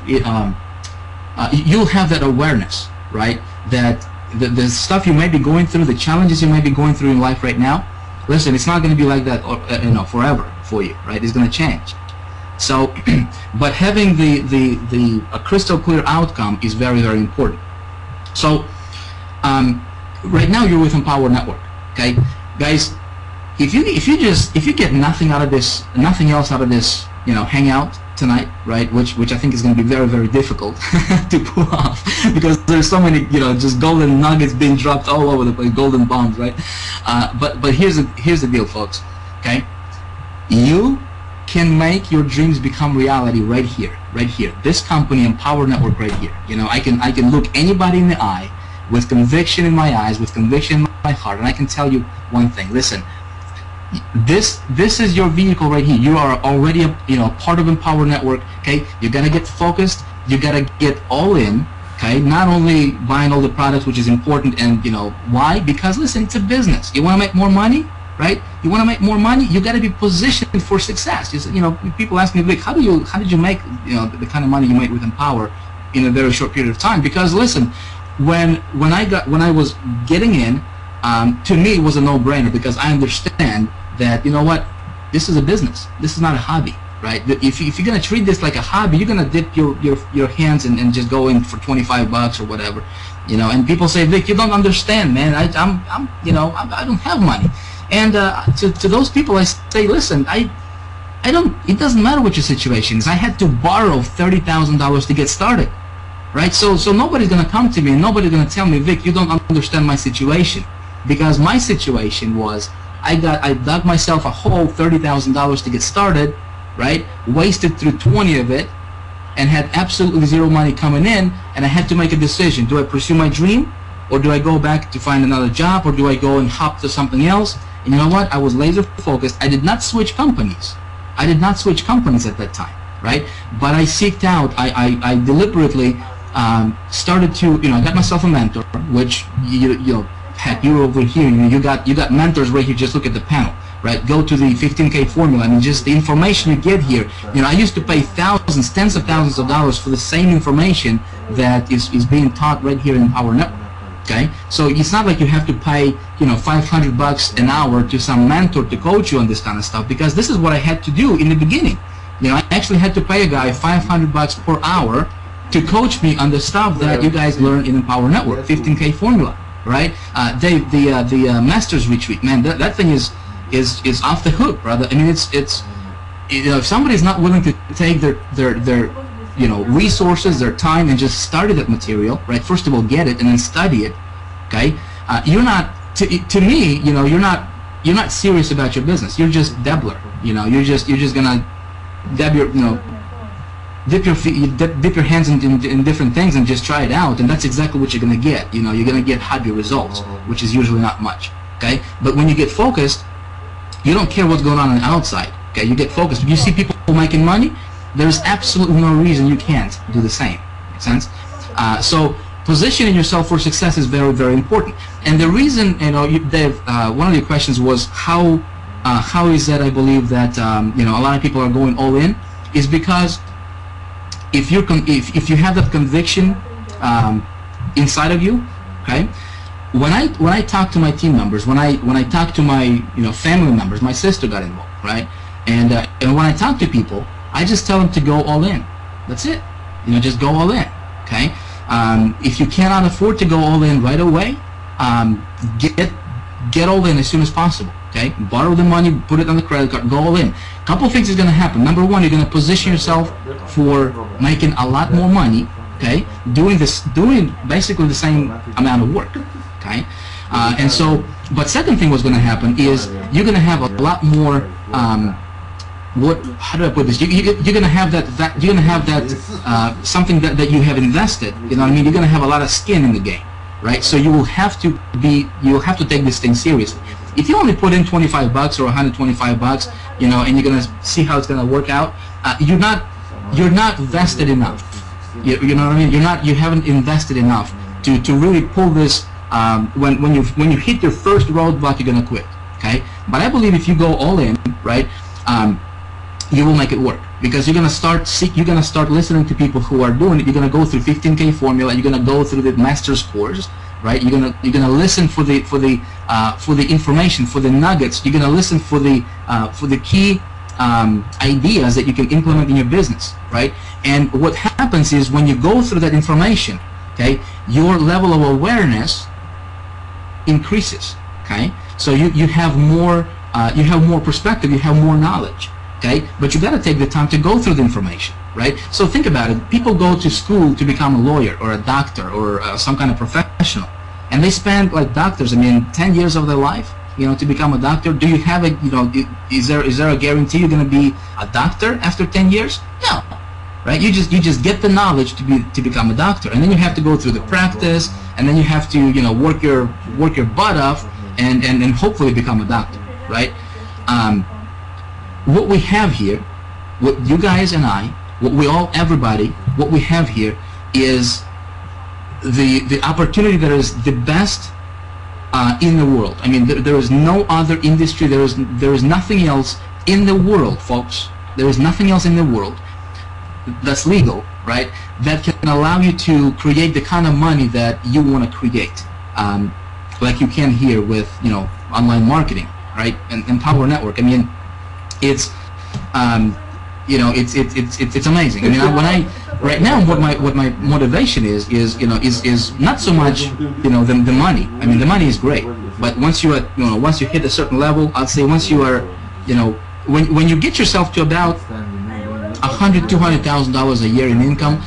You'll have that awareness, right? That the stuff you may be going through, the challenges you may be going through in life right now, listen, it's not going to be like that, forever for you, right? It's going to change. So, but having a crystal clear outcome is very, very important. So, right now you're with Empower Network, okay, guys. If you get nothing out of this, nothing else out of this, hangout tonight, right? Which I think is going to be very, very difficult to pull off, because there's so many, just golden nuggets being dropped all over the place, golden bombs, right? But here's the deal, folks. Okay, you can make your dreams become reality right here, right here. This company, Empower Network, right here. I can look anybody in the eye with conviction in my eyes, with conviction in my heart, and I can tell you one thing. Listen. This is your vehicle right here. You are already a part of Empower Network. Okay, you gotta get focused. You gotta get all in. Okay, not only buying all the products, which is important, and why? Because listen, it's a business. You want to make more money, right? You want to make more money. You gotta be positioned for success. People ask me, Vic, how did you make the kind of money you made with Empower in a very short period of time? Because listen, when I was getting in. To me, it was a no-brainer, because I understand that, this is a business. This is not a hobby, right? If you're going to treat this like a hobby, you're going to dip your hands and just go in for 25 bucks or whatever, and people say, Vic, you don't understand, man. I don't have money. And to those people, I say, listen, it doesn't matter what your situation is. I had to borrow $30,000 to get started, right? So nobody's going to come to me and nobody's going to tell me, Vic, you don't understand my situation. Because my situation was, I dug myself a hole, $30,000 to get started, right? Wasted through 20 of it, and had absolutely zero money coming in, and I had to make a decision. Do I pursue my dream, or do I go back to find another job, or do I go and hop to something else? And you know what? I was laser focused. I did not switch companies. I did not switch companies at that time, right? But I seeked out. I deliberately started to, I got myself a mentor, which heck, you're over here. You got mentors right here. Just look at the panel, right? Go to the 15K formula. I mean, just the information you get here. I used to pay thousands, tens of thousands of dollars for the same information that is being taught right here in Empower Network. Okay, so it's not like you have to pay, $500 an hour to some mentor to coach you on this kind of stuff, because this is what I had to do in the beginning. I actually had to pay a guy $500 per hour to coach me on the stuff that you guys learn in Empower Network, 15K formula. Right, Dave, the Masters Retreat, man, that thing is off the hook, brother. I mean, it's if somebody's not willing to take their resources, their time, and just study that material, right? First of all, get it and then study it. Okay, you're not to me, you're not serious about your business. You're just dabbler. You're just gonna dab your dip your hands in different things and just try it out, and that's exactly what you're going to get. You're going to get hobby results, which is usually not much. Okay, but when you get focused, you don't care what's going on the outside. Okay, you get focused. If you see people making money, there's absolutely no reason you can't do the same. Make sense? So positioning yourself for success is very, very important. And the reason, Dave, one of your questions was how is that I believe that a lot of people are going all in, is because if you have that conviction inside of you, okay. When I talk to my team members, when I talk to my family members, my sister got involved, right? And when I talk to people, I just tell them to go all in. That's it. Just go all in. Okay. If you cannot afford to go all in right away, get all in as soon as possible. Okay. Borrow the money, put it on the credit card, go all in. Couple things is going to happen. Number one, you're going to position yourself for making a lot more money. Okay. Doing basically the same amount of work. Okay. And so, but second thing what's going to happen is you're going to have a lot more. How do I put this? You're going to have that something that you have invested. You know what I mean? You're going to have a lot of skin in the game, right? So you'll have to take this thing seriously. If you only put in $25 or $125, you know, and you're gonna see how it's gonna work out. You're not vested enough. You know what I mean? You haven't invested enough to really pull this. When you hit your first roadblock, you're gonna quit. Okay, but I believe if you go all in, right, you will make it work, because you're gonna start listening to people who are doing it. You're gonna go through 15K formula. You're gonna go through the master's course, right? You're gonna listen for the information, for the nuggets. You're gonna listen for the key ideas that you can implement in your business, right? And what happens is when you go through that information, okay, your level of awareness increases. Okay, so you have more perspective, you have more knowledge. Okay, but you got to take the time to go through the information, right? So think about it. People go to school to become a lawyer or a doctor or some kind of professional, and they spend, like doctors, I mean, 10 years of their life, you know, to become a doctor. Do you have a, you know, is there a guarantee you're going to be a doctor after 10 years? No, right? You just get the knowledge to become a doctor, and then you have to go through the practice, and then you have to, you know, work your butt off, and hopefully become a doctor, right? What we have here, what you guys and I, everybody, what we have here is the opportunity that is the best in the world. I mean, there is no other industry, there is nothing else in the world, folks. There is nothing else in the world that's legal, right, that can allow you to create the kind of money that you want to create, like you can here with, you know, online marketing, right, and Power Network. I mean, it's you know, it's amazing. I mean, right now what my motivation is you know, is not so much, you know, the money. I mean, the money is great, but once you once you hit a certain level, I'd say once you are, you know, when you get yourself to about $100,000-$200,000 a year in income,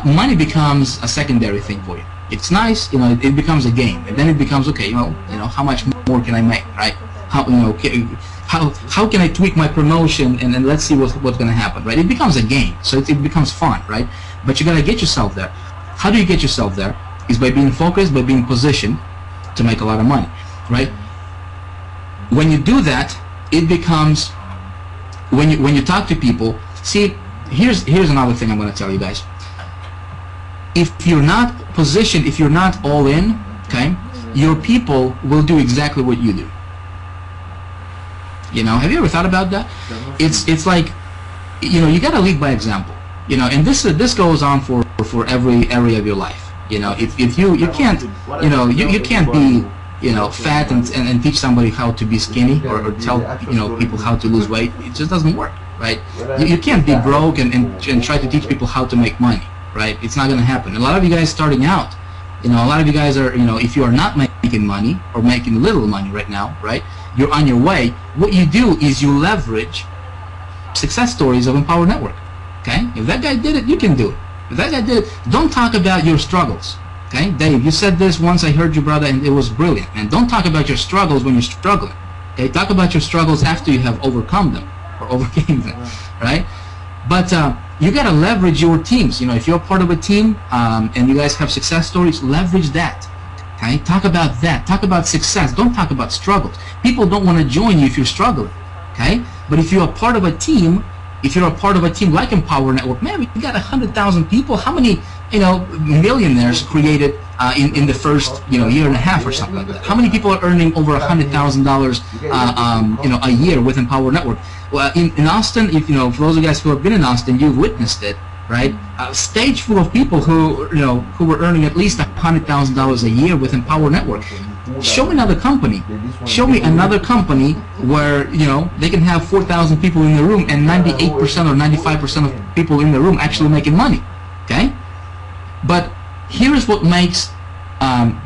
money becomes a secondary thing for you. It's nice, you know, it becomes a game, and then it becomes, okay, you know, how much more can I make, right? How, you know, how can I tweak my promotion, and then let's see what's going to happen, right? It becomes a game, so it becomes fun, right? But you got to get yourself there. How do you get yourself there? Is by being focused, by being positioned to make a lot of money, right? When you do that, it becomes, when you talk to people, see, here's another thing I'm going to tell you guys. If you're not positioned, if you're not all in, okay, your people will do exactly what you do. You know, have you ever thought about that? It's like, you know, you got to lead by example. You know, and this goes on for every area of your life. You know, if you can't, you know, you can't be, you know, fat and teach somebody how to be skinny, or tell, you know, people how to lose weight. It just doesn't work, right? You can't be broke and try to teach people how to make money, right? It's not going to happen. A lot of you guys starting out, you know, a lot of you guys are, you know, if you are not making money or making little money right now, right? You're on your way. What you do is you leverage success stories of Empower Network. Okay? If that guy did it, you can do it. If that guy did it, don't talk about your struggles. Okay? Dave, you said this once, I heard you, brother, and it was brilliant. And don't talk about your struggles when you're struggling. Okay? Talk about your struggles after you have overcome them or overcame them. Right? But you got to leverage your teams. You know, if you're part of a team and you guys have success stories, leverage that. Okay? Talk about that. Talk about success. Don't talk about struggles. People don't want to join you if you're struggling. Okay? But if you're a part of a team, like Empower Network, man, we got 100,000 people. How many, you know, millionaires created in the first, you know, year and a half or something like that? How many people are earning over $100,000, you know, a year with Empower Network? Well, in Austin, if you know, for those of you guys who have been in Austin, you've witnessed it. Right, a stage full of people who, you know, who were earning at least $100,000 a year with Empower Network. Show me another company. Show me another company where, you know, they can have 4,000 people in the room and 98% or 95% of people in the room actually making money. Okay, but here's what makes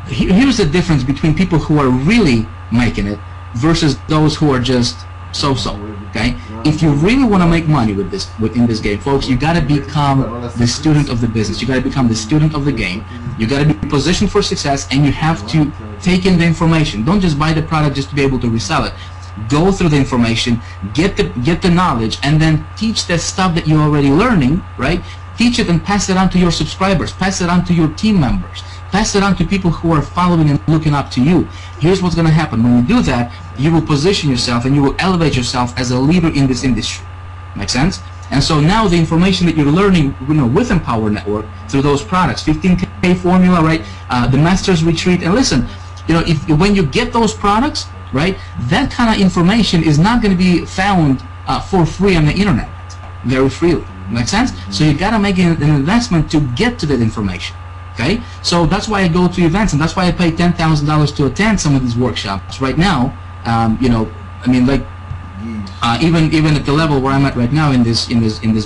here's the difference between people who are really making it versus those who are just so-so. Okay, if you really want to make money within this game, folks, you got to become the student of the business. You got to become the student of the game. You got to be positioned for success, and you have to take in the information. Don't just buy the product just to be able to resell it. Go through the information, get the knowledge, and then teach the stuff that you're already learning. Right? Teach it and pass it on to your subscribers. Pass it on to your team members. Pass it on to people who are following and looking up to you. Here's what's going to happen when you do that. you will position yourself and you will elevate yourself as a leader in this industry. Make sense? And so now the information that you're learning, with Empower Network through those products, 15K formula, right? The Masters Retreat, and listen, when you get those products, right, that kind of information is not going to be found for free on the internet, very freely. Make sense? So you got to make an investment to get to that information. Okay, so that's why I go to events, and that's why I pay $10,000 to attend some of these workshops. Right now, I mean, like, even at the level where I'm at right now in this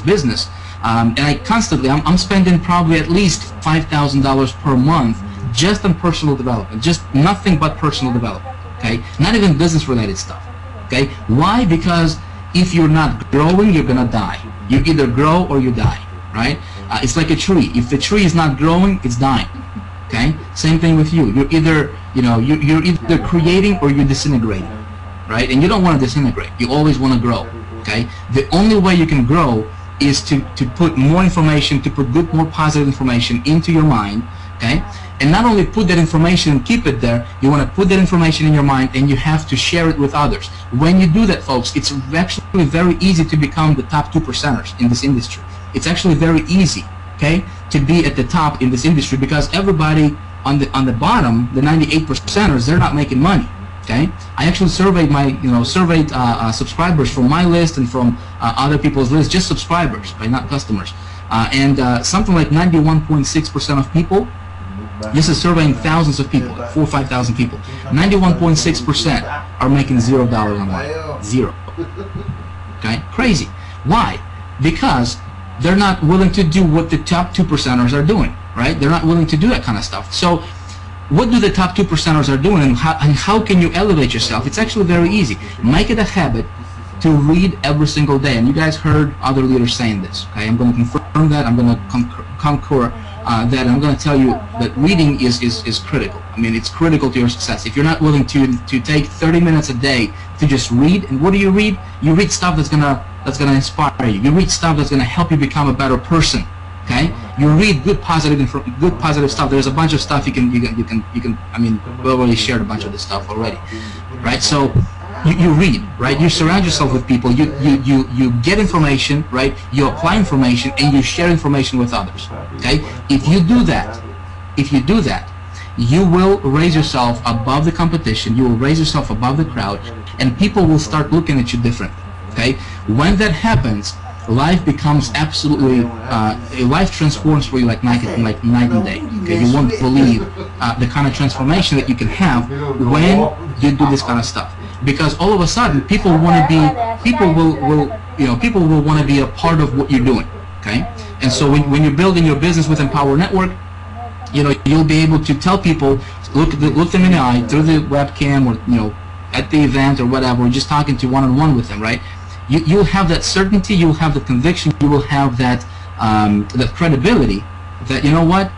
business, and I constantly, I'm spending probably at least $5,000 per month just on personal development, just nothing but personal development. Okay, not even business-related stuff. Okay, why? Because if you're not growing, you're gonna die. You either grow or you die, right? It's like a tree. If the tree is not growing, it's dying. Okay, same thing with you. You're either, you're either creating or you're disintegrating, right? And you don't want to disintegrate. You always want to grow. Okay, the only way you can grow is to put more information, to put good, more positive information into your mind. Okay, and not only put that information and keep it there, you want to put that information in your mind and you have to share it with others. When you do that, folks, it's actually very easy to become the top 2%ers in this industry. It's actually very easy, okay, to be at the top in this industry, because everybody on the bottom, the 98%ers, they're not making money. Okay, I actually surveyed subscribers from my list and from other people's lists, just subscribers, right, not customers, and something like 91.6% of people. This is surveying thousands of people, 4,000 or 5,000 people. 91.6% are making $0 online. Zero. Okay, crazy. Why? Because they're not willing to do what the top 2%ers are doing, right? They're not willing to do that kind of stuff. So what do the top 2%ers are doing, and how can you elevate yourself? It's actually very easy. Make it a habit to read every single day. And you guys heard other leaders saying this. Okay, I'm going to confirm that. I'm going to concur that. I'm going to tell you that reading is critical. I mean, it's critical to your success. If you're not willing to take 30 minutes a day to just read, and what do you read? You read stuff that's gonna inspire you. You read stuff that's gonna help you become a better person. Okay? You read good positive stuff. There's a bunch of stuff you can. I mean, we already shared a bunch of this stuff already, right? So you read, right? You surround yourself with people. You get information, right? You apply information and you share information with others. Okay? If you do that, you will raise yourself above the competition. You will raise yourself above the crowd, and people will start looking at you differently. Okay? When that happens, life becomes absolutely, life transforms for you like night and day. Okay? You won't believe the kind of transformation that you can have when you do this kind of stuff. Because all of a sudden, people want to be, people will want to be a part of what you're doing. Okay? And so when you're building your business with Empower Network, you'll be able to tell people, look them in the eye through the webcam, or at the event or whatever, or just talking to one-on-one with them, right? You'll have that certainty, you'll have the conviction, you will have that credibility that,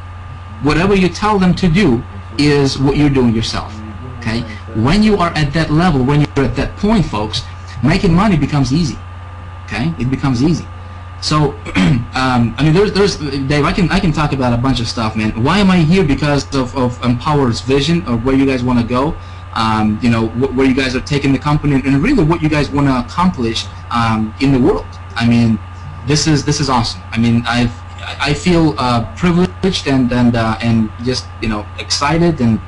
whatever you tell them to do is what you're doing yourself. Okay? When you are at that level, when you're at that point, folks, making money becomes easy. Okay? It becomes easy. So, I mean, there's Dave. I can talk about a bunch of stuff, man. Why am I here? Because of Empower's vision of where you guys want to go. Where you guys are taking the company, and really what you guys want to accomplish in the world. I mean, this is awesome. I mean, I feel privileged and just excited and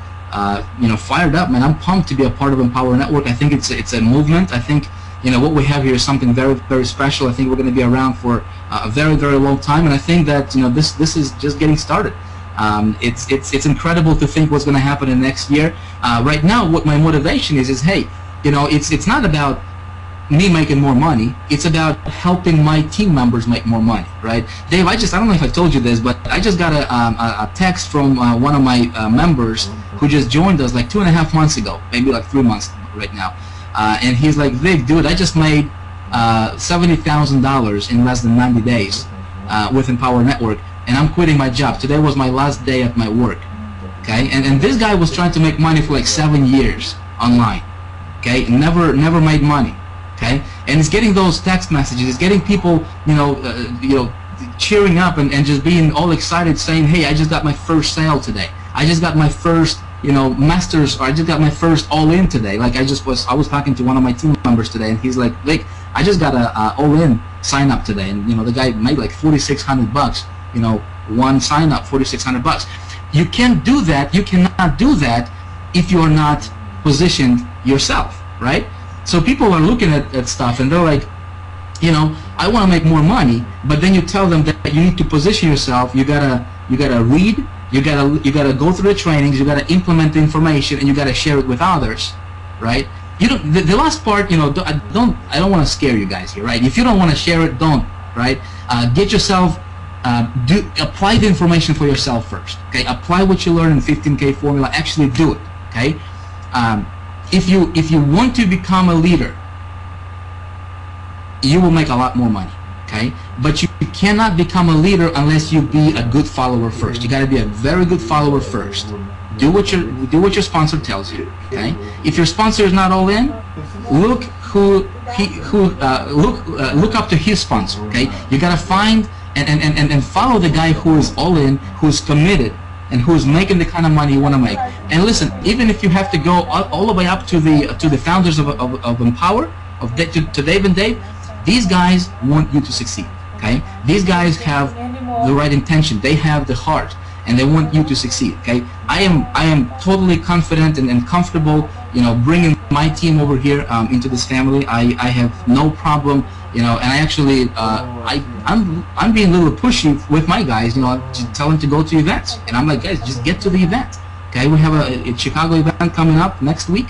fired up, man. I'm pumped to be a part of Empower Network. I think it's a movement. I think what we have here is something very, very special. I think we're going to be around for a very, very long time, and I think that this is just getting started. It's incredible to think what's going to happen in the next year. Right now, what my motivation is hey, it's not about me making more money. It's about helping my team members make more money, right? Dave, I don't know if I told you this, but I just got a text from one of my members who just joined us like 2.5 months ago, maybe like 3 months right now. And he's like, Vic, dude, I just made $70,000 in less than 90 days with Empower Network, and I'm quitting my job. Today was my last day at my work. Okay, and this guy was trying to make money for like 7 years online. Okay, and never made money. Okay, and he's getting those text messages. He's getting people, cheering up and just being all excited, saying, hey, I just got my first sale today. I just got my first masters, or I just got my first all-in today. Like I was talking to one of my team members today, and he's like, Vic, I just got a all-in sign up today, and the guy made like $4,600. One sign up, $4,600. You can't do that. You cannot do that if you are not positioned yourself, right? So people are looking at stuff, and they're like, I want to make more money, but then you tell them that you need to position yourself. You gotta read. You gotta go through the trainings. You gotta implement the information, and you gotta share it with others, right? You don't. The last part, I don't want to scare you guys here, right? If you don't want to share it, don't, right? Get yourself. Apply the information for yourself first. Okay. Apply what you learn in 15K formula. Actually do it. Okay. If you want to become a leader, you will make a lot more money. Okay. But you cannot become a leader unless you be a good follower first. You got to be a very good follower first. Do what your sponsor tells you. Okay. If your sponsor is not all in, look look up to his sponsor. Okay. You got to find and follow the guy who is all in, who's committed, and who's making the kind of money you want to make. And listen, even if you have to go all the way up to the founders of Empower, to Dave and Dave, these guys want you to succeed. Okay, these guys have the right intention. They have the heart, and they want you to succeed. Okay, I am totally confident and comfortable, bringing my team over here into this family. I have no problem, and I actually I'm being a little pushy with my guys, to tell them to go to events, and I'm like, guys, just get to the event. Okay, we have a Chicago event coming up next week.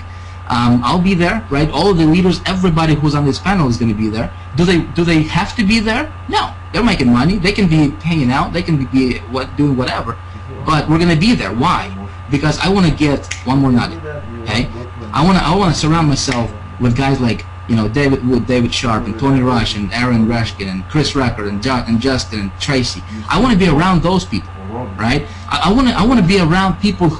I'll be there, right? All of the leaders, everybody who's on this panel is going to be there. Do they have to be there? No, they're making money. They can be hanging out. They can be doing whatever. But we're going to be there. Why? Because I want to get one more nugget. Okay, I want to surround myself with guys like David Wood, David Sharp, and Tony Rush, and Aaron Reshkin, and Chris Record, and Justin, and Tracy. I want to be around those people, right? I want to be around people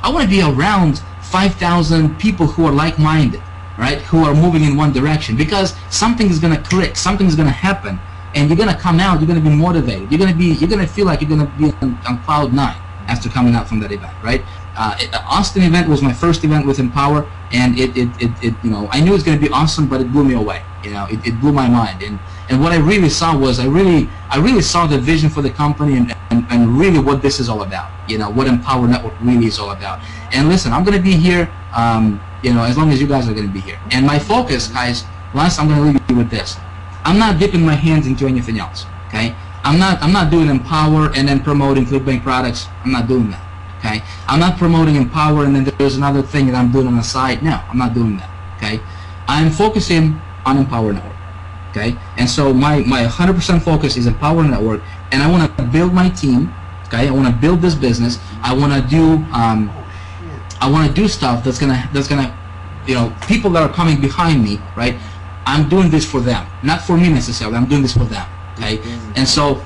I want to be around 5,000 people who are like-minded, right? Who are moving in one direction, because something is going to click, something is going to happen, and you're going to come out. You're going to be motivated. You're going to feel like you're going to be on cloud 9 after coming out from that event, right? Austin event was my first event with Empower, and it I knew it was going to be awesome, but it blew me away. It blew my mind, and what I really saw was I really saw the vision for the company and really what this is all about. What Empower Network really is all about. And listen, I'm going to be here, as long as you guys are going to be here. And my focus, guys, last I'm going to leave you with this. I'm not dipping my hands into anything else. Okay, I'm not doing Empower and then promoting ClickBank products. I'm not doing that. Okay, I'm not promoting Empower and then there's another thing that I'm doing on the side. No, I'm not doing that. Okay, I'm focusing on Empower Network. Okay, and so my 100% focus is Empower Network, and I want to build my team. Okay, I want to build this business. I want to do stuff that's gonna people that are coming behind me, right? I'm doing this for them, not for me necessarily. I'm doing this for them. Okay, and so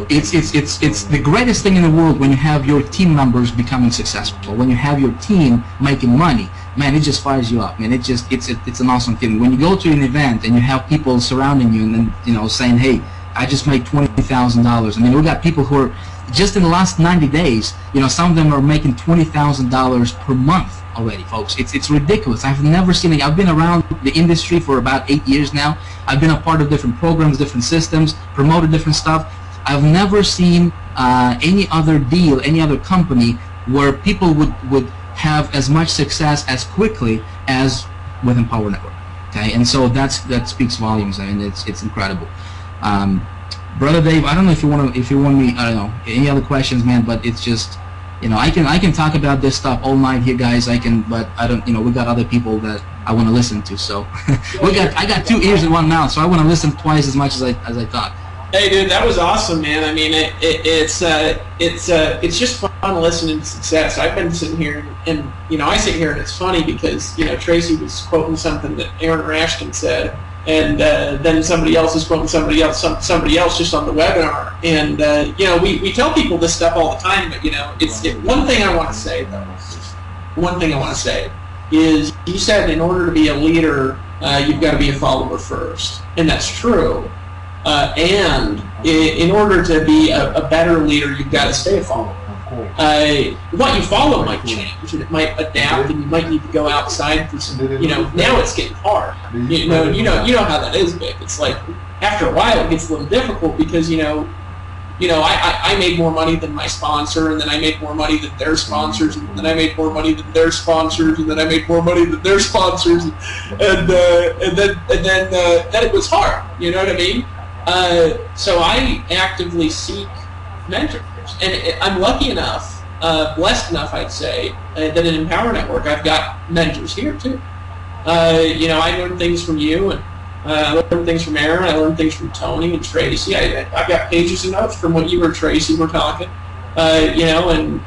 it's the greatest thing in the world when you have your team members becoming successful. When you have your team making money, man, it just fires you up, man. It's an awesome feeling. When you go to an event and you have people surrounding you and then saying, hey, I just made $20,000. I mean, we got people who are just in the last 90 days. Some of them are making $20,000 per month already, folks. It's ridiculous. I've never seen it. I've been around the industry for about 8 years now. I've been a part of different programs, different systems, promoted different stuff. I've never seen any other deal, any other company where people would have as much success as quickly as with Empower Network. Okay, and so that speaks volumes. I mean, it's incredible. Brother Dave, I don't know if you want me, I don't know, any other questions, man, but it's just, I can talk about this stuff all night here, guys. But I don't, we got other people that I want to listen to. So I got 2 ears and 1 mouth, so I want to listen twice as much as I thought. Hey, dude, that was awesome, man. I mean, it's just fun listening to success. I've been sitting here, and I sit here, and it's funny because Tracy was quoting something that Aaron Rashkin said, and then somebody else is quoting somebody else just on the webinar, and we tell people this stuff all the time, but one thing I want to say though. One thing I want to say is you said in order to be a leader, you've got to be a follower first, and that's true. And in order to be a better leader, you've got to stay a follower. what you follow might change, and it might adapt, and you might need to go outside for some. Now it's getting hard. You know how that is, Vic. It's like after a while it gets a little difficult because I made more money than my sponsor, and then I made more money than their sponsors, and then I made more money than their sponsors, and then I made more money than their sponsors, and then it was hard. You know what I mean? So I actively seek mentors, and I'm lucky enough, blessed enough, I'd say, that in Empower Network I've got mentors here too. I learn things from you, and I learned things from Aaron. I learned things from Tony and Tracy. I've got pages of notes from what you and Tracy were talking. One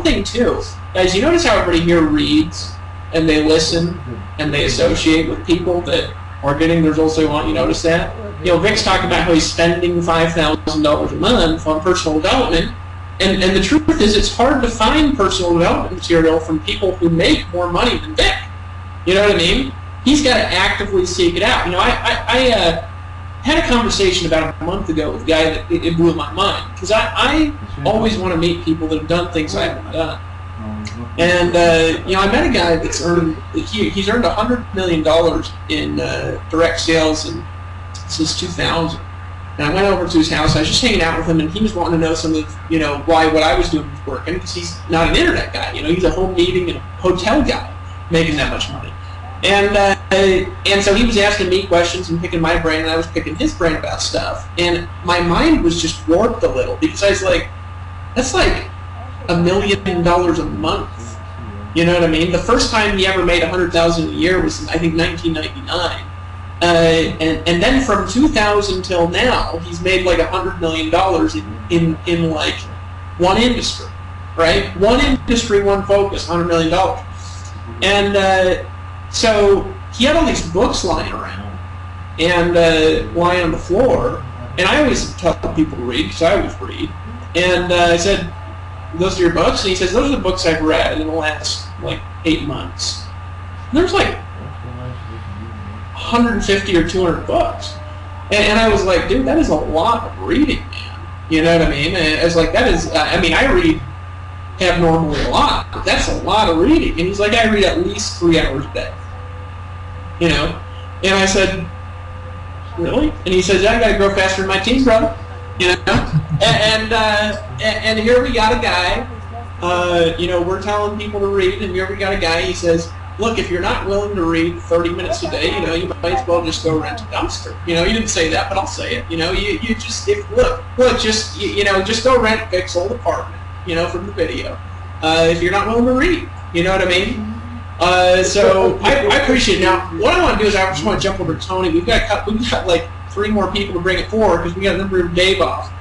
thing too, guys. You notice how everybody here reads and they listen and they associate with people that are getting the results they want. You notice that? Vic's talking about how he's spending $5,000 a month on personal development, and the truth is, it's hard to find personal development material from people who make more money than Vic. You know what I mean? He's got to actively seek it out. I had a conversation about a month ago with a guy that it blew my mind, because I always want to meet people that have done things I haven't done. And I met a guy that's he's earned $100 million in direct sales since 2000. And I went over to his house. I was just hanging out with him, and he was wanting to know some of why what I was doing was working, because he's not an internet guy. He's a home meeting and hotel guy making that much money. And so he was asking me questions and picking my brain, and I was picking his brain about stuff. And my mind was just warped a little, because I was like, that's like $1 million a month. You know what I mean? The first time he ever made $100,000 a year was, I think, 1999. And then from 2000 till now, he's made like $100 million in like one industry, right? One industry, one focus, $100 million. And so he had all these books lying around and lying on the floor, and I always tell people to read, because I always read. And I said, "Those are your books?" And he says, "Those are the books I've read in the last like 8 months." And there's like 150 or 200 books, and I was like, "Dude, that is a lot of reading, man." You know what I mean? And I was like, "That is," I read abnormally a lot, but that's a lot of reading. And he's like, "I read at least 3 hours a day." And I said, "Really?" And he says, "I got to grow faster than my team, brother." And here we got a guy, we're telling people to read, and here we got a guy, he says, "Look, if you're not willing to read 30 minutes a day, you might as well just go rent a dumpster." He didn't say that, but I'll say it. You just, just go rent Vic's old apartment, from the video. If you're not willing to read, you know what I mean? So I appreciate it. Now, what I want to do is I just want to jump over to Tony. We've got like 3 more people to bring it forward, because we got a number of Dave off.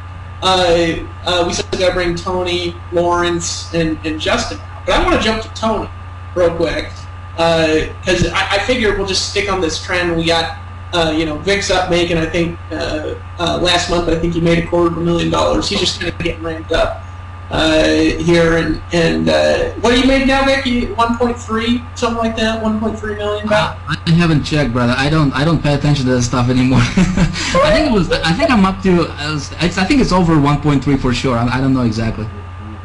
We still got to bring Tony, Lawrence, and Justin out. But I want to jump to Tony real quick, because I figure we'll just stick on this trend. We got, Vic's up making, I think, last month, I think he made $250,000. He's just kind of getting ramped up here. And what do you make now, Vic? 1.3, something like that? 1.3 million? I haven't checked, brother. I don't pay attention to this stuff anymore. I think I'm up to. I think it's over 1.3 for sure. I don't know exactly.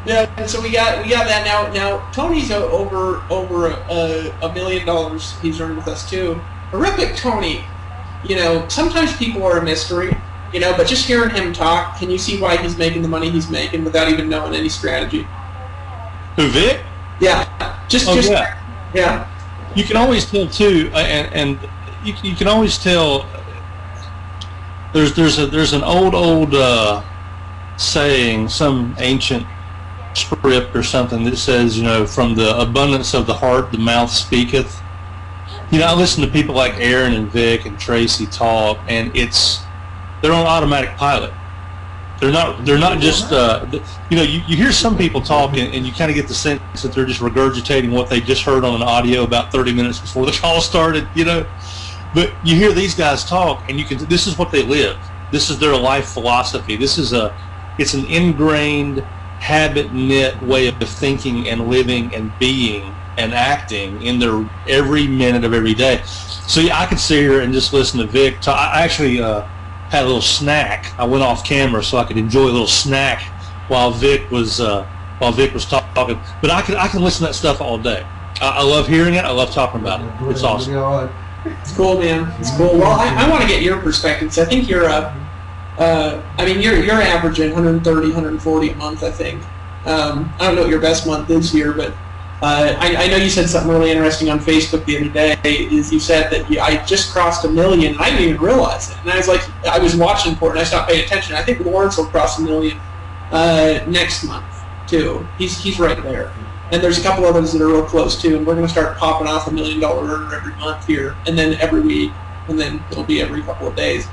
Yeah, and so we got that now. Now Tony's over $1 million he's earned with us too. But real quick, Tony, sometimes people are a mystery, but just hearing him talk, can you see why he's making the money he's making without even knowing any strategy? Who, Vic? Yeah, yeah. You can always tell too, and you can always tell. There's an old saying, some ancient script or something that says, from the abundance of the heart the mouth speaketh. I listen to people like Aaron and Vic and Tracy talk, and they're on automatic pilot. They're not just you hear some people talk, and you kind of get the sense that they're just regurgitating what they just heard on an audio about 30 minutes before the call started. But you hear these guys talk, and this is what they live. This is their life philosophy. It's an ingrained, habit-knit way of thinking and living and being and acting in their every minute of every day. So yeah, I could sit here and just listen to Vic talk. I actually had a little snack. I went off camera so I could enjoy a little snack while Vic was talking. But I can listen to that stuff all day. I love hearing it. I love talking about it. It's awesome. It's cool, man. It's cool. Well, I want to get your perspective. So I think you're you're averaging 130, 140 a month, I think. I don't know what your best month is here, but I know you said something really interesting on Facebook the other day. Is you said that I just crossed 1 million, and I didn't even realize it. And I was like, I was watching for it, and I stopped paying attention. I think Lawrence will cross 1 million next month too. He's right there. And there's a couple others that are real close too, and we're going to start popping off $1 million earner every month here, and then every week, and then it'll be every couple of days.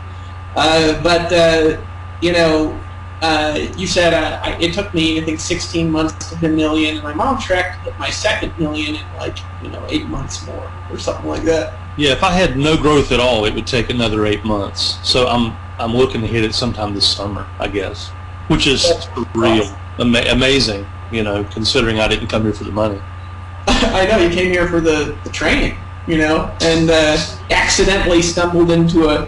You said it took me, I think, 16 months to hit 1 million, and my mom tracked to hit my second million in 8 months more, or something like that. Yeah, if I had no growth at all, it would take another 8 months. So I'm looking to hit it sometime this summer, I guess, which is real amazing. Considering I didn't come here for the money. I know, you came here for the training, and accidentally stumbled into a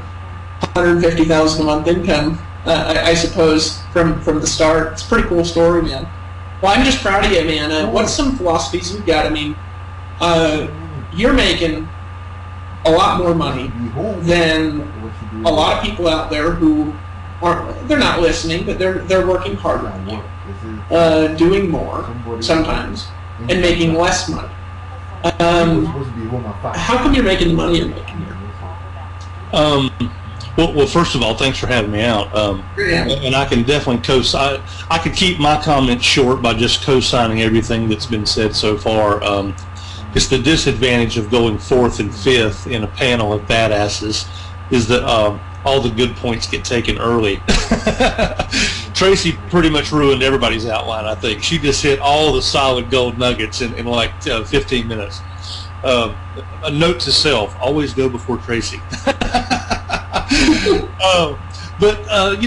$150,000 a month income, I suppose, from the start. It's a pretty cool story, man. Well, I'm just proud of you, man. What's some philosophies you've got? I mean, you're making a lot more money than a lot of people out there who they're not listening, but they're working harder than you. Doing more sometimes and making less money. How come you're making the money you're making here? Well, first of all, thanks for having me out. And I can definitely co-sign. I could keep my comments short by just co-signing everything that's been said so far. It's the disadvantage of going fourth and fifth in a panel of badasses is that all the good points get taken early. Tracy pretty much ruined everybody's outline, I think. She just hit all the solid gold nuggets in like 15 minutes. A note to self, always go before Tracy.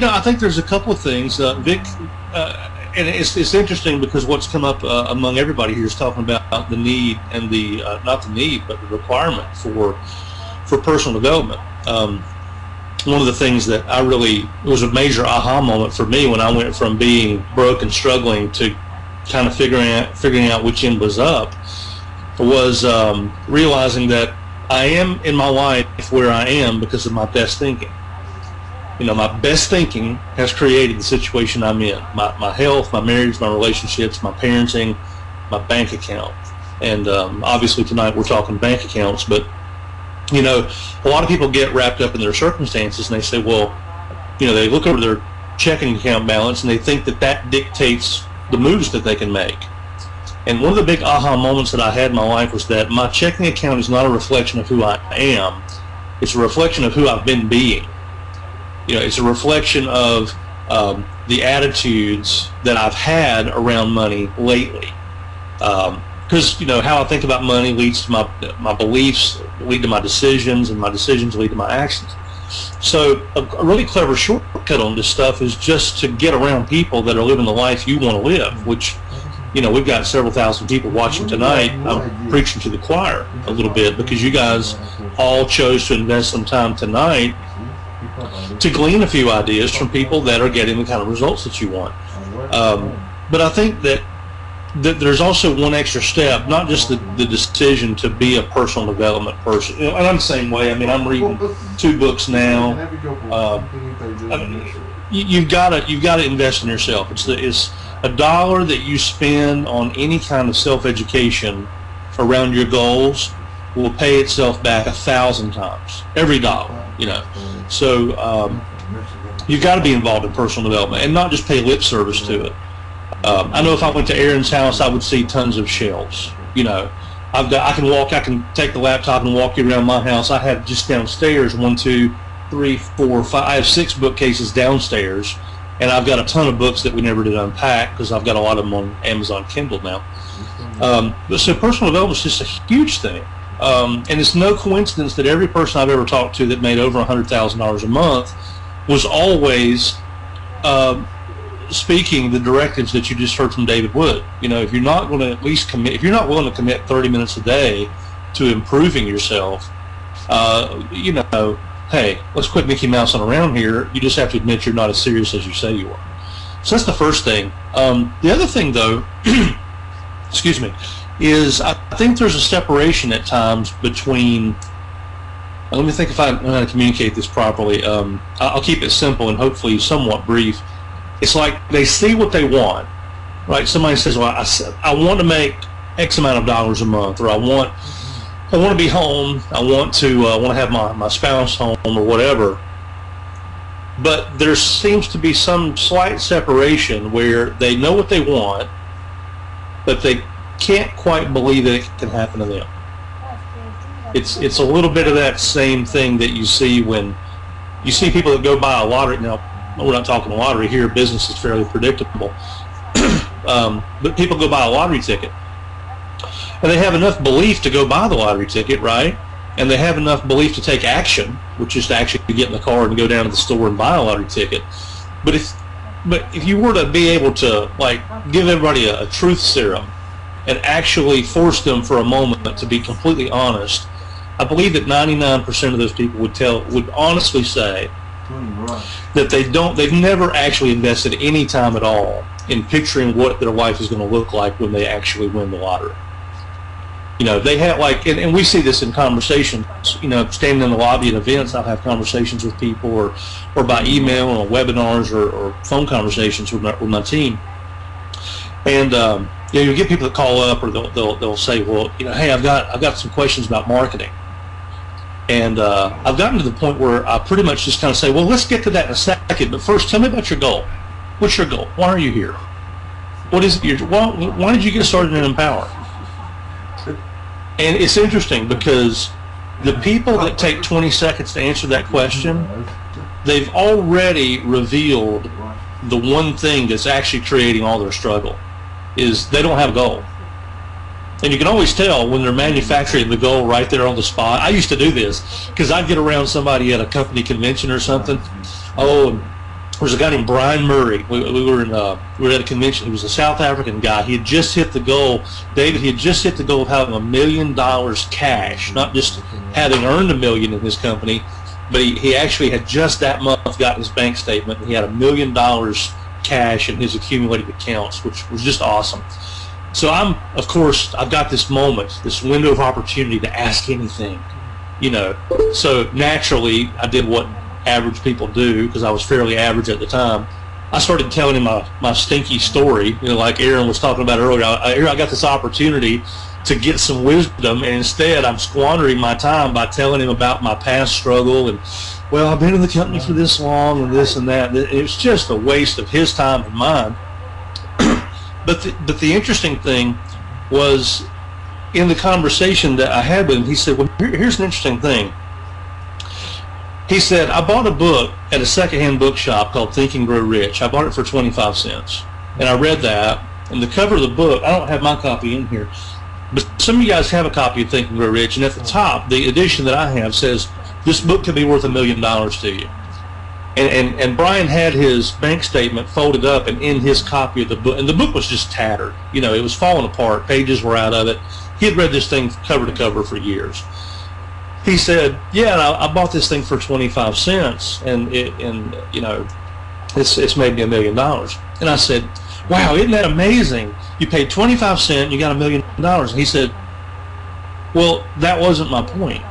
I think there's a couple of things. Vic, and it's interesting because what's come up among everybody here is talking about the need and the, not the need, but the requirement for personal development. One of the things that it was a major aha moment for me when I went from being broke and struggling to kind of figuring out which end was up was realizing that I am in my life where I am because of my best thinking. My best thinking has created the situation I'm in. My health, my marriage, my relationships, my parenting, my bank account. And obviously tonight we're talking bank accounts, but a lot of people get wrapped up in their circumstances and they say, well, they look over their checking account balance and they think that dictates the moves that they can make. And one of the big aha moments that I had in my life was that my checking account is not a reflection of who I am. It's a reflection of who I've been being. It's a reflection of the attitudes that I've had around money lately. Because how I think about money leads to my beliefs, lead to my decisions, and my decisions lead to my actions. So a really clever shortcut on this stuff is just to get around people that are living the life you want to live, which we've got several thousand people watching tonight. I'm preaching to the choir a little bit because you guys all chose to invest some time tonight to glean a few ideas from people that are getting the kind of results that you want. But I think that there's also one extra step, not just the decision to be a personal development person. And I'm the same way. I mean, I'm reading 2 books now. You've got to invest in yourself. It's a dollar that you spend on any kind of self-education around your goals will pay itself back 1,000 times. Every dollar, So you've got to be involved in personal development and not just pay lip service to it. I know if I went to Aaron's house, I would see tons of shelves. I can take the laptop and walk you around my house. I have just downstairs 1, 2, 3, 4, 5. I have 6 bookcases downstairs, and I've got a ton of books that we never did unpack because I've got a lot of them on Amazon Kindle now. So personal development is just a huge thing. And it's no coincidence that every person I've ever talked to that made over $100,000 a month was always speaking the directives that you just heard from David Wood. If you're not going to at least commit, if you're not willing to commit 30 minutes a day to improving yourself, hey, let's quit Mickey Mousing around here. You just have to admit you're not as serious as you say you are. So that's the first thing. The other thing, though, excuse me, is I think there's a separation at times between. Let me think if I know how to communicate this properly. I'll keep it simple and hopefully somewhat brief. It's like they see what they want, right? Somebody says, "Well, I want to make X amount of dollars a month," or I want to be home. I want to have my spouse home or whatever. But there seems to be some slight separation where they know what they want, but they can't quite believe that it can happen to them. It's a little bit of that same thing that you see when you see people that go buy a lottery. Now, we're not talking lottery here. Business is fairly predictable. But people go buy a lottery ticket. And they have enough belief to go buy the lottery ticket, right? And they have enough belief to take action, which is to actually get in the car and go down to the store and buy a lottery ticket. But if you were to be able to, like, give everybody a truth serum and actually force them for a moment to be completely honest, I believe that 99% of those people would honestly say that they've never actually invested any time at all in picturing what their life is going to look like when they actually win the lottery. You know, they have, like, and we see this in conversations, you know, standing in the lobby at events, I'll have conversations with people or by email or webinars or phone conversations with my team. And, you know, you get people that call up or they'll say, well, you know, hey, I've got some questions about marketing. And I've gotten to the point where I pretty much just kind of say, well, let's get to that in a second, but first tell me about your goal. What's your goal? Why are you here? What is it? Why did you get started in Empower? And it's interesting because the people that take 20 seconds to answer that question, they've already revealed the one thing that's actually creating all their struggle, is they don't have a goal. And you can always tell when they're manufacturing the goal right there on the spot. I used to do this because I'd get around somebody at a company convention or something. Oh, there was a guy named Brian Murray. We were at a convention. He was a South African guy. He had just hit the goal. David, he had just hit the goal of having $1 million cash, not just having earned $1 million in his company, but he actually had just that month gotten his bank statement, and he had $1 million cash in his accumulated accounts, which was just awesome. So of course, I've got this moment, this window of opportunity to ask anything, you know. So naturally, I did what average people do, because I was fairly average at the time. I started telling him my stinky story, you know, like Aaron was talking about earlier. I got this opportunity to get some wisdom, and instead I'm squandering my time by telling him about my past struggle and, well, I've been in the company for this long and this and that. It was just a waste of his time and mine. But the interesting thing was, in the conversation that I had with him, he said, well, here's an interesting thing. He said, I bought a book at a secondhand bookshop called Think and Grow Rich. I bought it for 25 cents. And I read that, and the cover of the book, I don't have my copy in here, but some of you guys have a copy of Think and Grow Rich, and at the top, the edition that I have says, this book could be worth $1 million to you. And Brian had his bank statement folded up and in his copy of the book, and the book was just tattered. You know, it was falling apart. Pages were out of it. He had read this thing cover to cover for years. He said, yeah, I bought this thing for 25 cents, and you know, it's made me $1 million. And I said, wow, isn't that amazing? You paid 25 cents, you got $1 million. And he said, well, that wasn't my point.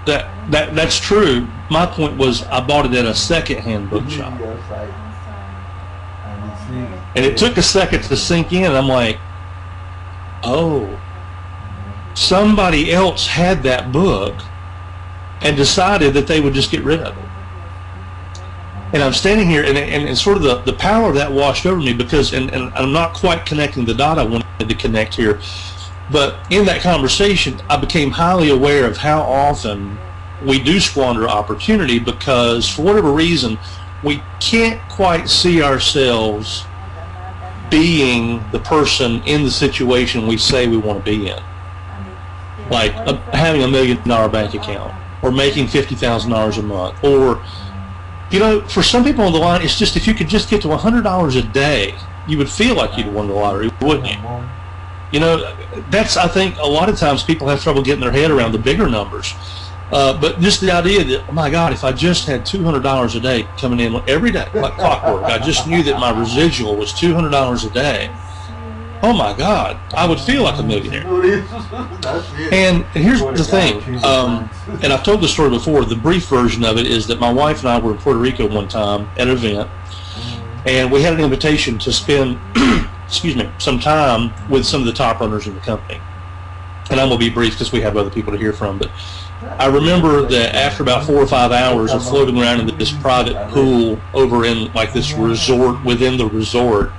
That's true. My point was I bought it at a second-hand bookshop. And it took a second to sink in. I'm like, oh, somebody else had that book and decided that they would just get rid of it. And I'm standing here, and sort of the power of that washed over me, because, and I'm not quite connecting the dot I wanted to connect here, but in that conversation, I became highly aware of how often we do squander opportunity because, for whatever reason, we can't quite see ourselves being the person in the situation we say we want to be in. Like having $1 million bank account, or making $50,000 a month, or, you know, for some people on the line, it's just, if you could just get to $100 a day, you would feel like you'd won the lottery, wouldn't you? You know, that's, I think, a lot of times people have trouble getting their head around the bigger numbers. But just the idea that, oh my God, if I just had $200 a day coming in every day, like clockwork, I just knew that my residual was $200 a day. Oh my God, I would feel like a millionaire. And here's the thing, and I've told this story before. The brief version of it is that my wife and I were in Puerto Rico one time at an event, and we had an invitation to spend, excuse me, some time with some of the top earners in the company. And I'm going to be brief because we have other people to hear from, but I remember that after about 4 or 5 hours of floating around in this private pool over in like this resort within the resort,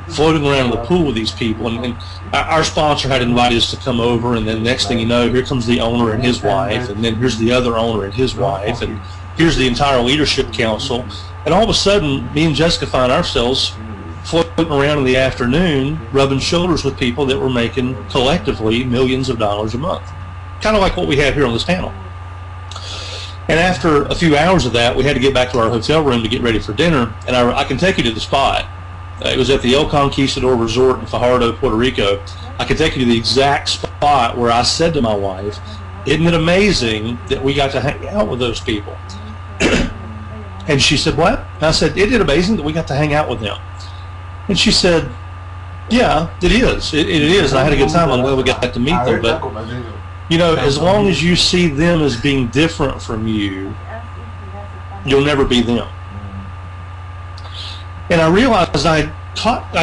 floating around in the pool with these people, and our sponsor had invited us to come over, and then next thing you know, here comes the owner and his wife, and then here's the other owner and his wife, and here's the entire leadership council, and all of a sudden, me and Jessica find ourselves floating around in the afternoon, rubbing shoulders with people that were making collectively millions of dollars a month, kind of like what we have here on this panel. And after a few hours of that, we had to get back to our hotel room to get ready for dinner, and I can take you to the spot. It was at the El Conquistador Resort in Fajardo, Puerto Rico. I can take you to the exact spot where I said to my wife, isn't it amazing that we got to hang out with those people? And she said, what? And I said, isn't it amazing that we got to hang out with them? And she said, yeah, it is. It is. And I had a good time. I'm glad we got to meet them. But, you know, as long as you see them as being different from you, you'll never be them. And I realized I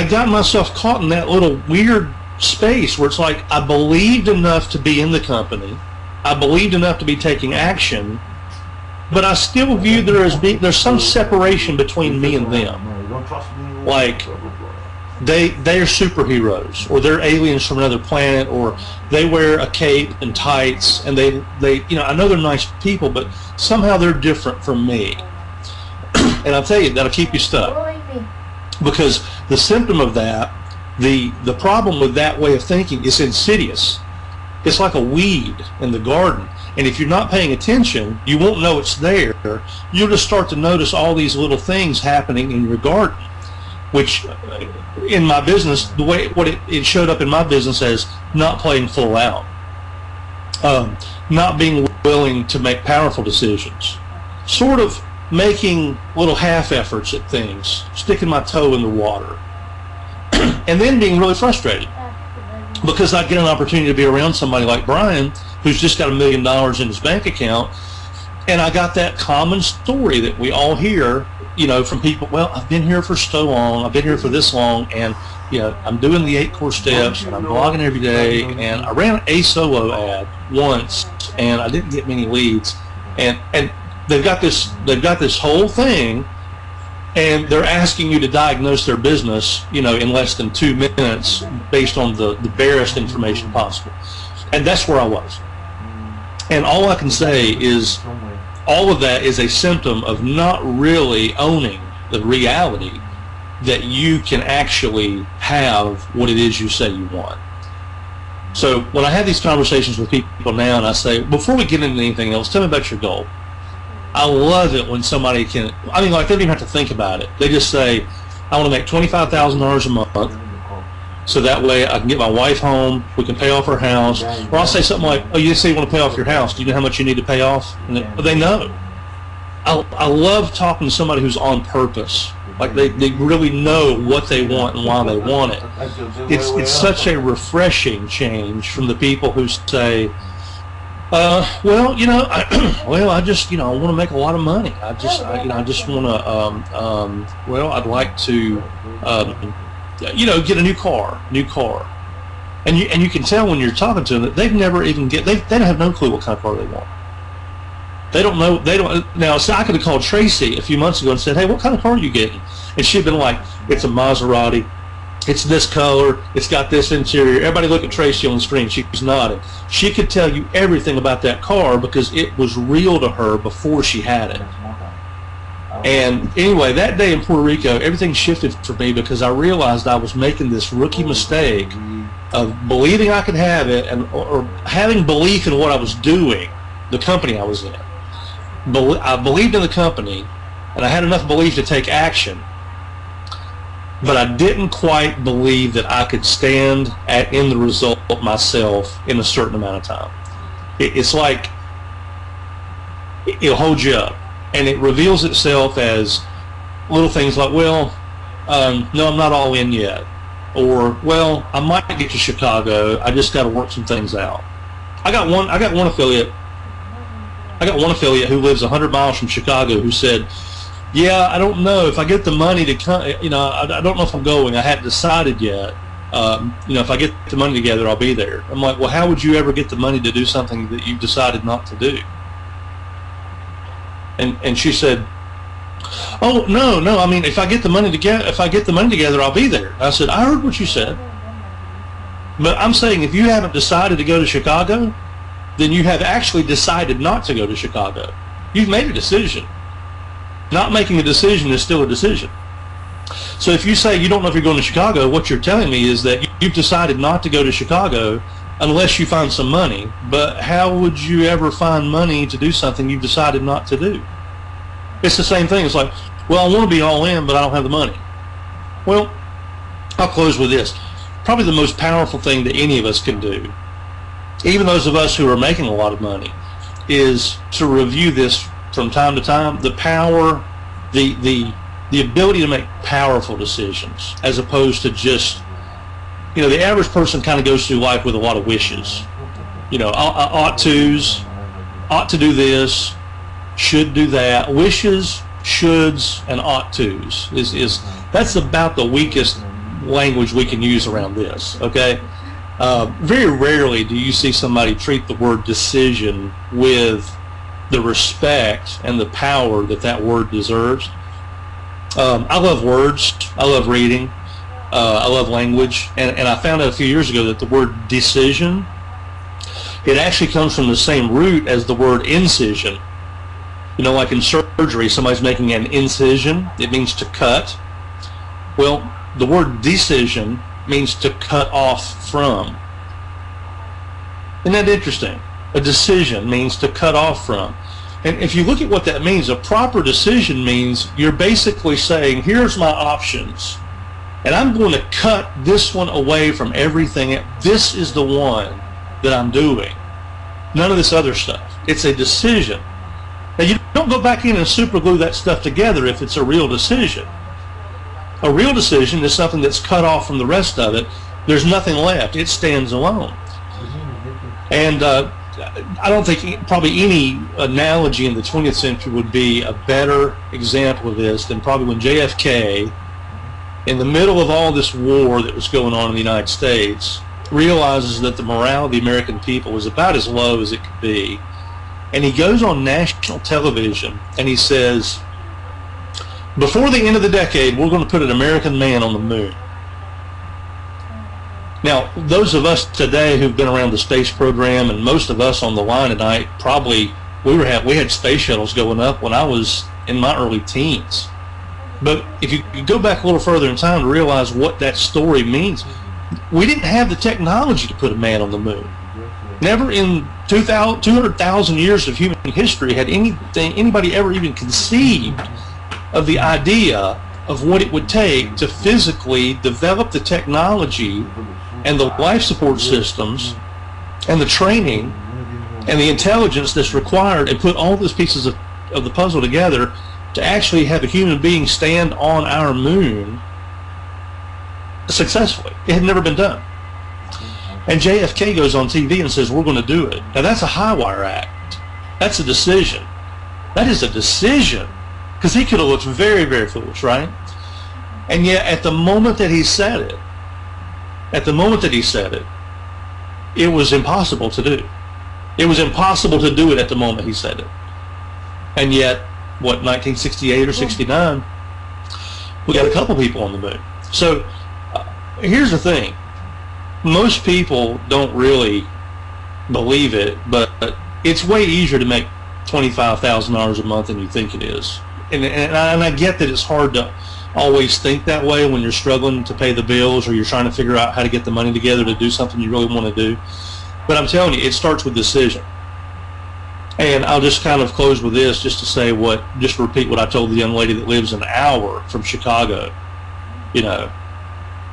got myself caught in that little weird space where it's like I believed enough to be in the company, I believed enough to be taking action, but I still view there's some separation between me and them. Like they are superheroes, or they're aliens from another planet, or they wear a cape and tights, and they you know, I know they're nice people, but somehow they're different from me. And I'll tell you, that'll keep you stuck. Because the symptom of that, the problem with that way of thinking is insidious. It's like a weed in the garden. And if you're not paying attention, you won't know it's there. You'll just start to notice all these little things happening in your garden, which in my business, the way it showed up in my business as not playing full out, not being willing to make powerful decisions, sort of making little half efforts at things, sticking my toe in the water, and then being really frustrated because I get an opportunity to be around somebody like Brian who's just got $1 million in his bank account, and I got that common story that we all hear, you know, from people. Well, I've been here for so long, I've been here for this long, and you know, I'm doing the 8 core steps, and I'm blogging every day, and I ran a solo ad once, and I didn't get many leads, and they've got this whole thing, and they're asking you to diagnose their business, you know, in less than 2 minutes based on the barest information possible. And that's where I was. And all I can say is all of that is a symptom of not really owning the reality that you can actually have what it is you say you want. So when I have these conversations with people now, and I say, before we get into anything else, tell me about your goal. I love it when somebody can, I mean, like, they don't even have to think about it. They just say, I want to make $25,000 a month, so that way I can get my wife home, we can pay off her house. Or I'll say something like, oh, you say you want to pay off your house, do you know how much you need to pay off? And they know. I love talking to somebody who's on purpose. Like, they really know what they want and why they want it. It's such a refreshing change from the people who say, well, you know, I just, you know, I want to make a lot of money. I just want to, well, I'd like to, you know, get a new car. And you can tell when you're talking to them that they've never even they don't have no clue what kind of car they want. They don't know. Now, so I could have called Tracy a few months ago and said, hey, what kind of car are you getting? And she'd been like, it's a Maserati. It's this color. It's got this interior. Everybody look at Tracy on the screen. She's nodding. She could tell you everything about that car because it was real to her before she had it. And anyway, that day in Puerto Rico, everything shifted for me because I realized I was making this rookie mistake of believing I could have it or having belief in what I was doing, the company I was in. I believed in the company, and I had enough belief to take action. But I didn't quite believe that I could stand in the result myself in a certain amount of time. It's like it'll hold you up, and it reveals itself as little things like, well, no, I'm not all in yet, or, well, I might get to Chicago, I just got to work some things out. I got one affiliate who lives 100 miles from Chicago who said, yeah, I don't know if I get the money to come, I don't know if I'm going, I hadn't decided yet. If I get the money together, I'll be there. I'm like, well, how would you ever get the money to do something that you've decided not to do? And she said, oh, no, I mean, if I get the money together, I'll be there. I said, I heard what you said. But I'm saying if you haven't decided to go to Chicago, then you have actually decided not to go to Chicago. You've made a decision. Not making a decision is still a decision. So if you say you don't know if you're going to Chicago, what you're telling me is that you've decided not to go to Chicago unless you find some money. But how would you ever find money to do something you've decided not to do? It's the same thing. It's like, well, I want to be all in, but I don't have the money. Well, I'll close with this. Probably the most powerful thing that any of us can do, even those of us who are making a lot of money, is to review this from time to time. The power, the ability to make powerful decisions, as opposed to just, the average person kind of goes through life with a lot of wishes. Ought tos, ought to do this, should do that. Wishes, shoulds, and ought tos that's about the weakest language we can use around this. Okay, very rarely do you see somebody treat the word decision with the respect and the power that word deserves. I love words. I love reading. I love language. And I found out a few years ago that the word decision, it actually comes from the same root as the word incision. Like in surgery, somebody's making an incision. It means to cut. Well, the word decision means to cut off from. Isn't that interesting? A decision means to cut off from. And if you look at what that means, a proper decision means you're basically saying, here's my options, and I'm going to cut this one away from everything. This is the one that I'm doing. None of this other stuff. It's a decision. Now, you don't go back in and super glue that stuff together if it's a real decision. A real decision is something that's cut off from the rest of it. There's nothing left. It stands alone. And I don't think probably any analogy in the 20th century would be a better example of this than probably when JFK, in the middle of all this war that was going on in the United States, realizes that the morale of the American people was about as low as it could be. And he goes on national television and he says, before the end of the decade, we're going to put an American man on the moon. Now, those of us today who've been around the space program, and most of us on the line tonight, probably we had space shuttles going up when I was in my early teens. But if you go back a little further in time to realize what that story means, we didn't have the technology to put a man on the moon. Never in 200,000 years of human history had anybody ever even conceived of the idea of what it would take to physically develop the technology and the life support systems and the training and the intelligence that's required, and put all those pieces of the puzzle together to actually have a human being stand on our moon successfully. It had never been done. And JFK goes on TV and says, we're going to do it. Now that's a high-wire act. That's a decision. That is a decision. Because he could have looked very, very foolish, right? And yet at the moment that he said it, it was impossible to do. It was impossible to do it at the moment he said it. And yet, 1968 or 69, we got a couple people on the moon. So here's the thing. Most people don't really believe it, but it's way easier to make $25,000 a month than you think it is. And I get that it's hard to always think that way when you're struggling to pay the bills or you're trying to figure out how to get the money together to do something you really want to do. But I'm telling you, it starts with decision. And I'll just kind of close with this, just to say just repeat what I told the young lady that lives an hour from Chicago.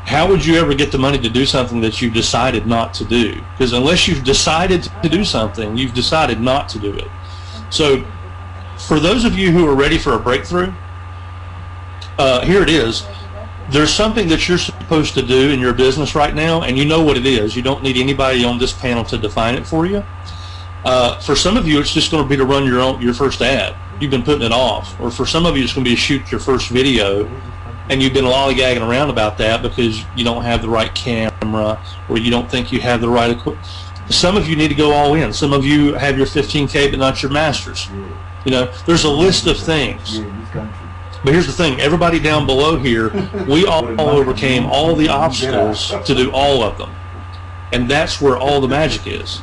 How would you ever get the money to do something that you decided not to do? Because unless you've decided to do something, you've decided not to do it. So for those of you who are ready for a breakthrough, here it is. There's something that you're supposed to do in your business right now, and you know what it is. You don't need anybody on this panel to define it for you. For some of you, it's just going to be to run your first ad. You've been putting it off. Or for some of you, it's going to be to shoot your first video, and you've been lollygagging around about that because you don't have the right camera or you don't think you have the right equipment. Some of you need to go all in. Some of you have your 15K but not your masters. You know, there's a list of things. But here's the thing, everybody down below here, we all overcame all the obstacles to do all of them. And that's where all the magic is.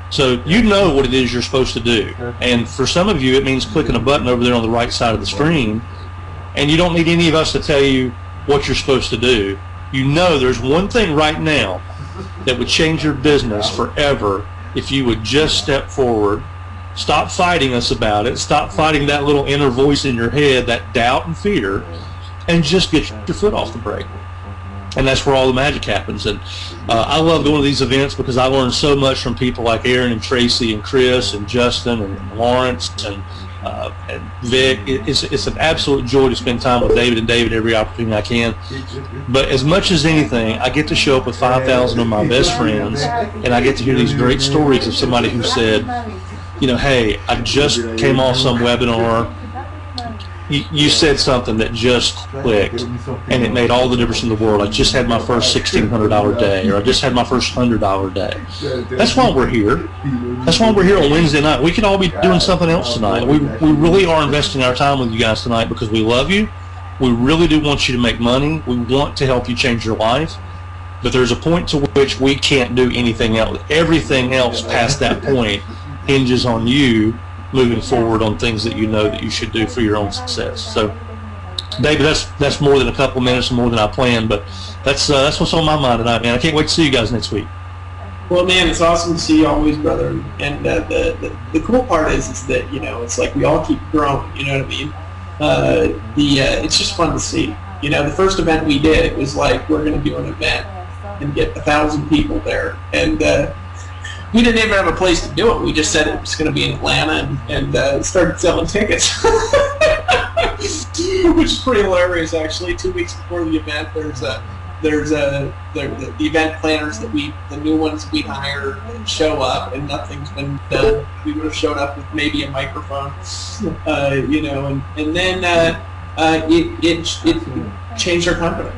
So you know what it is you're supposed to do. And for some of you, it means clicking a button over there on the right side of the screen. And you don't need any of us to tell you what you're supposed to do. You know there's one thing right now that would change your business forever if you would just step forward. Stop fighting us about it. Stop fighting that little inner voice in your head, that doubt and fear, and just get your foot off the brake. And that's where all the magic happens. And I love going to these events because I learn so much from people like Aaron and Tracy and Chris and Justin and Lawrence and Vic. It's an absolute joy to spend time with David and David every opportunity I can. But as much as anything, I get to show up with 5,000 of my best friends, and I get to hear these great stories of somebody who said, you know, hey, I just came off some webinar. You said something that just clicked, and it made all the difference in the world. I just had my first $1,600 day, or I just had my first $100 day. That's why we're here. That's why we're here on Wednesday night. We could all be doing something else tonight. We really are investing our time with you guys tonight because we love you. We really do want you to make money. We want to help you change your life. But there's a point to which we can't do anything else. Everything else past that point hinges on you moving forward on things that you know that you should do for your own success. So, David, that's more than a couple minutes and more than I planned, but that's what's on my mind tonight, man. I can't wait to see you guys next week. Well, man, it's awesome to see you always, brother. And the cool part is that, you know, it's like we all keep growing. You know what I mean? It's just fun to see. You know, the first event we did, it was like we're going to do an event and get 1,000 people there, and we didn't even have a place to do it. We just said it was going to be in Atlanta and started selling tickets, which is pretty hilarious, actually. 2 weeks before the event, the event planners the new ones we hire show up, and nothing's been done. We would have shown up with maybe a microphone, you know, and then it changed our company.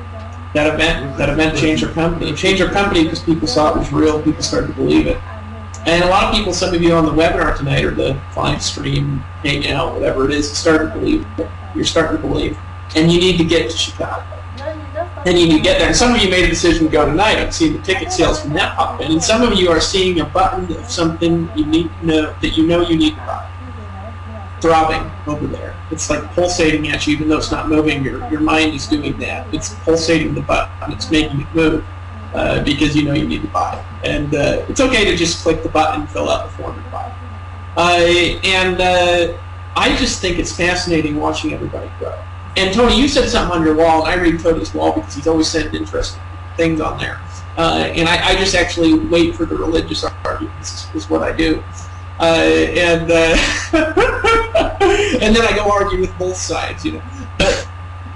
That event changed our company. It changed our company because people saw it was real. People started to believe it. And a lot of people, some of you on the webinar tonight or the live stream, hangout, whatever it is, starting to believe. You're starting to believe. And you need to get to Chicago. And you need to get there. And some of you made a decision to go tonight. I've seen the ticket sales from that pop in. And some of you are seeing a button of something you need to know that you know you need to buy. Throbbing over there. It's like pulsating at you, even though it's not moving. Your mind is doing that. It's pulsating the button. It's making it move. Because you know you need to buy it. And it's okay to just click the button and fill out the form and buy it. I just think it's fascinating watching everybody grow. And Tony, you said something on your wall, and I read Tony's wall because he's always sending interesting things on there. And I just actually wait for the religious arguments is what I do. And then I go argue with both sides, you know.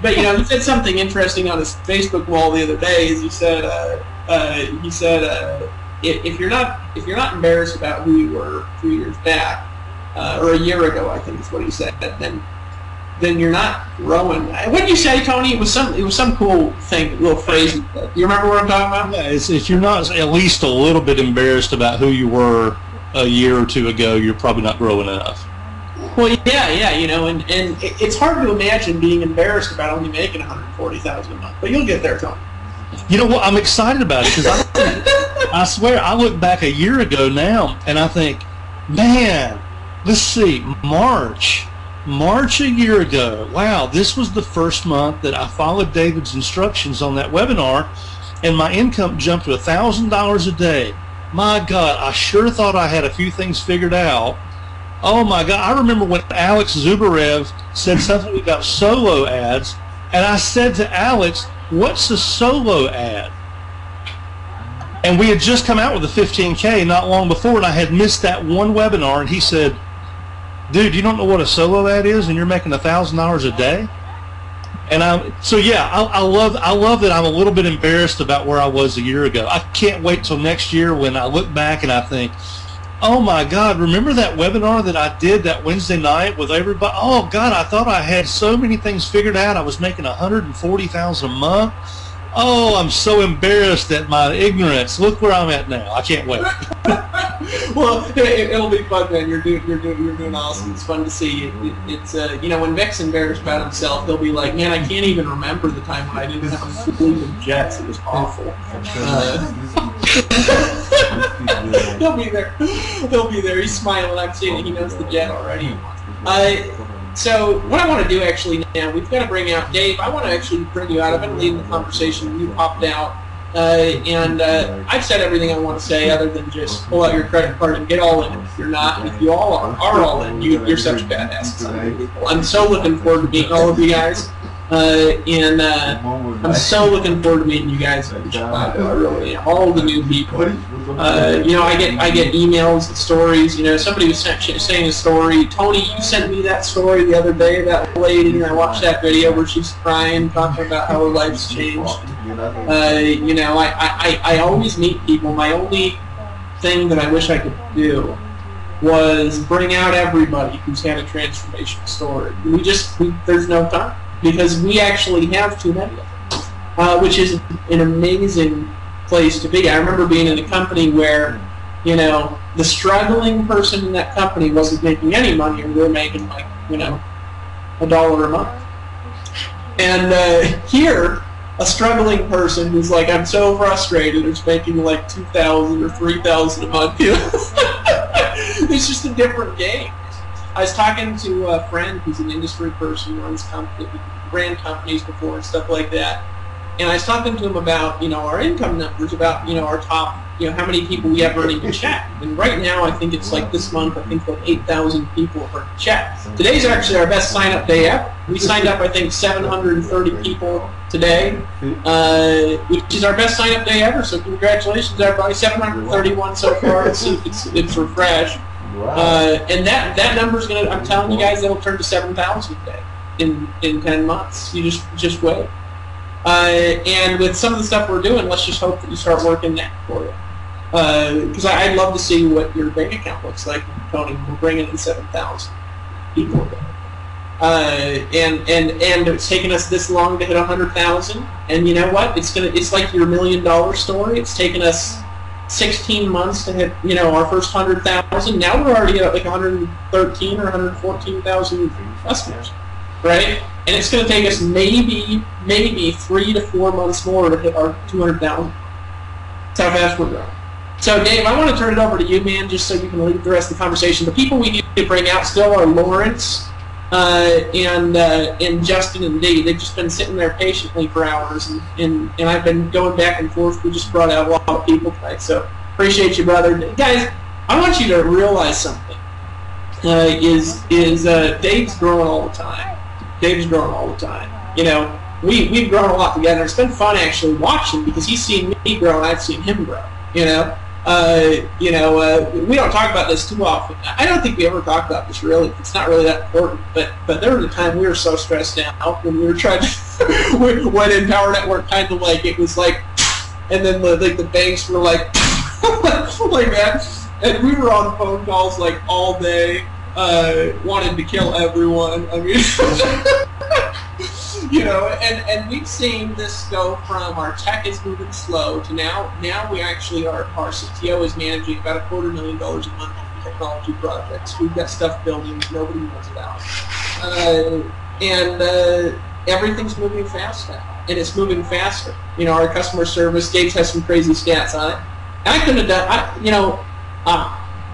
But you know, he said something interesting on his Facebook wall the other day. Is he said if you're not embarrassed about who you were 2 years back or a year ago, I think is what he said. Then you're not growing. What did you say, Tony? It was some cool thing, little phrase. You remember what I'm talking about? Yeah, if you're not at least a little bit embarrassed about who you were a year or two ago, you're probably not growing enough. Well, yeah, you know, and it's hard to imagine being embarrassed about only making $140,000 a month, but you'll get there, Tony. You know what? I'm excited about it because I swear I look back a year ago now, and I think, man, let's see, March a year ago. Wow, this was the first month that I followed David's instructions on that webinar, and my income jumped to $1,000 a day. My God, I sure thought I had a few things figured out. Oh my God, I remember when Alex Zubarev said something about solo ads, and I said to Alex, what's a solo ad? And we had just come out with the 15K not long before, and I had missed that one webinar, and he said, dude, you don't know what a solo ad is, and you're making $1,000 a day. And I love that I'm a little bit embarrassed about where I was a year ago. I can't wait till next year when I look back and I think, oh my God, remember that webinar that I did that Wednesday night with everybody? Oh God, I thought I had so many things figured out. I was making $140,000 a month. Oh, I'm so embarrassed at my ignorance. Look where I'm at now. I can't wait. Well, it'll be fun, man. You're doing awesome. It's fun to see. It's you know, when Vic's embarrassed about himself, he'll be like, man, I can't even remember the time when I didn't have a fleet of jets. It was awful. He'll be there. He'll be there. He's smiling. I'm seeing it. He knows the jet already. So what I want to do actually now, we've got to bring out Dave. I want to actually bring you out. I've been leading the conversation. You popped out. And I've said everything I want to say other than just pull out your credit card and get all in. If you're not, if you all are all in, you're such badasses. I'm so looking forward to meeting all of you guys. And I'm so looking forward to meeting you guys in Chicago. I really am. All the new people. You know, I get emails and stories. You know, somebody was saying a story. Tony, you sent me that story the other day, that lady, and I watched that video where she's crying, talking about how her life's changed. You know, I always meet people. My only thing that I wish I could do was bring out everybody who's had a transformational story. There's no time, because we actually have too many of them, which is an amazing place to be. I remember being in a company where, you know, the struggling person in that company wasn't making any money, and we were making, like, you know, $1 a month. And here, a struggling person who's like, I'm so frustrated, is making like $2,000 or $3,000 a month. You know? It's just a different game. I was talking to a friend who's an industry person, ran companies before and stuff like that. And I was talking to him about, you know, our income numbers, about, you know, our top, you know, how many people we have earning a check. And right now, I think it's like this month, I think like 8,000 people have earned a check. Today's actually our best sign-up day ever. We signed up, I think, 730 people today, which is our best sign-up day ever. So congratulations, everybody. 731 so far. It's refreshed. And that number's gonna, I'm telling you guys, that'll turn to 7,000 a day in 10 months. You just wait. And with some of the stuff we're doing, let's just hope that you start working that for you. Because I'd love to see what your bank account looks like, Tony. We're bringing in 7,000 people a day. And it's taken us this long to hit 100,000. And you know what? It's like your $1 million story. It's taken us 16 months to hit, you know, our first 100,000. Now we're already at like 113 or 114,000 customers, right? And it's going to take us maybe 3 to 4 months more to hit our 200,000. That's how fast we're growing. So, Dave, I want to turn it over to you, man, just so you can lead the rest of the conversation. The people we need to bring out still are Lawrence and Justin and Dee. They've just been sitting there patiently for hours, and I've been going back and forth. We just brought out a lot of people tonight, so appreciate you, brother. Guys, I want you to realize something. Dave's growing all the time. Dave's growing all the time. You know, we've grown a lot together. It's been fun actually watching, because he's seen me grow and I've seen him grow. You know, we don't talk about this too often. I don't think we ever talk about this really. It's not really that important. But there was a time we were so stressed out when we were trying to when in Power Network, kind of like it was like, and then the banks were like like that, and we were on phone calls like all day. Wanted to kill everyone. I mean, you know, and we've seen this go from our tech is moving slow to now we actually our CTO is managing about $250,000 a month in technology projects. We've got stuff building nobody knows about, and everything's moving fast now, and it's moving faster. You know, our customer service, Dave has some crazy stats on it. And I couldn't have done.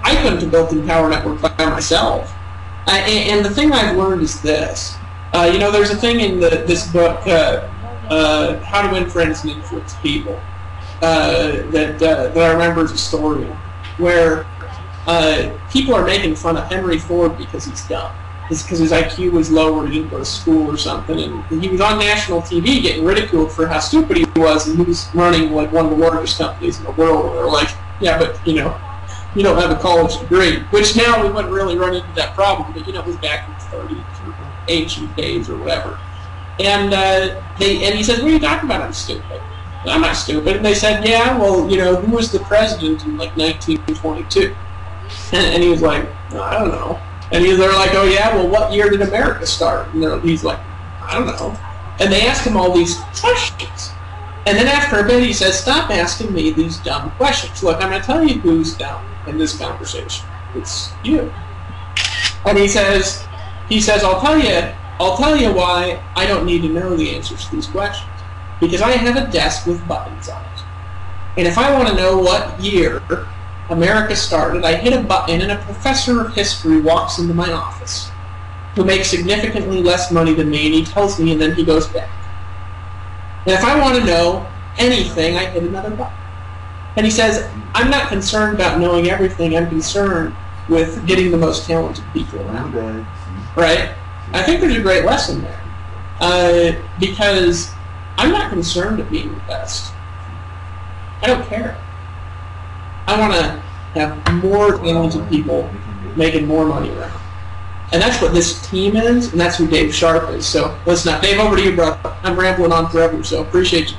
I couldn't have built the Power Network by myself. And the thing I've learned is this. You know, there's a thing in this book, How to Win Friends and Influence People, that I remember as a story, where people are making fun of Henry Ford because he's dumb. It's because his IQ was low or he didn't go to school or something. And he was on national TV getting ridiculed for how stupid he was, and he was running like one of the largest companies in the world. And they're like, yeah, but, you know, you don't have a college degree, which now we wouldn't really run into that problem, but it was back in the 30s or ancient days or whatever. And he said, what are you talking about? I'm stupid. And I'm not stupid. And they said, yeah, well, who was the president in like 1922? And he was like, I don't know. And they're like, oh yeah, well, what year did America start? And he's like, I don't know. And they asked him all these questions. And then after a bit, he says, stop asking me these dumb questions. Look, I'm going to tell you who's dumb in this conversation. It's you. And he says, I'll tell you why I don't need to know the answers to these questions. Because I have a desk with buttons on it. And if I want to know what year America started, I hit a button and a professor of history walks into my office who makes significantly less money than me, and he tells me, and then he goes back. And if I want to know anything, I hit another button. And he says, I'm not concerned about knowing everything. I'm concerned with getting the most talented people around. Right? I think there's a great lesson there. Because I'm not concerned at being the best. I don't care. I want to have more talented people making more money around. And that's what this team is, and that's who Dave Sharp is. So listen up. Dave, over to you, bro. I'm rambling on forever, so appreciate you.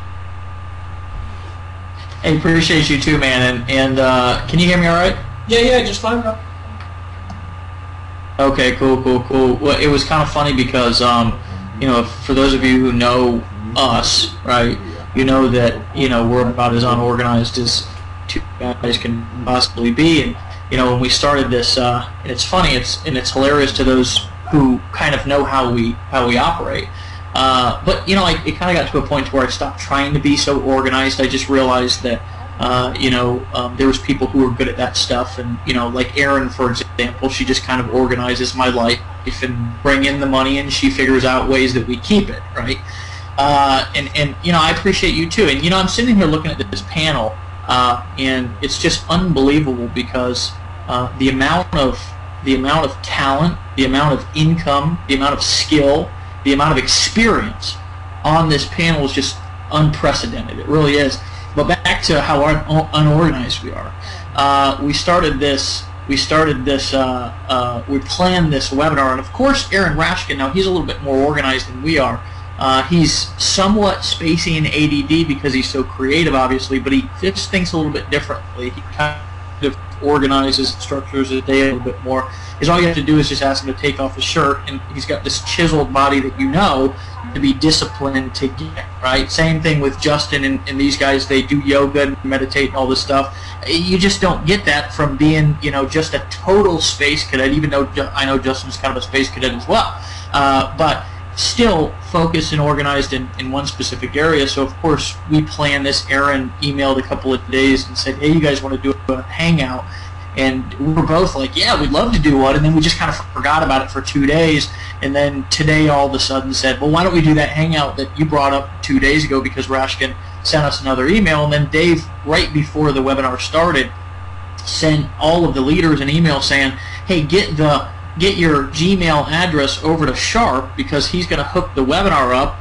Hey, appreciate you too, man. And can you hear me all right? Yeah, just fine, bro. Okay, cool. Well, it was kind of funny because, for those of you who know us, right, you know that, we're about as unorganized as two guys can possibly be. And, when we started this, and it's funny, it's hilarious to those who kind of know how we operate. But it kind of got to a point where I stopped trying to be so organized. I just realized that there was people who were good at that stuff, and like Erin, for example, she just kind of organizes my life and bring in the money, and she figures out ways that we keep it, right? And I appreciate you too. And I'm sitting here looking at this panel, and it's just unbelievable because the amount of talent, the amount of income, the amount of skill, the amount of experience on this panel is just unprecedented. It really is. But back to how unorganized we are. We planned this webinar, and of course Aaron Rashkin, now he's a little bit more organized than we are. He's somewhat spacey and ADD because he's so creative, obviously, but he just thinks a little bit differently. He kind of organizes and structures his day a little bit more. Because all you have to do is just ask him to take off his shirt, and he's got this chiseled body that to be disciplined to get, right? Same thing with Justin and these guys. They do yoga and meditate and all this stuff. You just don't get that from being, just a total space cadet, even though I know Justin's kind of a space cadet as well. But still focused and organized in one specific area. So of course we planned this. Aaron emailed a couple of days and said, hey, you guys want to do a hangout? And we were both like, yeah, we'd love to do one. And then we just kind of forgot about it for 2 days. And then today all of a sudden said, well, why don't we do that hangout that you brought up 2 days ago, because Rashkin sent us another email. And then Dave, right before the webinar started, sent all of the leaders an email saying, hey, get your Gmail address over to Sharp because he's going to hook the webinar up.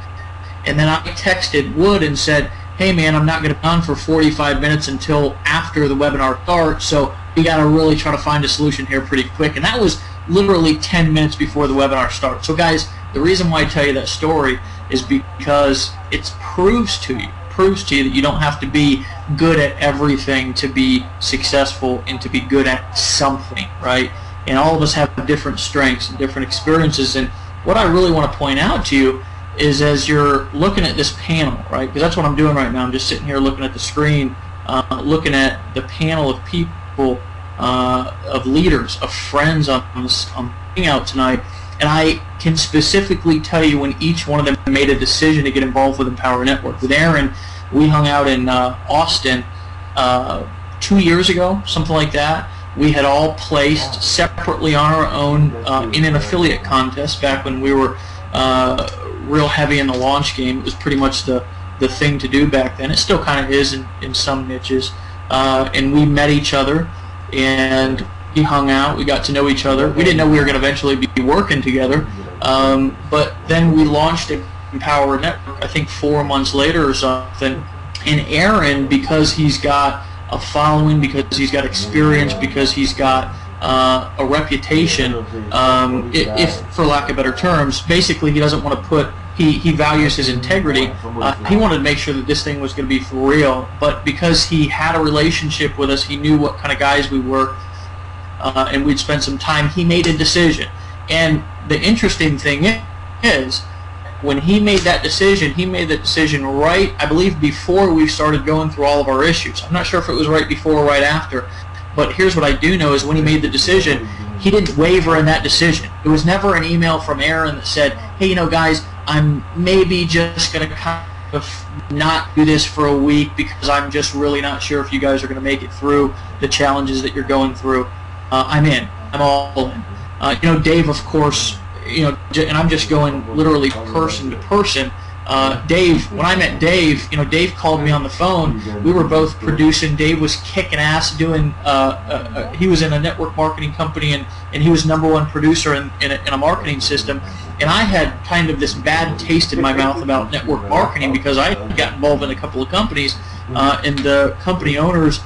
And then I texted Wood and said, hey man, I'm not going to be on for 45 minutes until after the webinar starts, so we got to really try to find a solution here pretty quick. And that was literally 10 minutes before the webinar started. So guys, the reason why I tell you that story is because it proves to you that you don't have to be good at everything to be successful and to be good at something, right? And all of us have different strengths and different experiences. And what I really want to point out to you is, as you're looking at this panel, right, because that's what I'm doing right now. I'm just sitting here looking at the screen, looking at the panel of people, of leaders, of friends on Hangout tonight, and I can specifically tell you when each one of them made a decision to get involved with Empower Network. With Aaron, we hung out in Austin 2 years ago, something like that. We had all placed separately on our own in an affiliate contest back when we were real heavy in the launch game. It was pretty much the thing to do back then. It still kind of is in some niches. And we met each other, and we hung out. We got to know each other. We didn't know we were going to eventually be working together. But then we launched Empower Network, I think 4 months later or something. And Aaron, because he's got a following, because he's got experience, because he's got a reputation, if for lack of better terms. Basically, he doesn't want to put, he values his integrity. He wanted to make sure that this thing was going to be for real, but because he had a relationship with us, he knew what kind of guys we were, and we'd spent some time, he made a decision. And the interesting thing is, when he made that decision right, I believe, before we started going through all of our issues. I'm not sure if it was right before or right after, but here's what I do know is when he made the decision, he didn't waver in that decision. It was never an email from Aaron that said, hey, you know, guys, I'm maybe just going to kind of not do this for a week because I'm just really not sure if you guys are going to make it through the challenges that you're going through. I'm in. I'm all in. You know, Dave, of course, you know, and I'm just going literally person to person. Dave, when I met Dave, you know, Dave called me on the phone. We were both producing. Dave was kicking ass doing, he was in a network marketing company, and he was #1 producer in a marketing system. And I had kind of this bad taste in my mouth about network marketing because I got involved in a couple of companies, and the company owners,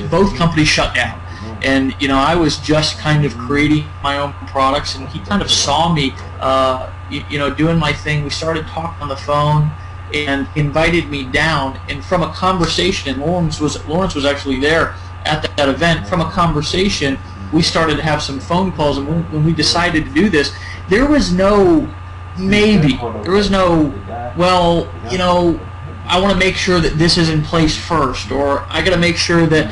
both companies shut down. And, you know, I was just kind of creating my own products, and he kind of saw me, you know, doing my thing. We started talking on the phone, and invited me down. And from a conversation, and Lawrence was actually there at that event. From a conversation, we started to have some phone calls, and when we decided to do this, there was no maybe. There was no, well, you know, I want to make sure that this is in place first, or I got to make sure that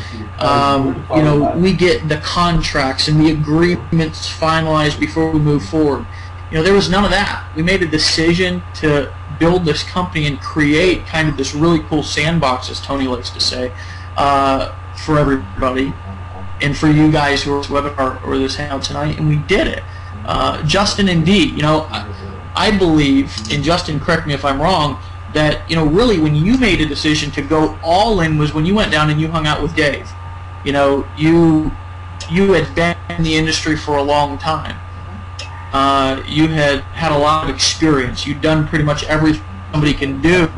you know, we get the contracts and the agreements finalized before we move forward. You know, there was none of that. We made a decision to build this company and create kind of this really cool sandbox, as Tony likes to say, for everybody and for you guys who are this webinar or this hangout tonight, and we did it. Justin and Dee, you know, I believe, and Justin, correct me if I'm wrong, that, you know, really when you made a decision to go all in was when you went down and you hung out with Dave. You know, you had been in the industry for a long time. You had a lot of experience. You'd done pretty much everything somebody can do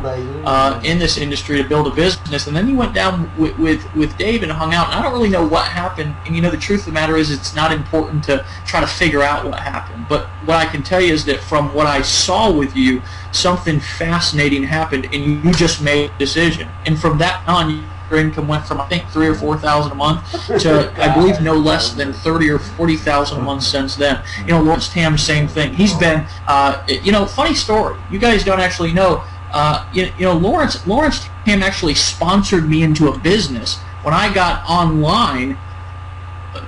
in this industry to build a business, and then you went down with Dave and hung out. And I don't really know what happened. And you know, the truth of the matter is, it's not important to try to figure out what happened. But what I can tell you is that from what I saw with you, something fascinating happened, and you just made a decision. And from that on, your income went from, I think, $3,000 or $4,000 a month to, I believe, no less than $30,000 or $40,000 a month since then. You know, Lawrence Tam, same thing. He's been, you know, funny story. You guys don't actually know. You know, Lawrence Tam actually sponsored me into a business when I got online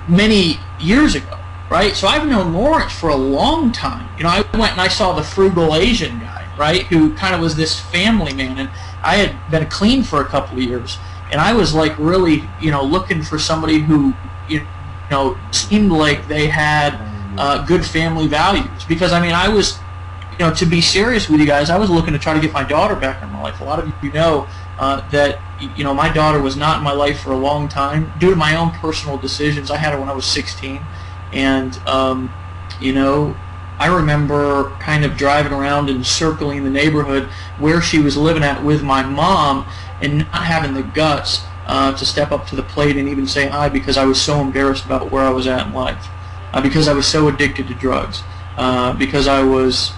many years ago, right? So I've known Lawrence for a long time. You know, I went and I saw the frugal Asian guy, right, who kind of was this family man, and I had been clean for a couple of years. And I was like really, you know, looking for somebody who, you know, seemed like they had good family values. Because, I mean, I was, you know, to be serious with you guys, I was looking to try to get my daughter back in my life. A lot of you know that, you know, my daughter was not in my life for a long time due to my own personal decisions. I had her when I was 16. And, you know, I remember kind of driving around and circling the neighborhood where she was living at with my mom, and not having the guts to step up to the plate and even say hi, because I was so embarrassed about where I was at in life, because I was so addicted to drugs, because I was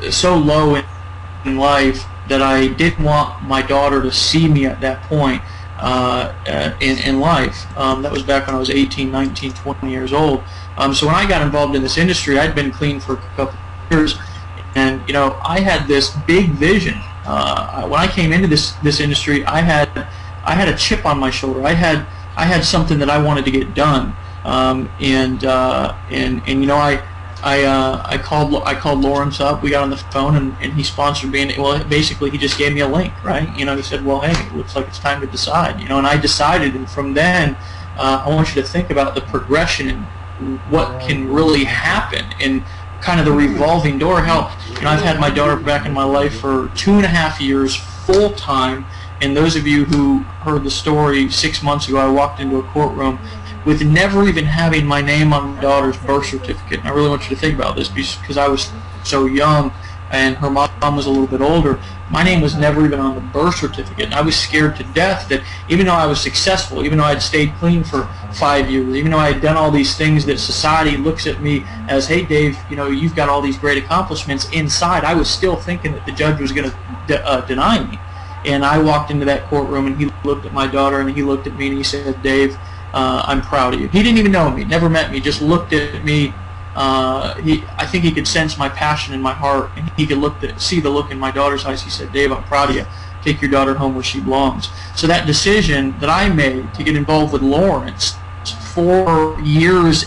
so low in life that I didn't want my daughter to see me at that point in life. That was back when I was 18, 19, 20 years old. So when I got involved in this industry, I'd been clean for a couple of years, and you know, I had this big vision. When I came into this industry, I had a chip on my shoulder. I had something that I wanted to get done, and you know, I called Lawrence up. We got on the phone, and he sponsored me. And, well, basically, he just gave me a link, right? You know, he said, well, hey, it looks like it's time to decide. You know, and I decided, and from then, I want you to think about the progression and what can really happen, and kind of the revolving door. Hell, you know, I've had my daughter back in my life for 2.5 years full time, and those of you who heard the story 6 months ago, I walked into a courtroom with never even having my name on my daughter's birth certificate. And I really want you to think about this, because I was so young and her mom was a little bit older, my name was never even on the birth certificate. And I was scared to death that even though I was successful, even though I'd stayed clean for 5 years, even though I had done all these things that society looks at me as, hey, Dave, you know, you've got all these great accomplishments, inside I was still thinking that the judge was going to deny me. And I walked into that courtroom, and he looked at my daughter, and he looked at me, and he said, Dave, I'm proud of you. He didn't even know me, never met me, just looked at me. I think he could sense my passion in my heart, and he could see the look in my daughter's eyes. He said, Dave, I'm proud of you. Take your daughter home where she belongs. So that decision that I made to get involved with Lawrence 4 years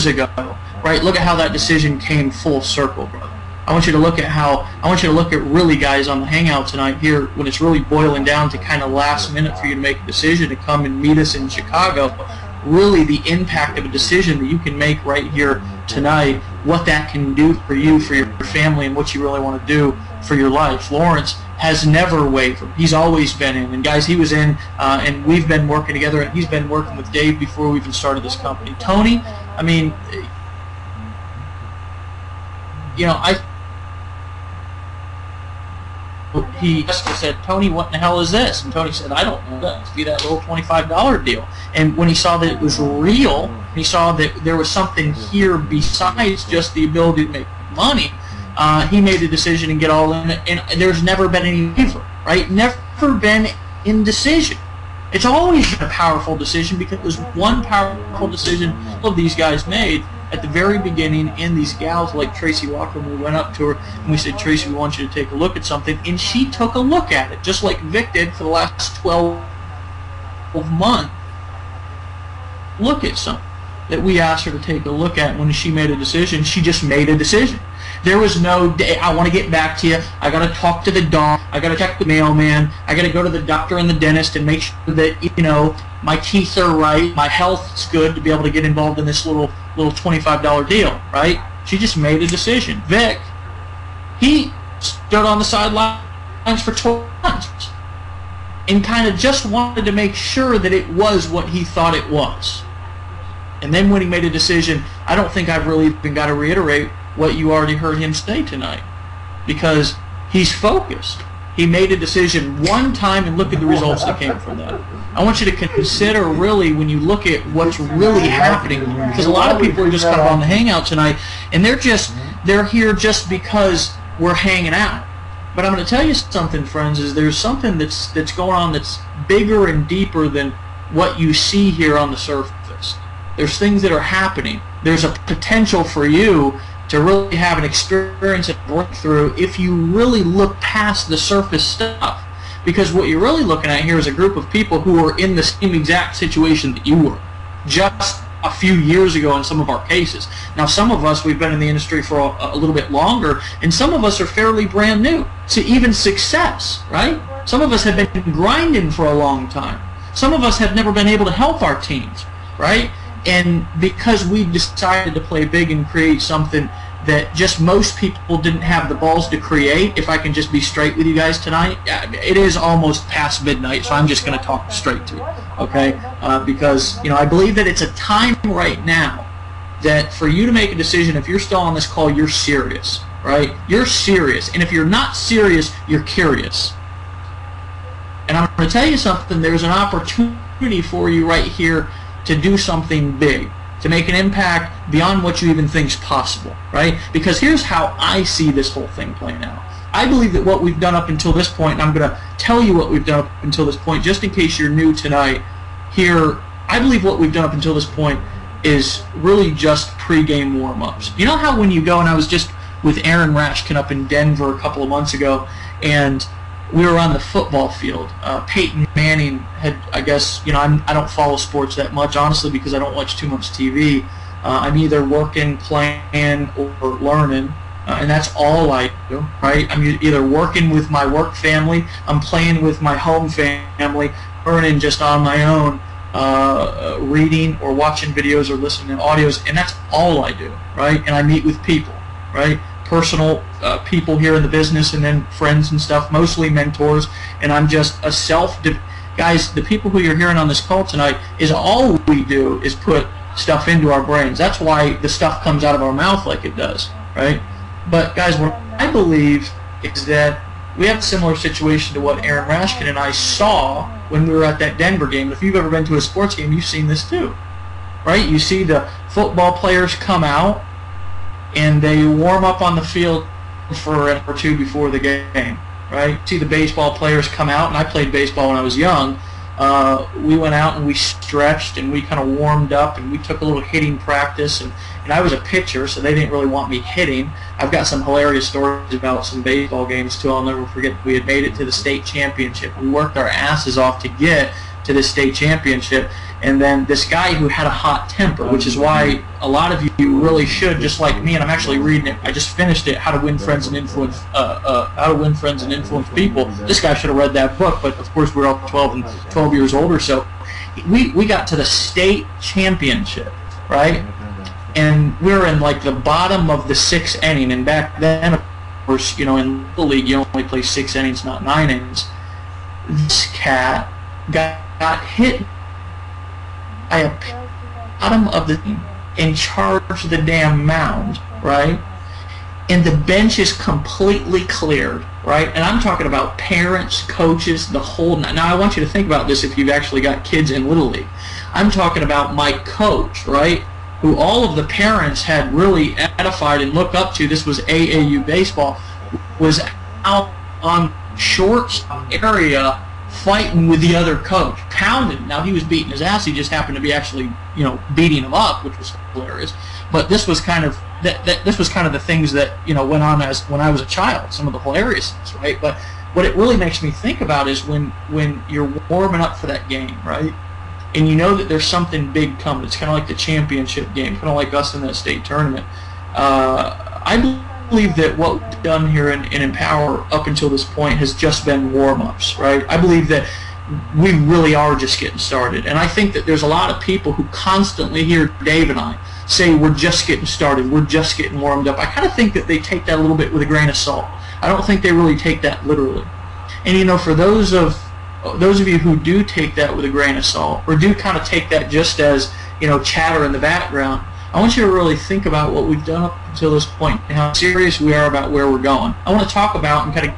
ago, right? Look at how that decision came full circle, brother. I want you to look at really, guys, on the hangout tonight here, when it's really boiling down to kind of last minute for you to make a decision to come and meet us in Chicago. Really, the impact of a decision that you can make right here tonight, what that can do for you, for your family, and what you really want to do for your life. Lawrence has never wavered. He's always been in. And guys, he was in, and we've been working together, and he's been working with Dave before we even started this company. Tony, I mean, you know, he just said, Tony, what in the hell is this? And Tony said, I don't know. That must be that little $25 deal. And when he saw that it was real, he saw that there was something here besides just the ability to make money, he made a decision and get all in it. And there's never been any waver, right? Never been indecision. It's always been a powerful decision, because it was one powerful decision all of these guys made at the very beginning. And these gals like Tracy Walker, when we went up to her and we said, Tracy, we want you to take a look at something, and she took a look at it, just like Vic did for the last 12 months. Look at something that we asked her to take a look at. When she made a decision, she just made a decision. There was no day, I want to get back to you, I got to talk to the dog, I got to check the mailman, I got to go to the doctor and the dentist and make sure that, you know, my teeth are right, my health's good to be able to get involved in this little $25 deal, right? She just made a decision. Vic, he stood on the sidelines for 12 months and kind of just wanted to make sure that it was what he thought it was. And then when he made a decision, I don't think I've really even got to reiterate what you already heard him say tonight, because he's focused. He made a decision one time, and look at the results that came from that. I want you to consider, really, when you look at what's really happening, because a lot of people are just kind of on the hangout tonight, and they're here just because we're hanging out. But I'm going to tell you something, friends, is there's something that's going on that's bigger and deeper than what you see here on the surface. There's things that are happening. There's a potential for you to really have an experience and work through if you really look past the surface stuff. Because what you're really looking at here is a group of people who are in the same exact situation that you were just a few years ago in some of our cases. Now, some of us, we've been in the industry for a little bit longer, and some of us are fairly brand new to even success, right? Some of us have been grinding for a long time. Some of us have never been able to help our teams, right? And because we decided to play big and create something that just most people didn't have the balls to create, if I can just be straight with you guys tonight, it is almost past midnight, so I'm just going to talk straight to you, okay? Because, you know, I believe that it's a time right now that for you to make a decision, if you're still on this call, you're serious, right? You're serious. And if you're not serious, you're curious. And I'm going to tell you something, there's an opportunity for you right here to do something big, to make an impact beyond what you even think is possible, right? Because here's how I see this whole thing playing out. I believe that what we've done up until this point, and I'm going to tell you what we've done up until this point, just in case you're new tonight here, I believe what we've done up until this point is really just pre-game warm-ups. You know how when you go, and I was just with Aaron Rashkin up in Denver a couple of months ago, and we were on the football field. Peyton Manning had, I guess, you know, I don't follow sports that much, honestly, because I don't watch too much TV. I'm either working, playing, or learning, and that's all I do, right? I'm either working with my work family, I'm playing with my home family, learning just on my own, reading or watching videos or listening to audios, and that's all I do, right? And I meet with people, right? Personal people here in the business, and then friends and stuff, mostly mentors, and I'm just a guys, the people who you're hearing on this call tonight, is all we do is put stuff into our brains. That's why the stuff comes out of our mouth like it does, right? But guys, what I believe is that we have a similar situation to what Aaron Rashkin and I saw when we were at that Denver game. If you've ever been to a sports game, you've seen this too, right? You see the football players come out and they warm up on the field for an hour or two before the game, right? See the baseball players come out, and I played baseball when I was young. We went out and we stretched and we kind of warmed up and we took a little hitting practice, and I was a pitcher, so they didn't really want me hitting. I've got some hilarious stories about some baseball games too. I'll never forget, we had made it to the state championship. We worked our asses off to get to the state championship, and then this guy who had a hot temper, which is why a lot of you really should, just like me, and I'm actually reading it, I just finished it, How to Win Friends and Influence People. This guy should have read that book, but of course we're all 12 years older, so we got to the state championship, right? And we were in like the bottom of the 6th inning, and back then, of course, in Little League you only play 6 innings, not 9 innings. This cat got hit by a bottom of the team and charged the damn mound, right? And the bench is completely cleared, right? And I'm talking about parents, coaches, the whole. Now I want you to think about this if you've actually got kids in Little League. I'm talking about my coach, right? Who all of the parents had really edified and looked up to. This was AAU baseball. Was out on short area fighting with the other coach, pounding. Now he was beating his ass. He just happened to be actually, beating him up, which was hilarious. But this was kind of this was kind of the things that went on as when I was a child. Some of the hilariousness, right? But what it really makes me think about is when you're warming up for that game, right? And you know that there's something big coming. It's kind of like the championship game, kind of like us in that state tournament. I believe that what we've done here in Empower up until this point has just been warm-ups, right? I believe that we really are just getting started. And I think that there's a lot of people who constantly hear Dave and I say we're just getting started, we're just getting warmed up. I kind of think that they take that a little bit with a grain of salt. I don't think they really take that literally. And for those of you who do take that with a grain of salt, or do kind of take that just as chatter in the background, I want you to really think about what we've done up until this point and how serious we are about where we're going. I want to talk about and kind of.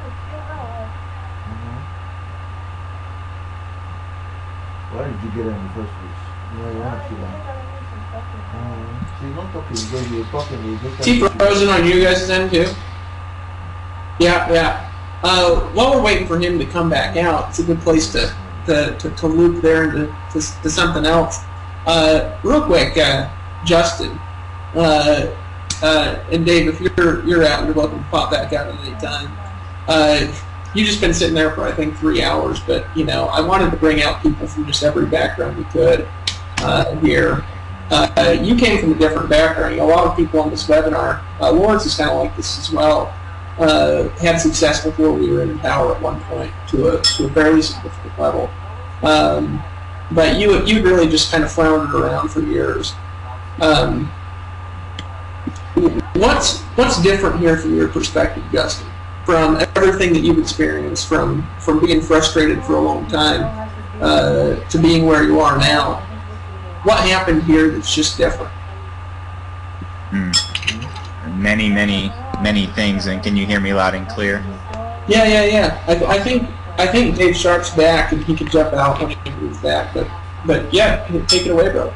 Why did you get in the first place? You want to see not talking because you were talking. T frozen on you guys' end too? Yeah. While we're waiting for him to come back out, it's a good place to loop there into to something else. Real quick, Justin, and Dave, if you're out, you're welcome to pop back out at any time. You've just been sitting there for I think 3 hours, but I wanted to bring out people from just every background we could here. You came from a different background. A lot of people on this webinar, Lawrence is kind of like this as well. Had success before we were in Power at one point to a fairly significant level, but you'd really just kind of floundered around for years. What's different here from your perspective, Justin? From everything that you've experienced, from being frustrated for a long time to being where you are now, what happened here that's just different? Many things. And can you hear me loud and clear? Yeah. I think Dave Sharp's back and he could jump out when he moves back. But yeah, take it away, bro.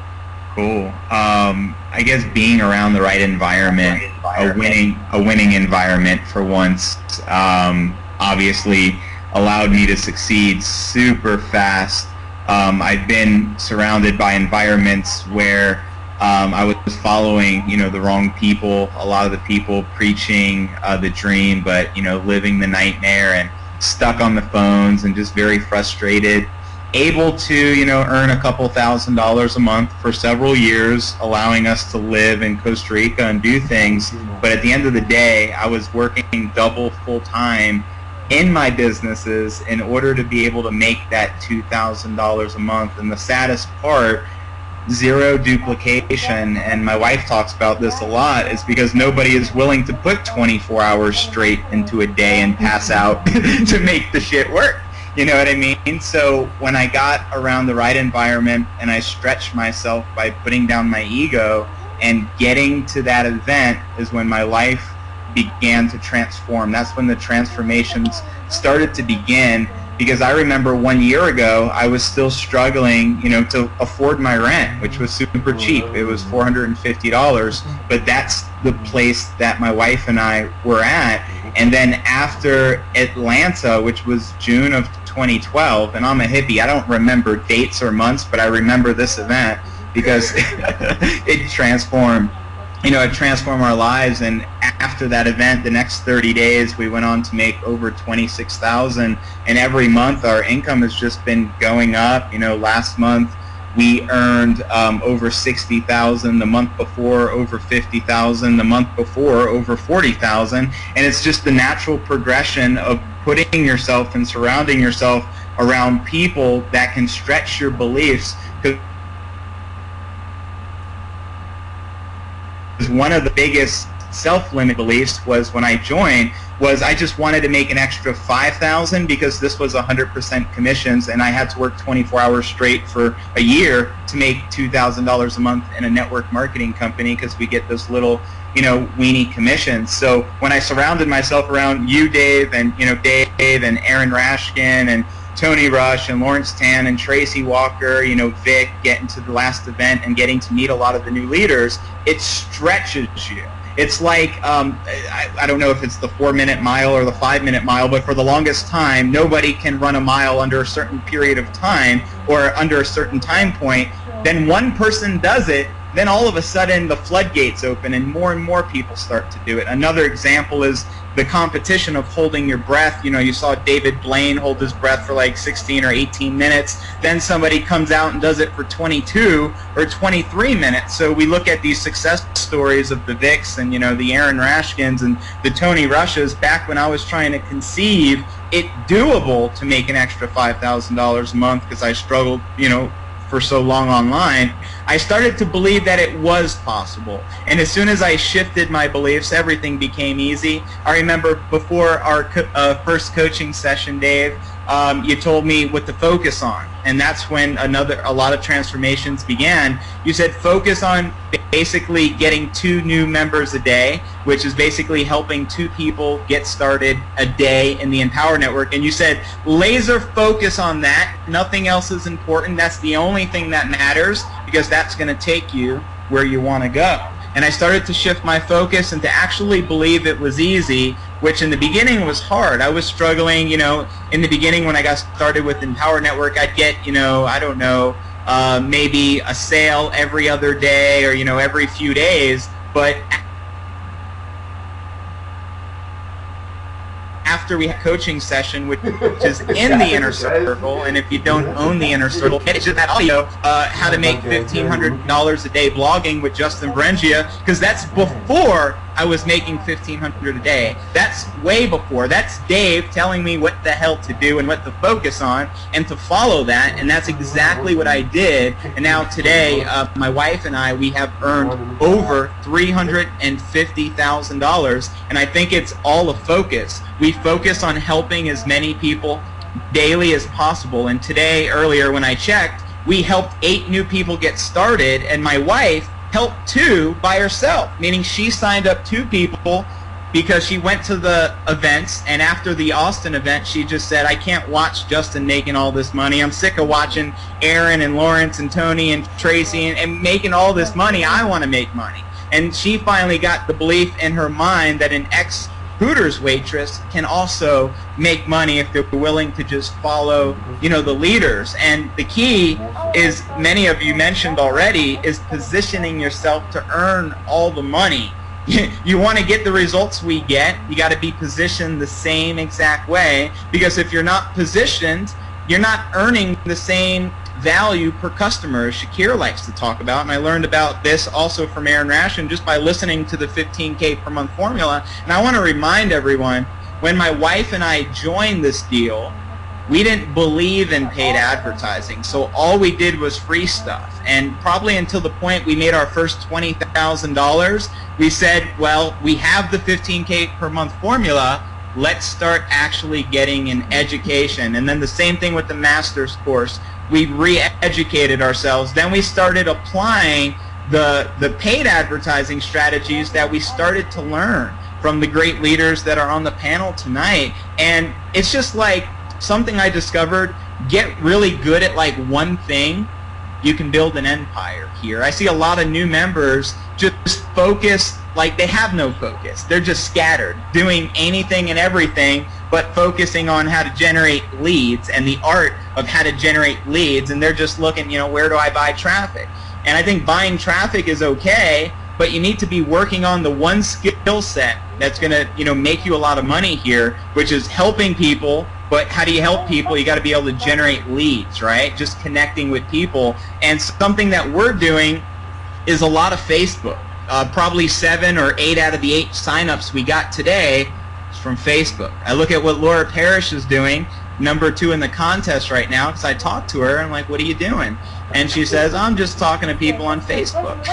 Cool. I guess being around the right environment, a winning environment for once, obviously allowed me to succeed super fast. I've been surrounded by environments where I was following, the wrong people. A lot of the people preaching the dream, but living the nightmare and stuck on the phones and just very frustrated. Able to, earn a couple $1,000s a month for several years, allowing us to live in Costa Rica and do things. But at the end of the day, I was working double full-time in my businesses in order to be able to make that $2,000 a month. And the saddest part, zero duplication, and my wife talks about this a lot, is because nobody is willing to put 24 hours straight into a day and pass out to make the shit work. You know what I mean? So when I got around the right environment and I stretched myself by putting down my ego and getting to that event is when my life began to transform. That's when the transformations started to begin, because I remember 1 year ago I was still struggling, to afford my rent, which was super cheap. It was $450, but that's the place that my wife and I were at. And then after Atlanta, which was June of 2012, and I'm a hippie, I don't remember dates or months, but I remember this event because it transformed. It transformed our lives, and after that event, the next 30 days, we went on to make over $26,000, and every month our income has just been going up. Last month we earned over $60,000, the month before over $50,000, the month before over $40,000, and it's just the natural progression of putting yourself and surrounding yourself around people that can stretch your beliefs. One of the biggest self-limit beliefs was when I joined was I just wanted to make an extra $5,000 because this was 100% commissions, and I had to work 24 hours straight for a year to make $2,000 a month in a network marketing company, because we get those little weenie commissions. So when I surrounded myself around you, Dave, and Dave and Aaron Rashkin and Tony Rush and Lawrence Tan and Tracy Walker, Vic, getting to the last event and getting to meet a lot of the new leaders, it stretches you. It's like, I don't know if it's the 4-minute mile or the 5-minute mile, but for the longest time, nobody can run a mile under a certain period of time or under a certain time point. Then one person does it, then all of a sudden the floodgates open and more people start to do it. Another example is the competition of holding your breath. You saw David Blaine hold his breath for like 16 or 18 minutes. Then somebody comes out and does it for 22 or 23 minutes. So we look at these success stories of the Vicks and the Aaron Rashkins and the Tony Rushes back when I was trying to conceive it doable to make an extra $5,000 a month, because I struggled, for so long online. I started to believe that it was possible, and as soon as I shifted my beliefs, everything became easy. I remember before our first coaching session, Dave, you told me what to focus on, and that's when a lot of transformations began. You said focus on basically getting 2 new members a day, which is basically helping 2 people get started a day in the Empower Network. And you said laser focus on that. Nothing else is important. That's the only thing that matters, because that's going to take you where you want to go. And I started to shift my focus and to actually believe it was easy, which in the beginning was hard. I was struggling, in the beginning when I got started with Empower Network, I'd get, I don't know, maybe a sale every other day or, every few days. But after we had a coaching session, which is in the inner circle, and if you don't own the inner circle, it's just that audio, how to make $1,500 a day blogging with Justin Berengia, because that's before I was making $1,500 a day. That's way before. That's Dave telling me what the hell to do and what to focus on and to follow that, and that's exactly what I did. And now today, my wife and I, we have earned over $350,000, and I think it's all a focus. We focus on helping as many people daily as possible, and today, earlier when I checked, we helped 8 new people get started, and my wife helped 2 by herself, meaning she signed up 2 people because she went to the events, and after the Austin event, she just said, I can't watch Justin making all this money. I'm sick of watching Aaron and Lawrence and Tony and Tracy and making all this money. I want to make money. And she finally got the belief in her mind that an ex-Hooters waitress can also make money if they're willing to just follow, the leaders. And the key is, many of you mentioned already, is positioning yourself to earn all the money. You want to get the results we get, you got to be positioned the same exact way, because if you're not positioned, you're not earning the same value per customer, as Shakir likes to talk about. And I learned about this also from Aaron Rashkin just by listening to the 15K per month formula. And I want to remind everyone, when my wife and I joined this deal, we didn't believe in paid advertising, so all we did was free stuff. And probably until the point we made our first $20,000, we said, well, we have the 15K per month formula, let's start actually getting an education. And then the same thing with the master's course. We re-educated ourselves. Then we started applying the paid advertising strategies that we started to learn. from the great leaders that are on the panel tonight. And it's just like something I discovered, get really good at like one thing, you can build an empire here. I see a lot of new members just focus, like they have no focus. They're just scattered, doing anything and everything, but focusing on how to generate leads and the art of how to generate leads, and they're just looking, you know, where do I buy traffic? And I think buying traffic is okay, but you need to be working on the one skill set that's going to, you know, make you a lot of money here, which is helping people. But how do you help people? You got to be able to generate leads, right? Just connecting with people. And something that we're doing is a lot of Facebook. Probably 7 or 8 out of the 8 signups we got today is from Facebook. I look at what Laura Parrish is doing, #2 in the contest right now, because I talked to her and I'm like, what are you doing? And she says, I'm just talking to people on Facebook.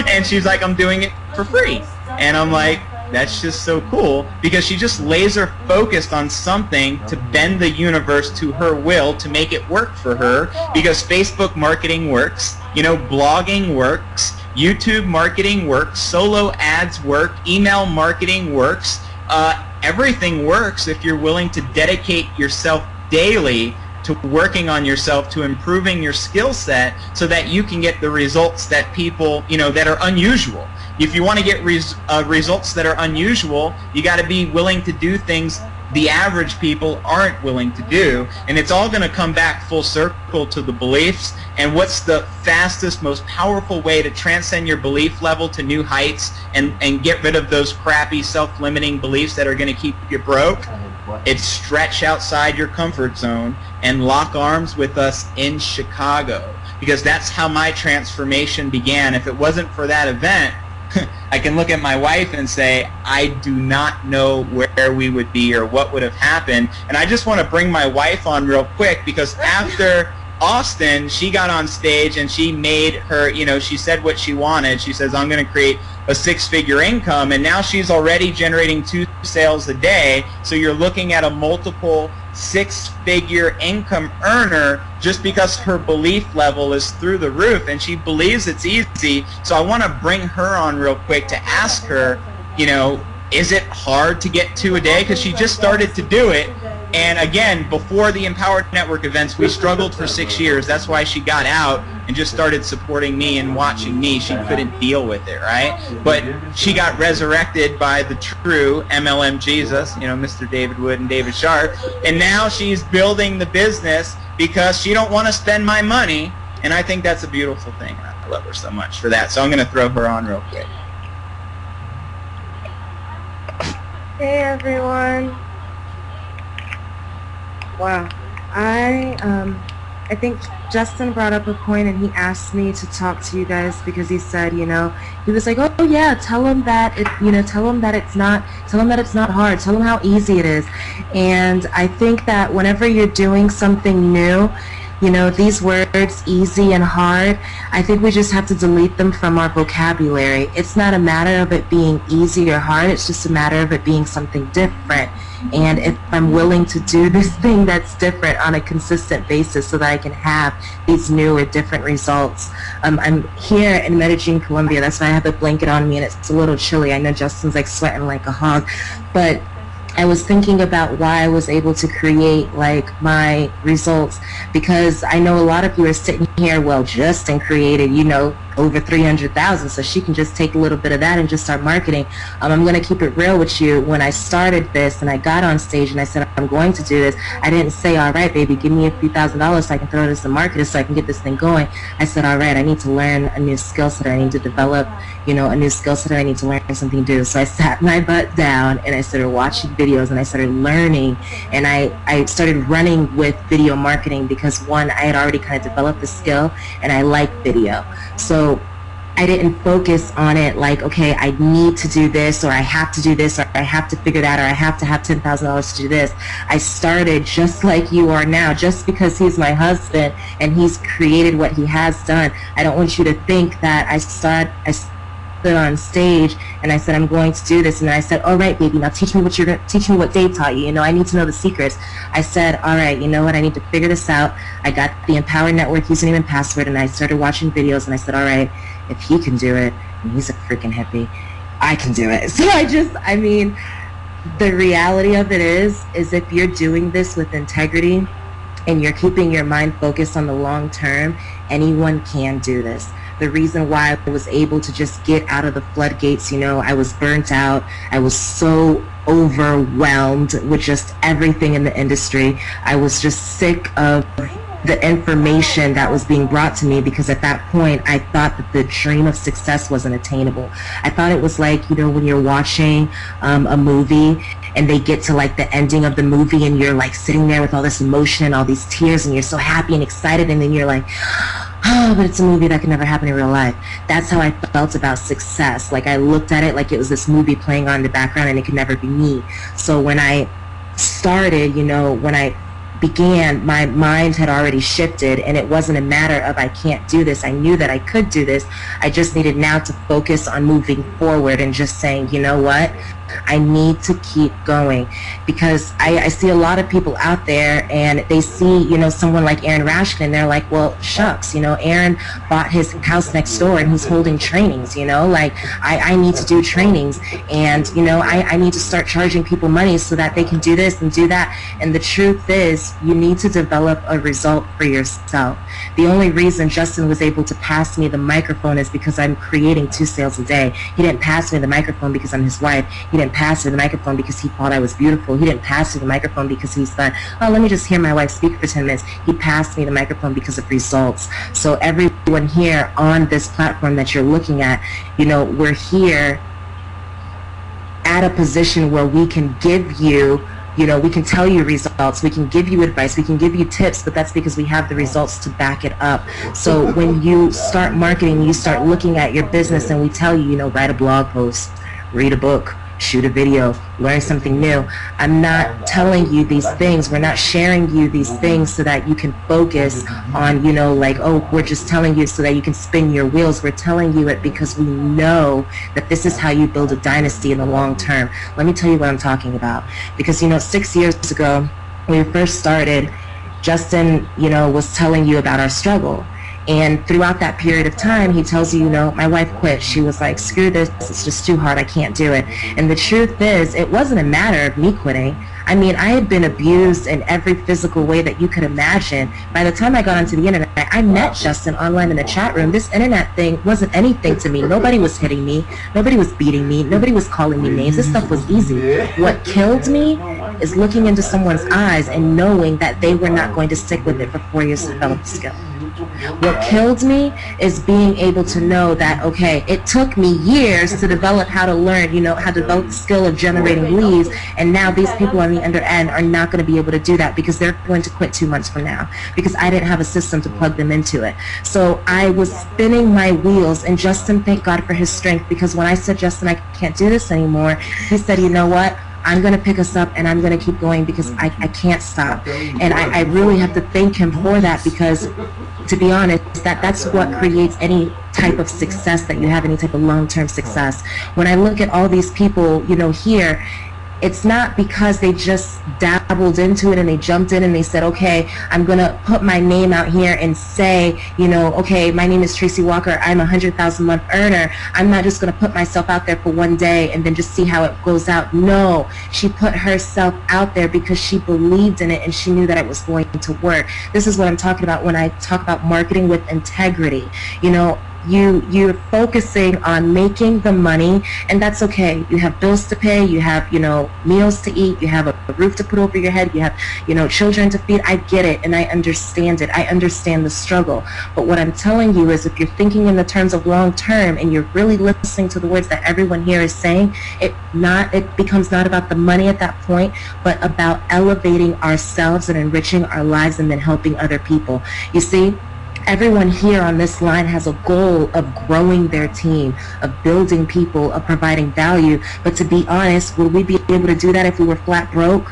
And she's like, I'm doing it for free. And I'm like, that's just so cool, because she just laser focused on something to bend the universe to her will to make it work for her, because Facebook marketing works, you know, blogging works, YouTube marketing works, solo ads work, email marketing works, everything works if you're willing to dedicate yourself daily to working on yourself, to improving your skill set, so that you can get the results that people, you know, that are unusual. If you want to get results that are unusual, you got to be willing to do things the average people aren't willing to do, and it's all going to come back full circle to the beliefs. And what's the fastest, most powerful way to transcend your belief level to new heights and get rid of those crappy self-limiting beliefs that are going to keep you broke? It's stretch outside your comfort zone and lock arms with us in Chicago, because that's how my transformation began. If it wasn't for that event, I can look at my wife and say, I do not know where we would be or what would have happened. And I just want to bring my wife on real quick, because after Austin, she got on stage and she made her, you know, she said what she wanted. She says, I'm going to create a 6-figure income, and now she's already generating 2 sales a day. So you're looking at a multiple 6-figure income earner just because her belief level is through the roof and she believes it's easy. So I want to bring her on real quick to ask her, you know, is it hard to get 2 a day? Because she just started to do it. And again, before the Empowered Network events, we struggled for 6 years. That's why she got out and just started supporting me and watching me. She couldn't deal with it, right? But she got resurrected by the true MLM Jesus, you know, Mr. David Wood and David Sharp. And now she's building the business because she don't want to spend my money. And I think that's a beautiful thing. I love her so much for that. So I'm going to throw her on real quick. Hey everyone. Wow. I think Justin brought up a point, and he asked me to talk to you guys because he said, you know, he was like, oh yeah, tell him that it, you know, tell him that it's not hard, tell him how easy it is. And I think that whenever you're doing something new, you know, these words, easy and hard, I think we just have to delete them from our vocabulary. It's not a matter of it being easy or hard, it's just a matter of it being something different. And if I'm willing to do this thing that's different on a consistent basis so that I can have these new or different results. I'm here in Medellin, Colombia. That's why I have the blanket on me and it's a little chilly. I know Justin's like sweating like a hog. But I was thinking about why I was able to create like my results, because I know a lot of you are sitting here, well, Justin created, you know, over 300,000, so she can just take a little bit of that and just start marketing. I'm going to keep it real with you. When I started this and I got on stage and I said, I'm going to do this, I didn't say, all right, baby, give me a few $1,000s so I can throw this to market so I can get this thing going. I said, all right, I need to learn a new skill set. I need to develop, you know, a new skill set. I need to learn something new. So I sat my butt down and I started watching videos and I started learning, and I started running with video marketing because, one, I had already kind of developed the skill and I like video. So I didn't focus on it like, okay, I need to do this, or I have to do this, or I have to figure that, or I have to have $10,000 to do this. I started just like you are now. Just because he's my husband and he's created what he has done, I don't want you to think that I stood on stage and I said, I'm going to do this, and I said, all right, baby, now teach me what Dave taught you. You know, I need to know the secrets. I said, all right, you know what, I need to figure this out. I got the Empowered Network username and password, and I started watching videos, and I said, all right, if he can do it, and he's a freaking hippie, I can do it. So I mean, the reality of it is if you're doing this with integrity and you're keeping your mind focused on the long term, anyone can do this. The reason why I was able to just get out of the floodgates, you know, I was burnt out. I was so overwhelmed with just everything in the industry. I was just sick of the information that was being brought to me, because at that point I thought that the dream of success wasn't attainable. I thought it was like, you know, when you're watching a movie and they get to like the ending of the movie and you're like sitting there with all this emotion and all these tears and you're so happy and excited, and then you're like, oh, but it's a movie that can never happen in real life. That's how I felt about success. Like, I looked at it like it was this movie playing on in the background and it could never be me. So when I started, you know, when I began, my mind had already shifted, and it wasn't a matter of I can't do this. I knew that I could do this. I just needed now to focus on moving forward and just saying, you know what, I need to keep going, because I see a lot of people out there and they see, you know, someone like Aaron Rashkin, and they're like, well, shucks, you know, Aaron bought his house next door and he's holding trainings, you know, like I need to do trainings, and, you know, I need to start charging people money so that they can do this and do that. And the truth is, you need to develop a result for yourself. The only reason Justin was able to pass me the microphone is because I'm creating 2 sales a day. He didn't pass me the microphone because I'm his wife. He didn't pass me the microphone because he thought I was beautiful. He didn't pass me the microphone because he thought, oh, let me just hear my wife speak for 10 minutes. He passed me the microphone because of results. So everyone here on this platform that you're looking at, you know, we're here at a position where we can give you, you know, we can tell you results, we can give you advice, we can give you tips, but that's because we have the results to back it up. So when you start marketing, you start looking at your business, and we tell you, you know, write a blog post, read a book, shoot a video, learn something new. I'm not telling you these things. We're not sharing you these things so that you can focus on, you know, like, oh, we're just telling you so that you can spin your wheels. We're telling you it because we know that this is how you build a dynasty in the long term. Let me tell you what I'm talking about. Because, you know, 6 years ago, when we first started, Justin, you know, was telling you about our struggle. And throughout that period of time, he tells you, you know, my wife quit. She was like, screw this, it's just too hard, I can't do it. And the truth is, it wasn't a matter of me quitting. I mean, I had been abused in every physical way that you could imagine. By the time I got onto the internet, I met Justin online in the chat room. This internet thing wasn't anything to me. Nobody was hitting me. Nobody was beating me. Nobody was calling me names. This stuff was easy. What killed me is looking into someone's eyes and knowing that they were not going to stick with it for 4 years to develop the skill. What killed me is being able to know that, okay, it took me years to develop how to learn, you know, how to develop the skill of generating leads, and now these people on the other end are not going to be able to do that because they're going to quit 2 months from now because I didn't have a system to plug them into it. So I was spinning my wheels, and Justin, thank God for his strength, because when I said, Justin, I can't do this anymore, he said, you know what? I'm going to pick us up and I'm going to keep going because I can't stop. And I really have to thank him for that, because to be honest, that's what creates any type of success that you have, any type of long-term success. When I look at all these people, you know, here, it's not because they just dabbled into it and they jumped in and they said, okay, I'm going to put my name out here and say, you know, okay, my name is Tracy Walker, I'm a 100,000 month earner. I'm not just going to put myself out there for one day and then just see how it goes out. No, she put herself out there because she believed in it and she knew that it was going to work. This is what I'm talking about when I talk about marketing with integrity. You know, you're focusing on making the money, and that's okay. You have bills to pay, you have, you know, meals to eat, you have a roof to put over your head, you have, you know, children to feed. I get it, and I understand it. I understand the struggle. But what I'm telling you is, if you're thinking in the terms of long term and you're really listening to the words that everyone here is saying, it becomes not about the money at that point, but about elevating ourselves and enriching our lives and then helping other people. You see, everyone here on this line has a goal of growing their team, of building people, of providing value. But to be honest, would we be able to do that if we were flat broke?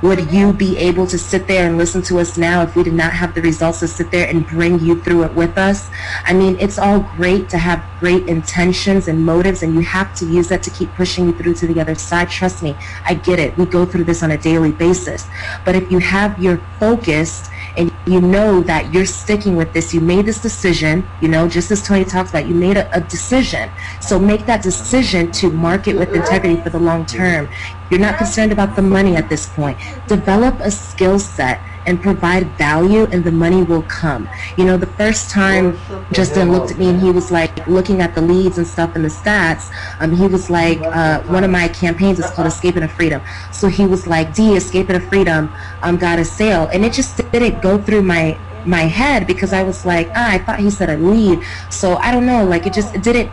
Would you be able to sit there and listen to us now if we did not have the results to sit there and bring you through it with us? I mean, it's all great to have great intentions and motives, and you have to use that to keep pushing you through to the other side. Trust me, I get it. We go through this on a daily basis. But if you have your focused and you know that you're sticking with this, you made this decision, you know, just as Tony talks about, you made a decision. So make that decision to market with integrity for the long term. You're not concerned about the money at this point. Develop a skill set and provide value, and the money will come. You know, the first time Justin looked at me and he was like looking at the leads and stuff and the stats, he was like, one of my campaigns is called Escaping to Freedom. So he was like, D, Escaping to Freedom got a sale. And it just didn't go through my head, because I was like, I thought he said a lead. So I don't know, like it didn't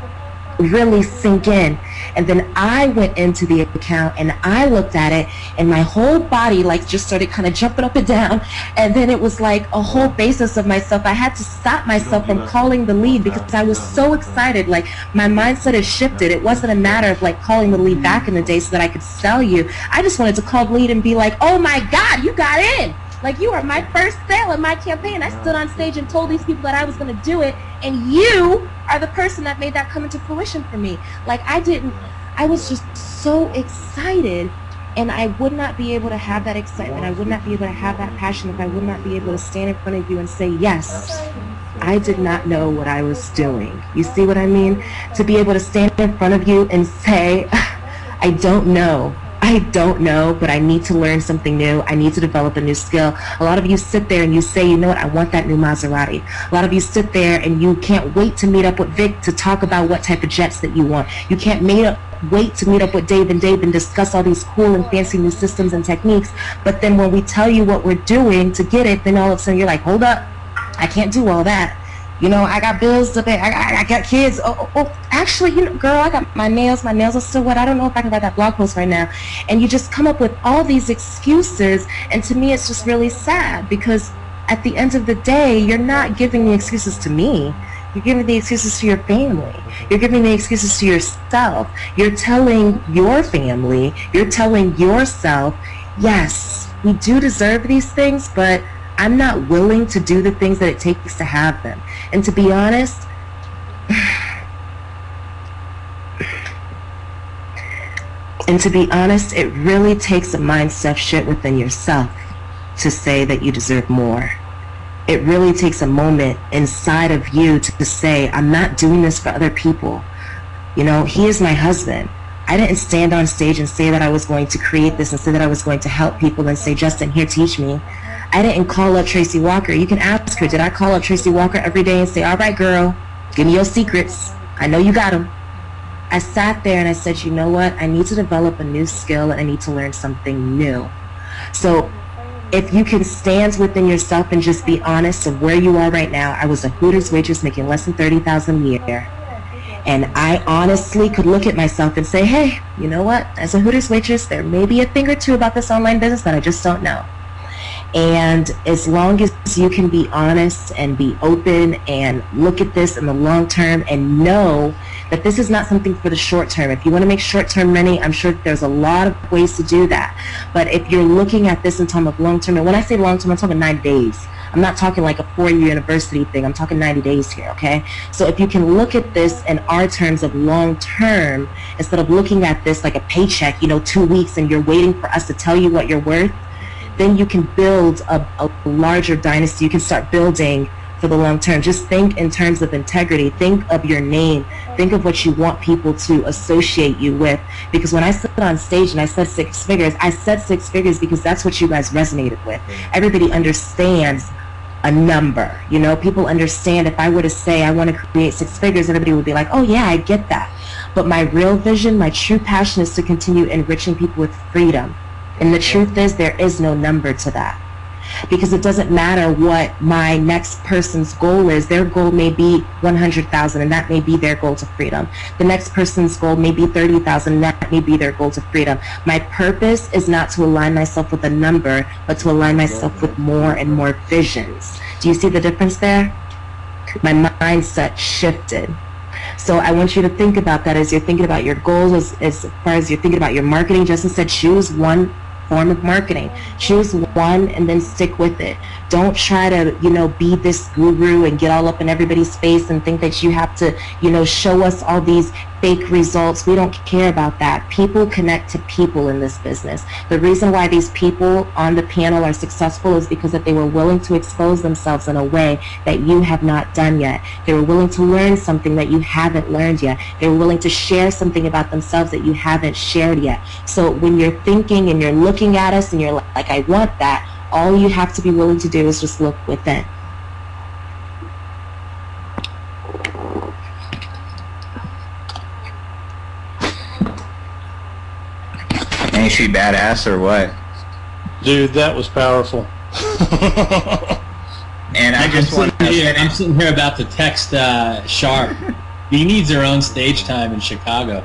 really sink in. And then I went into the account and I looked at it, and my whole body like just started kind of jumping up and down, and then it was like a whole basis of myself. I had to stop myself from calling the lead because I was so excited. Like my mindset has shifted. It wasn't a matter of like calling the lead back in the day so that I could sell you. I just wanted to call the lead and be like, oh my God, you got in. Like, you are my first sale in my campaign. I stood on stage and told these people that I was going to do it, and you are the person that made that come into fruition for me. Like, I was just so excited, and I would not be able to have that excitement. I would not be able to have that passion if I would not be able to stand in front of you and say, yes, I did not know what I was doing. You see what I mean? To be able to stand in front of you and say, I don't know, but I need to learn something new. I need to develop a new skill. A lot of you sit there and you say, you know what, I want that new Maserati. A lot of you sit there and you can't wait to meet up with Vic to talk about what type of jets that you want. You can't wait to meet up with Dave and discuss all these cool and fancy new systems and techniques. But then when we tell you what we're doing to get it, then all of a sudden you're like, hold up, I can't do all that. You know, I got bills to pay. I got kids. Actually, you know, girl, I got my nails. My nails are still wet. I don't know if I can write that blog post right now. And you just come up with all these excuses. And to me, it's just really sad, because at the end of the day, you're not giving the excuses to me. You're giving the excuses to your family. You're giving the excuses to yourself. You're telling your family, you're telling yourself, yes, we do deserve these things, but I'm not willing to do the things that it takes to have them. And to be honest, it really takes a mindset shift within yourself to say that you deserve more. It really takes a moment inside of you to say, I'm not doing this for other people. You know, he is my husband. I didn't stand on stage and say that I was going to create this and say that I was going to help people and say, Justin, here, teach me. I didn't call up Tracy Walker. You can ask her, did I call up Tracy Walker every day and say, all right, girl, give me your secrets. I know you got them. I sat there and I said, you know what? I need to develop a new skill and I need to learn something new. So if you can stand within yourself and just be honest of where you are right now. I was a Hooters waitress making less than $30,000 a year. And I honestly could look at myself and say, hey, you know what? As a Hooters waitress, there may be a thing or two about this online business that I just don't know. And as long as you can be honest and be open and look at this in the long term and know that this is not something for the short term. If you want to make short-term money, I'm sure there's a lot of ways to do that. But if you're looking at this in terms of long term, and when I say long term, I'm talking 90 days. I'm not talking like a 4-year university thing. I'm talking 90 days here, okay? So if you can look at this in our terms of long term, instead of looking at this like a paycheck, you know, 2 weeks and you're waiting for us to tell you what you're worth, then you can build a larger dynasty. You can start building for the long term. Just think in terms of integrity. Think of your name. Think of what you want people to associate you with. Because when I stood on stage and I said 6 figures, I said 6 figures because that's what you guys resonated with. Everybody understands a number. You know, people understand if I were to say I want to create 6 figures, everybody would be like, oh yeah, I get that. But my real vision, my true passion is to continue enriching people with freedom. And the truth is, there is no number to that. Because it doesn't matter what my next person's goal is. Their goal may be 100,000, and that may be their goal to freedom. The next person's goal may be 30,000, and that may be their goal to freedom. My purpose is not to align myself with a number, but to align myself with more and more visions. Do you see the difference there? My mindset shifted. So I want you to think about that as you're thinking about your goals, as far as you're thinking about your marketing. Justin said choose one form of marketing. Choose one and then stick with it. Don't try to, you know, be this guru and get all up in everybody's face and think that you have to, you know, show us all these fake results. We don't care about that. People connect to people in this business. The reason why these people on the panel are successful is because that they were willing to expose themselves in a way that you have not done yet. They were willing to learn something that you haven't learned yet. They were willing to share something about themselves that you haven't shared yet. So when you're thinking and you're looking at us and you're like, I want that, all you have to be willing to do is just look within. Ain't she badass or what? Dude, that was powerful. And I just want to say, I'm sitting here about to text Sharp. He needs her own stage time in Chicago.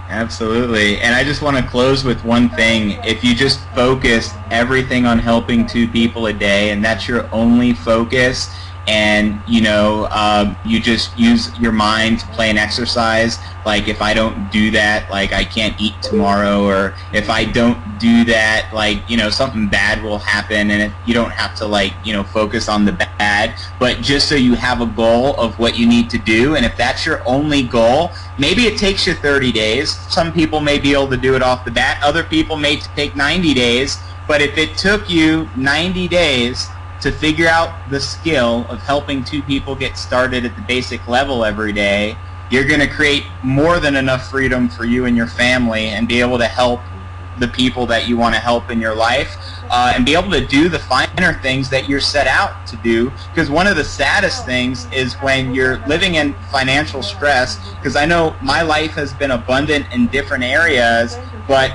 absolutely. And I just want to close with one thing. If you just focus everything on helping 2 people a day, and that's your only focus, and you just use your mind to play an exercise, like if I don't do that, like I can't eat tomorrow, or if I don't do that, like something bad will happen, and you don't have to focus on the bad, but just so you have a goal of what you need to do. And if that's your only goal, maybe it takes you 30 days. Some people may be able to do it off the bat, other people may take 90 days, but if it took you 90 days to figure out the skill of helping 2 people get started at the basic level every day, you're going to create more than enough freedom for you and your family, and be able to help the people that you want to help in your life, and be able to do the finer things that you're set out to do. Because one of the saddest things is when you're living in financial stress, because I know my life has been abundant in different areas, but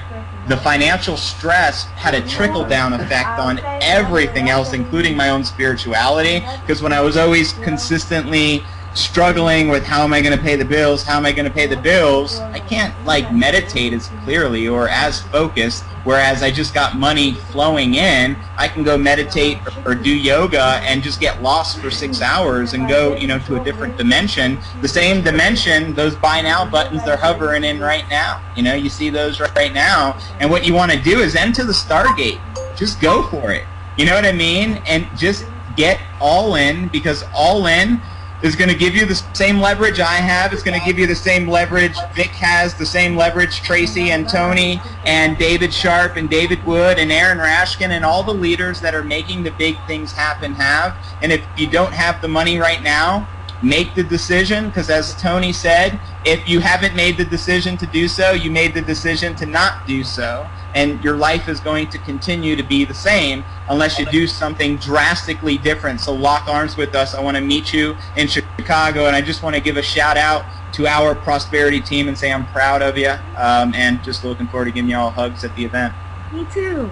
the financial stress had a trickle-down effect on everything else, including my own spirituality, because when I was always consistently struggling with how am I going to pay the bills, I can't meditate as clearly or as focused, whereas I just got money flowing in, I can go meditate or do yoga and just get lost for 6 hours and go to a different dimension. The same dimension, those buy now buttons they're hovering in right now. You see those right now, and what you want to do is enter the Stargate. Just go for it. You know what I mean? And just get all in, because all in is going to give you the same leverage I have. It's going to give you the same leverage Vic has, the same leverage Tracy and Tony and David Sharp and David Wood and Aaron Rashkin and all the leaders that are making the big things happen have. And if you don't have the money right now, make the decision, because as Tony said, if you haven't made the decision to do so, you made the decision to not do so. And your life is going to continue to be the same unless you do something drastically different. So lock arms with us. I want to meet you in Chicago, and I just want to give a shout out to our prosperity team and say I'm proud of you, and just looking forward to giving you all hugs at the event. Me too.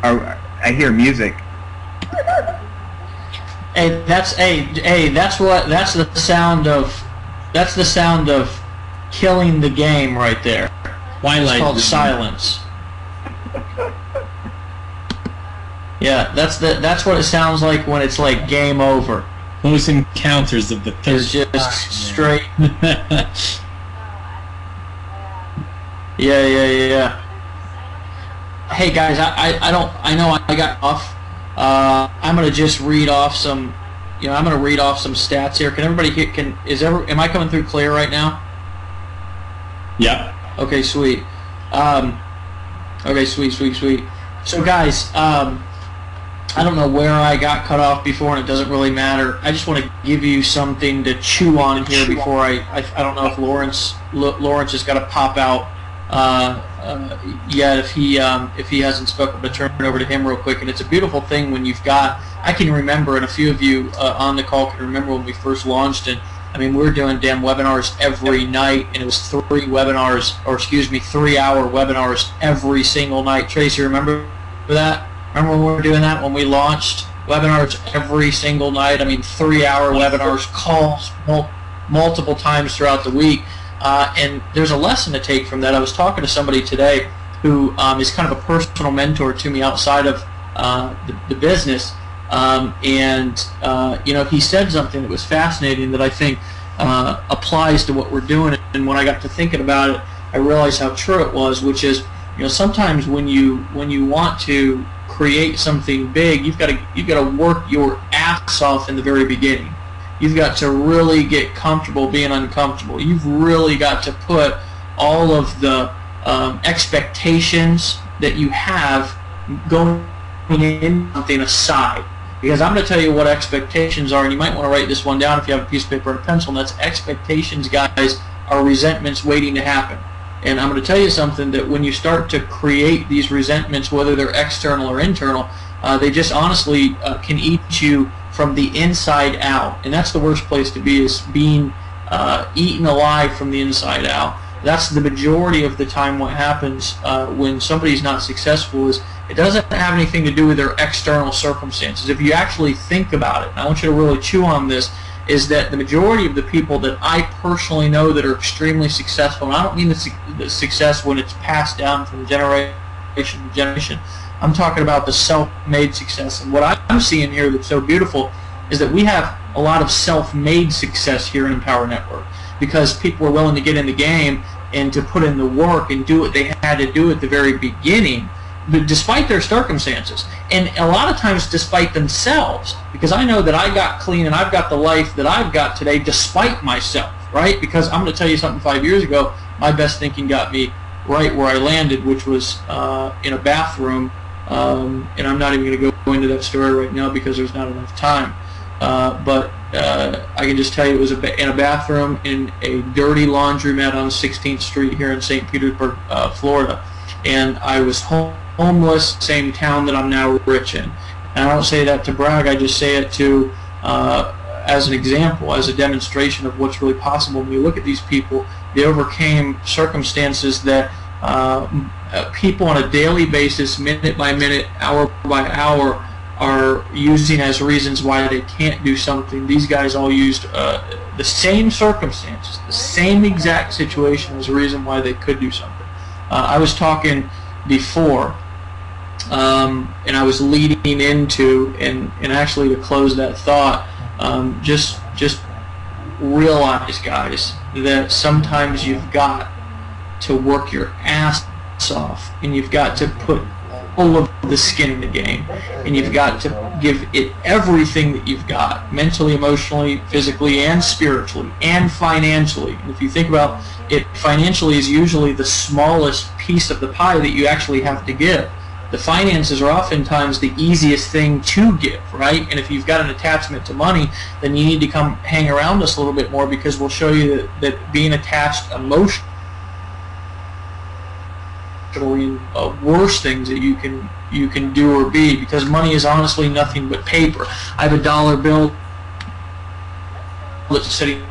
I hear music. Hey, that's the sound of killing the game right there. It's called silence. Yeah, that's what it sounds like when it's like game over. Close encounters of the third. It's just straight. Yeah. Hey guys, I know I got off. I'm gonna just read off some. I'm gonna read off some stats here. Can everybody hear? Am I coming through clear right now? Yeah. Okay, sweet. Okay, sweet. So guys, I don't know where I got cut off before, and it doesn't really matter. I just want to give you something to chew on here before I don't know if Lawrence has got to pop out yet. If he hasn't spoken, but turn it over to him real quick. And it's a beautiful thing when you've got. I can remember, and a few of you on the call can remember when we first launched it. I mean, we were doing damn webinars every night, and it was 3 hour webinars every single night. Tracy, remember that? Remember when we were doing that when we launched webinars every single night? I mean, 3 hour webinars, calls multiple times throughout the week. And there's a lesson to take from that. I was talking to somebody today who is kind of a personal mentor to me outside of the business. He said something that was fascinating that I think applies to what we're doing. And when I got to thinking about it, I realized how true it was, which is, sometimes when you want to create something big, you've got to work your ass off in the very beginning. You've got to really get comfortable being uncomfortable. You've really got to put all of the expectations that you have going in something aside. Because I'm going to tell you what expectations are, and you might want to write this one down if you have a piece of paper and a pencil, and that's expectations, guys, are resentments waiting to happen. And I'm going to tell you something, that when you start to create these resentments, whether they're external or internal, they just honestly can eat you from the inside out. And that's the worst place to be, is being eaten alive from the inside out. That's the majority of the time what happens when somebody's not successful. Is it doesn't have anything to do with their external circumstances. If you actually think about it, and I want you to really chew on this, is that the majority of the people that I personally know that are extremely successful, and I don't mean the success when it's passed down from generation to generation, I'm talking about the self-made success. And what I'm seeing here that's so beautiful is that we have a lot of self-made success here in Empower Network, because people are willing to get in the game and to put in the work and do what they had to do at the very beginning, but despite their circumstances, and a lot of times despite themselves, because I know that I got clean and I've got the life that I've got today despite myself, right? Because I'm going to tell you something, 5 years ago, my best thinking got me right where I landed, which was in a bathroom, and I'm not even going to go into that story right now because there's not enough time, but I can just tell you it was in a bathroom in a dirty laundromat on 16th Street here in St. Petersburg, Florida, and I was homeless, same town that I'm now rich in. And I don't say that to brag, I just say it to as an example, as a demonstration of what's really possible. When you look at these people, they overcame circumstances that people on a daily basis, minute by minute, hour by hour, are using as reasons why they can't do something. These guys all used the same circumstances, the same exact situation as a reason why they could do something. I was talking before, and I was leading into, and actually to close that thought, just realize, guys, that sometimes you've got to work your ass off, and you've got to put all of the skin in the game, and you've got to give it everything that you've got, mentally, emotionally, physically, and spiritually, and financially. And if you think about it, financially is usually the smallest piece of the pie that you actually have to give. The finances are oftentimes the easiest thing to give, right? And if you've got an attachment to money, then you need to come hang around us a little bit more, because we'll show you that being attached emotionally, worse things that you can do or be, because money is honestly nothing but paper. I have a dollar bill that's sitting.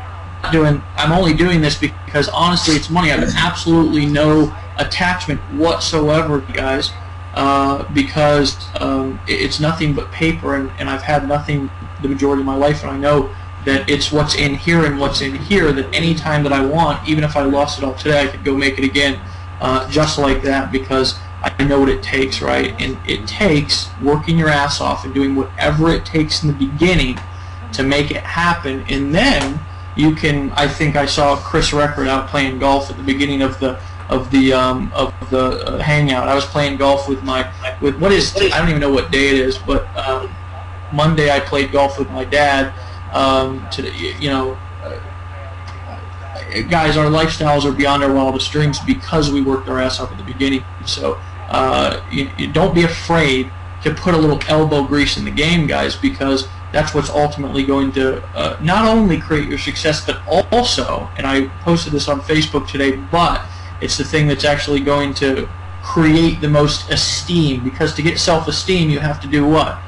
I'm only doing this because honestly it's money. I have absolutely no attachment whatsoever, guys, because it's nothing but paper, and I've had nothing the majority of my life, and I know that it's what's in here and what's in here, that any time that I want, even if I lost it all today, I could go make it again, just like that, because I know what it takes, right? And it takes working your ass off and doing whatever it takes in the beginning to make it happen, and then you can. I think I saw Chris Record out playing golf at the beginning of the hangout. I was playing golf with I don't even know what day it is, but Monday I played golf with my dad. Guys, our lifestyles are beyond our wildest dreams because we worked our ass off at the beginning. So you don't be afraid to put a little elbow grease in the game, guys, because that's what's ultimately going to not only create your success, but also, and I posted this on Facebook today, but it's the thing that's actually going to create the most esteem, because to get self-esteem, you have to do what?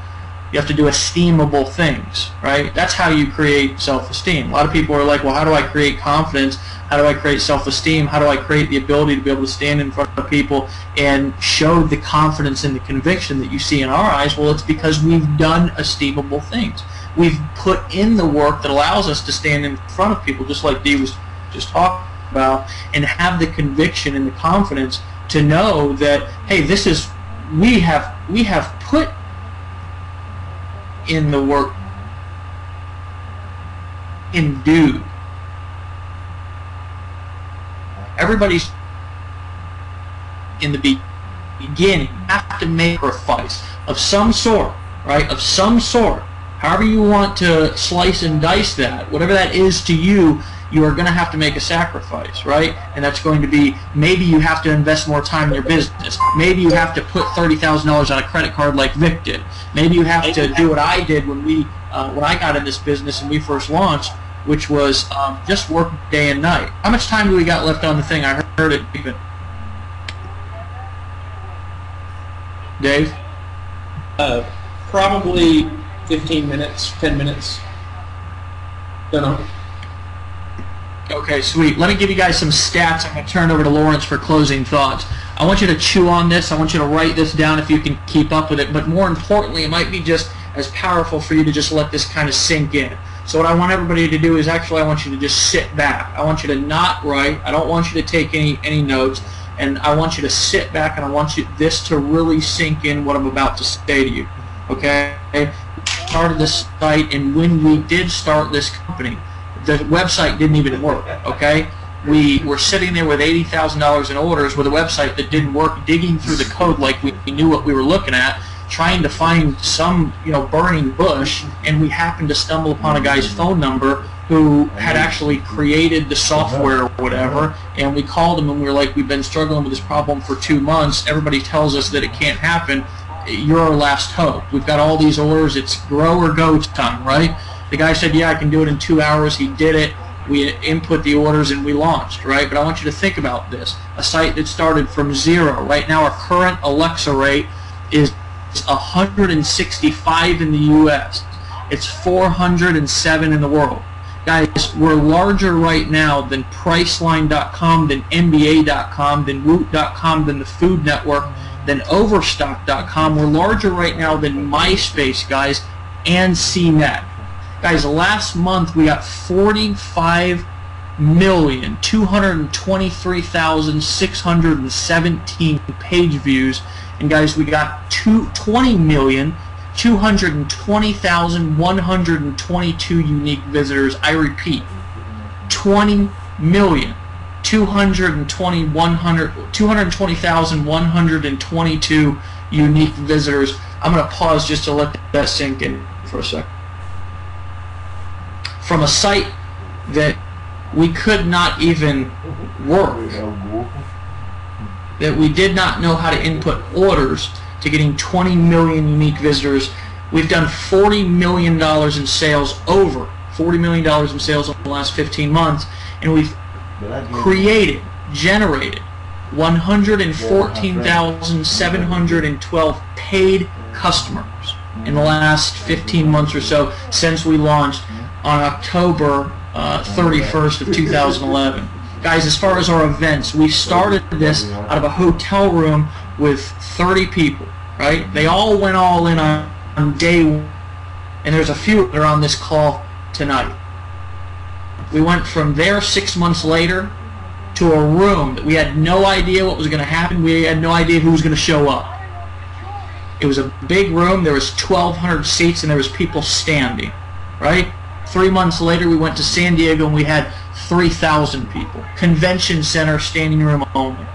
You have to do esteemable things, right? That's how you create self-esteem. A lot of people are like, well, how do I create confidence? How do I create self-esteem? How do I create the ability to be able to stand in front of people and show the confidence and the conviction that you see in our eyes? Well, it's because we've done esteemable things. We've put in the work that allows us to stand in front of people, just like Dee was just talking about, and have the conviction and the confidence to know that, hey, this is, we have put in the work in due. Everybody's in the beginning, you have to make a sacrifice of some sort, right? Of some sort. However you want to slice and dice that, whatever that is to you, you are going to have to make a sacrifice, right? And that's going to be, maybe you have to invest more time in your business. Maybe you have to put $30,000 on a credit card like Vic did. Maybe you have to do what I did when I got in this business and we first launched, which was just work day and night. How much time do we got left on the thing? I heard it even. Dave? Probably 15 minutes, 10 minutes. Don't know. Okay, sweet. Let me give you guys some stats. I'm going to turn it over to Lawrence for closing thoughts. I want you to chew on this. I want you to write this down if you can keep up with it. But more importantly, it might be just as powerful for you to just let this kind of sink in. So what I want everybody to do is actually I want you to just sit back. I want you to not write. I don't want you to take any notes. And I want you to sit back and I want this to really sink in what I'm about to say to you. Okay? We started this site, and when we did start this company, the website didn't even work, okay? We were sitting there with $80,000 in orders with a website that didn't work, digging through the code like we knew what we were looking at, trying to find some, burning bush, and we happened to stumble upon a guy's phone number who had actually created the software or whatever, and we called him and we were like, we've been struggling with this problem for 2 months. Everybody tells us that it can't happen. You're our last hope. We've got all these orders. It's grow or go time, right? The guy said, yeah, I can do it in 2 hours. He did it. We input the orders and we launched, right? But I want you to think about this. A site that started from 0. Right now our current Alexa rate is 165 in the US. It's 407 in the world. Guys, we're larger right now than Priceline.com, than NBA.com, than Woot.com, than the Food Network, than Overstock.com. We're larger right now than MySpace, guys, and CNET. Guys, last month we got 45,223,617 page views, and guys, we got 20,220,122 unique visitors. I repeat, 220,122 unique visitors. I'm going to pause just to let that sink in for a second. From a site that we could not even work, that we did not know how to input orders, to getting 20 million unique visitors. We've done $40 million in sales, over $40 million in sales in the last 15 months, and we've generated 114,712 paid customers in the last 15 months or so since we launched on October 31st of 2011. Guys, as far as our events, we started this out of a hotel room with 30 people, right? They all went all in on day one, and there's a few that are on this call tonight. We went from there 6 months later to a room that we had no idea what was going to happen. We had no idea who was going to show up. It was a big room. There was 1,200 seats, and there was people standing, right? 3 months later, we went to San Diego, and we had 3,000 people. Convention center, standing room only.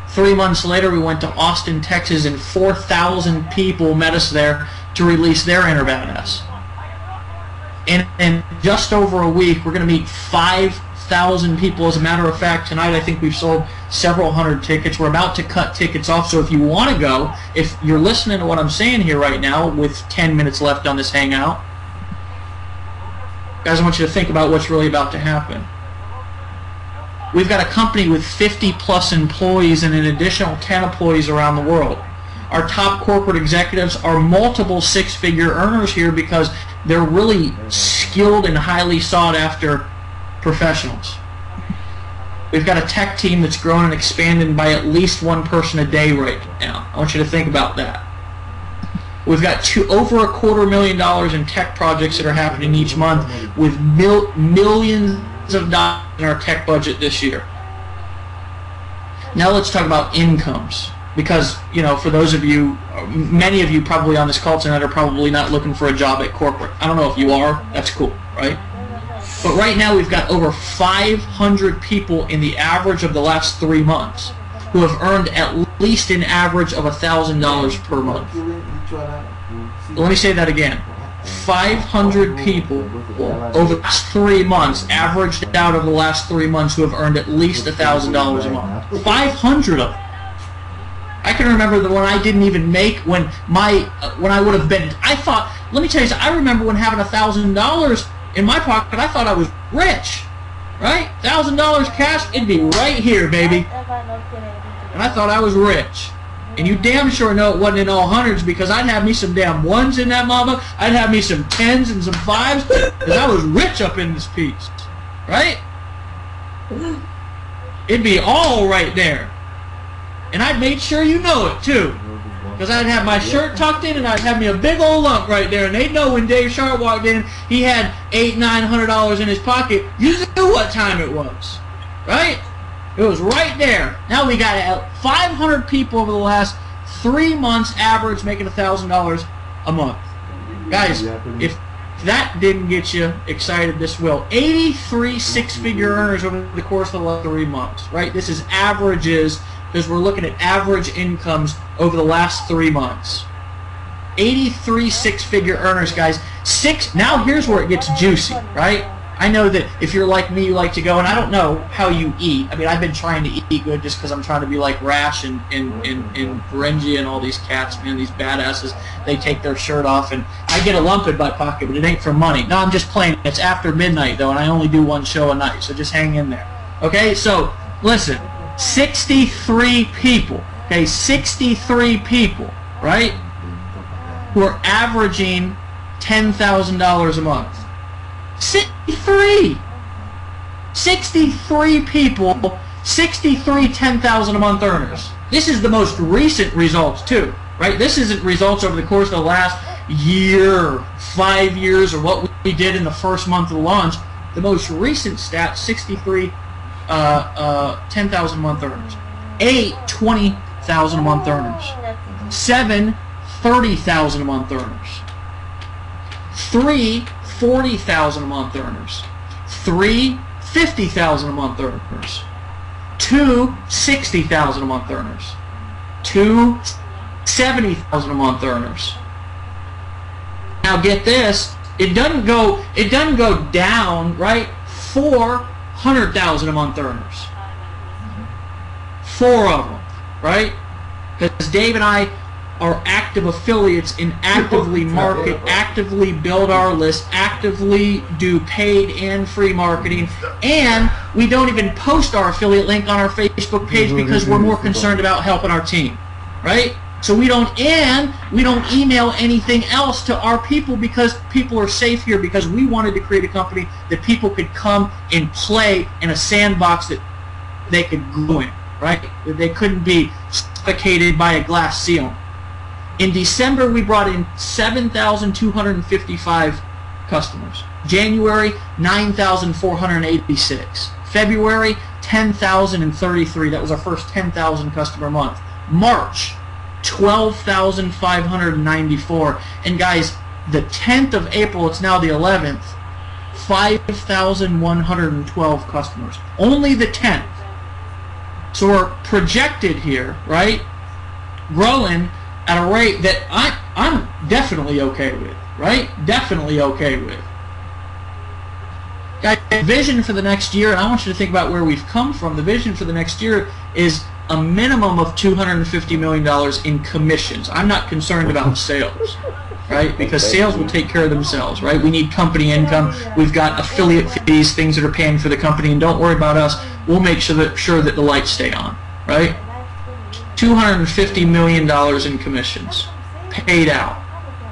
3 months later, we went to Austin, Texas, and 4,000 people met us there to release their Internet S. And in just over a week, we're going to meet 5,000 people. As a matter of fact, tonight I think we've sold several hundred tickets. We're about to cut tickets off, so if you want to go, if you're listening to what I'm saying here right now with 10 minutes left on this hangout, guys, I want you to think about what's really about to happen. We've got a company with 50-plus employees and an additional 10 employees around the world. Our top corporate executives are multiple six-figure earners here because they're really skilled and highly sought-after professionals. We've got a tech team that's grown and expanded by at least one person a day right now. I want you to think about that. We've got over $250,000 in tech projects that are happening each month with millions of dollars in our tech budget this year. Now let's talk about incomes, because for those of you, many of you probably on this call tonight are probably not looking for a job at corporate. I don't know if you are. That's cool, right? But right now we've got over 500 people in the average of the last 3 months. who have earned at least an average of $1,000 per month. Let me say that again. 500 people over the last 3 months, averaged out of the last 3 months, who have earned at least $1,000 a month. 500 of them. I can remember the one I didn't even make when I would have been. I thought. Let me tell you something. I remember when having $1,000 in my pocket, I thought I was rich. Right? $1,000 cash, it'd be right here, baby. And I thought I was rich. And you damn sure know it wasn't in all hundreds, because I'd have me some damn ones in that mama. I'd have me some tens and some fives, because I was rich up in this piece. Right? It'd be all right there. And I'd make sure you know it, too. Because I'd have my shirt tucked in, and I'd have me a big old lump right there. And they'd know when Dave Sharp walked in, he had $800-900 in his pocket. You knew what time it was. Right? It was right there. Now we got 500 people over the last 3 months average making $1,000 a month. Guys, if that didn't get you excited, this will. 83 six-figure earners over the course of the last 3 months. Right? This is averages, because we're looking at average incomes over the last 3 months. 83 six-figure earners, guys. Now here's where it gets juicy, right? I know that if you're like me, you like to go, and I don't know how you eat. I mean, I've been trying to eat good just because I'm trying to be like Rash and Ferengi and all these cats, man, these badasses. They take their shirt off, and I get a lump in my pocket, but it ain't for money. No, I'm just playing. It's after midnight, though, and I only do 1 show a night, so just hang in there. Okay, so listen, 63 people, okay, 63 people, right, who are averaging $10,000 a month. 63! 63 people, 63 $10,000 a month earners. This is the most recent results, too, right? This isn't results over the course of the last year, 5 years, or what we did in the first month of the launch. The most recent stat, 63 $10,000 a month earners. 8 $20,000 a month earners. 7 $30,000 a month earners. 3 $40,000 a month earners. 3 $50,000 a month earners. 2 $60,000 a month earners. 2 $70,000 a month earners. Now get this, it doesn't go down, right? 4 $100,000 a month earners. 4 of them, right? Because Dave and I are active affiliates and actively market, actively build our list, actively do paid and free marketing, and we don't even post our affiliate link on our Facebook page because we're more concerned about helping our team, right? So we don't email anything else to our people because people are safe here, because we wanted to create a company that people could come and play in a sandbox that they could grow in, right? That they couldn't be suffocated by a glass ceiling. In December, we brought in 7,255 customers. January, 9,486. February, 10,033. That was our first 10,000 customer month. March, 12,594. And guys, the 10th of April, it's now the 11th, 5,112 customers. Only the 10th. So we're projected here, right, growing at a rate that I'm definitely okay with, right? Definitely okay with. Guys, the vision for the next year, and I want you to think about where we've come from. The vision for the next year is a minimum of $250 million in commissions. I'm not concerned about sales, right? Because sales will take care of themselves, right? We need company income. We've got affiliate fees, things that are paying for the company, and don't worry about us. We'll make sure that the lights stay on, right? $250 million in commissions paid out.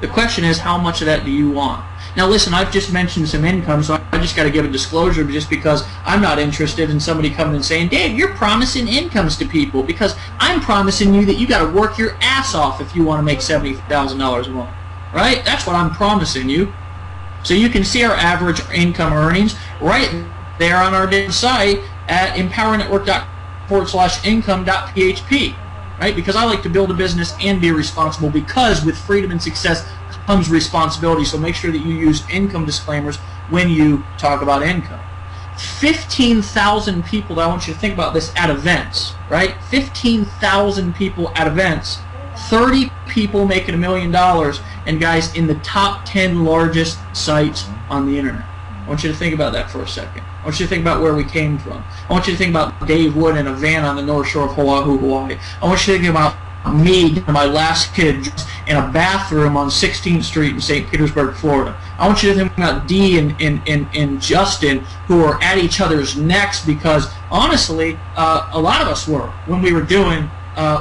The question is, how much of that do you want? Now listen, I've just mentioned some income, so I just got to give a disclosure just because I'm not interested in somebody coming and saying, Dave, you're promising incomes to people, because I'm promising you that you got to work your ass off if you want to make $70,000 a month, right? That's what I'm promising you. So you can see our average income earnings right there on our site at empowernetwork.com/income.php. Right? Because I like to build a business and be responsible, because with freedom and success comes responsibility. So make sure that you use income disclaimers when you talk about income. 15,000 people, I want you to think about this, at events, right? 15,000 people at events, 30 people making $1 million, and guys, in the top 10 largest sites on the internet. I want you to think about that for a second. I want you to think about where we came from. I want you to think about Dave Wood in a van on the North Shore of Oahu, Hawaii. I want you to think about me, my last kid, in a bathroom on 16th Street in St. Petersburg, Florida. I want you to think about Dee and Justin, who are at each other's necks because, honestly, a lot of us were when we were doing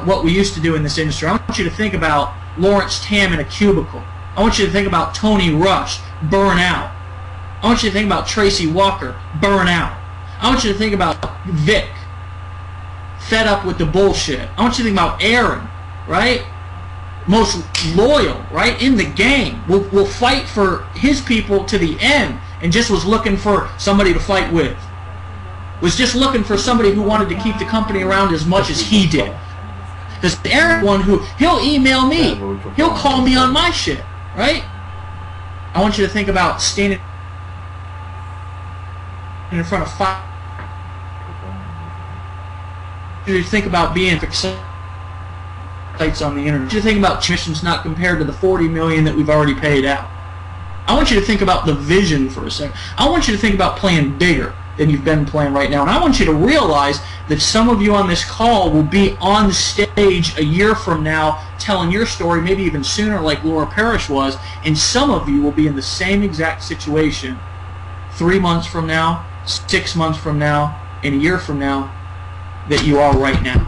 what we used to do in this industry. I want you to think about Lawrence Tam in a cubicle. I want you to think about Tony Rush, burn out. I want you to think about Tracy Walker, burn out. I want you to think about Vic, fed up with the bullshit. I want you to think about Aaron, right? Most loyal, right? In the game. Will fight for his people to the end and just was looking for somebody to fight with. Was just looking for somebody who wanted to keep the company around as much as he did. Because Aaron, one who, he'll email me. He'll call me on my shit, right? I want you to think about standing in front of five. You think about being sites on the internet. You think about commissions not compared to the $40 million that we've already paid out. I want you to think about the vision for a second. I want you to think about playing bigger than you've been playing right now. And I want you to realize that some of you on this call will be on stage a year from now telling your story, maybe even sooner, like Laura Parrish was, and some of you will be in the same exact situation 3 months from now, 6 months from now, and a year from now that you are right now.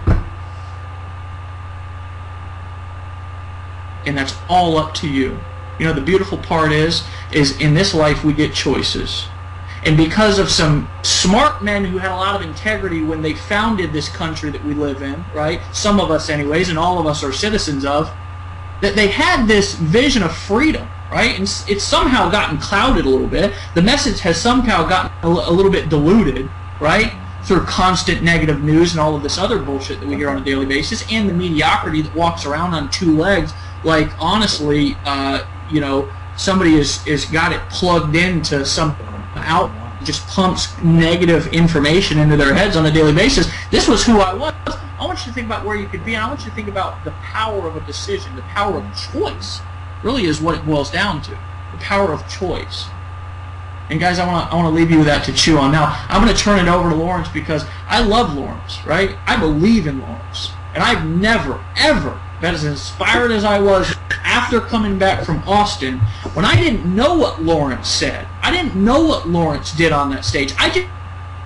And that's all up to you. You know, the beautiful part is in this life we get choices. And because of some smart men who had a lot of integrity when they founded this country that we live in, right? Some of us anyways, and all of us are citizens of, that they had this vision of freedom, right? And it's somehow gotten clouded a little bit. The message has somehow gotten a little bit diluted, right? Through constant negative news and all of this other bullshit that we hear on a daily basis, and the mediocrity that walks around on two legs, like, honestly, you know, somebody is got it plugged into some out, just pumps negative information into their heads on a daily basis. This was who I was. I want you to think about where you could be, and I want you to think about the power of a decision, the power of choice. Really is what it boils down to. The power of choice. And guys, I want to leave you with that to chew on. Now, I'm going to turn it over to Lawrence because I love Lawrence, right? I believe in Lawrence. And I've never, ever been as inspired as I was after coming back from Austin when I didn't know what Lawrence said. I didn't know what Lawrence did on that stage. I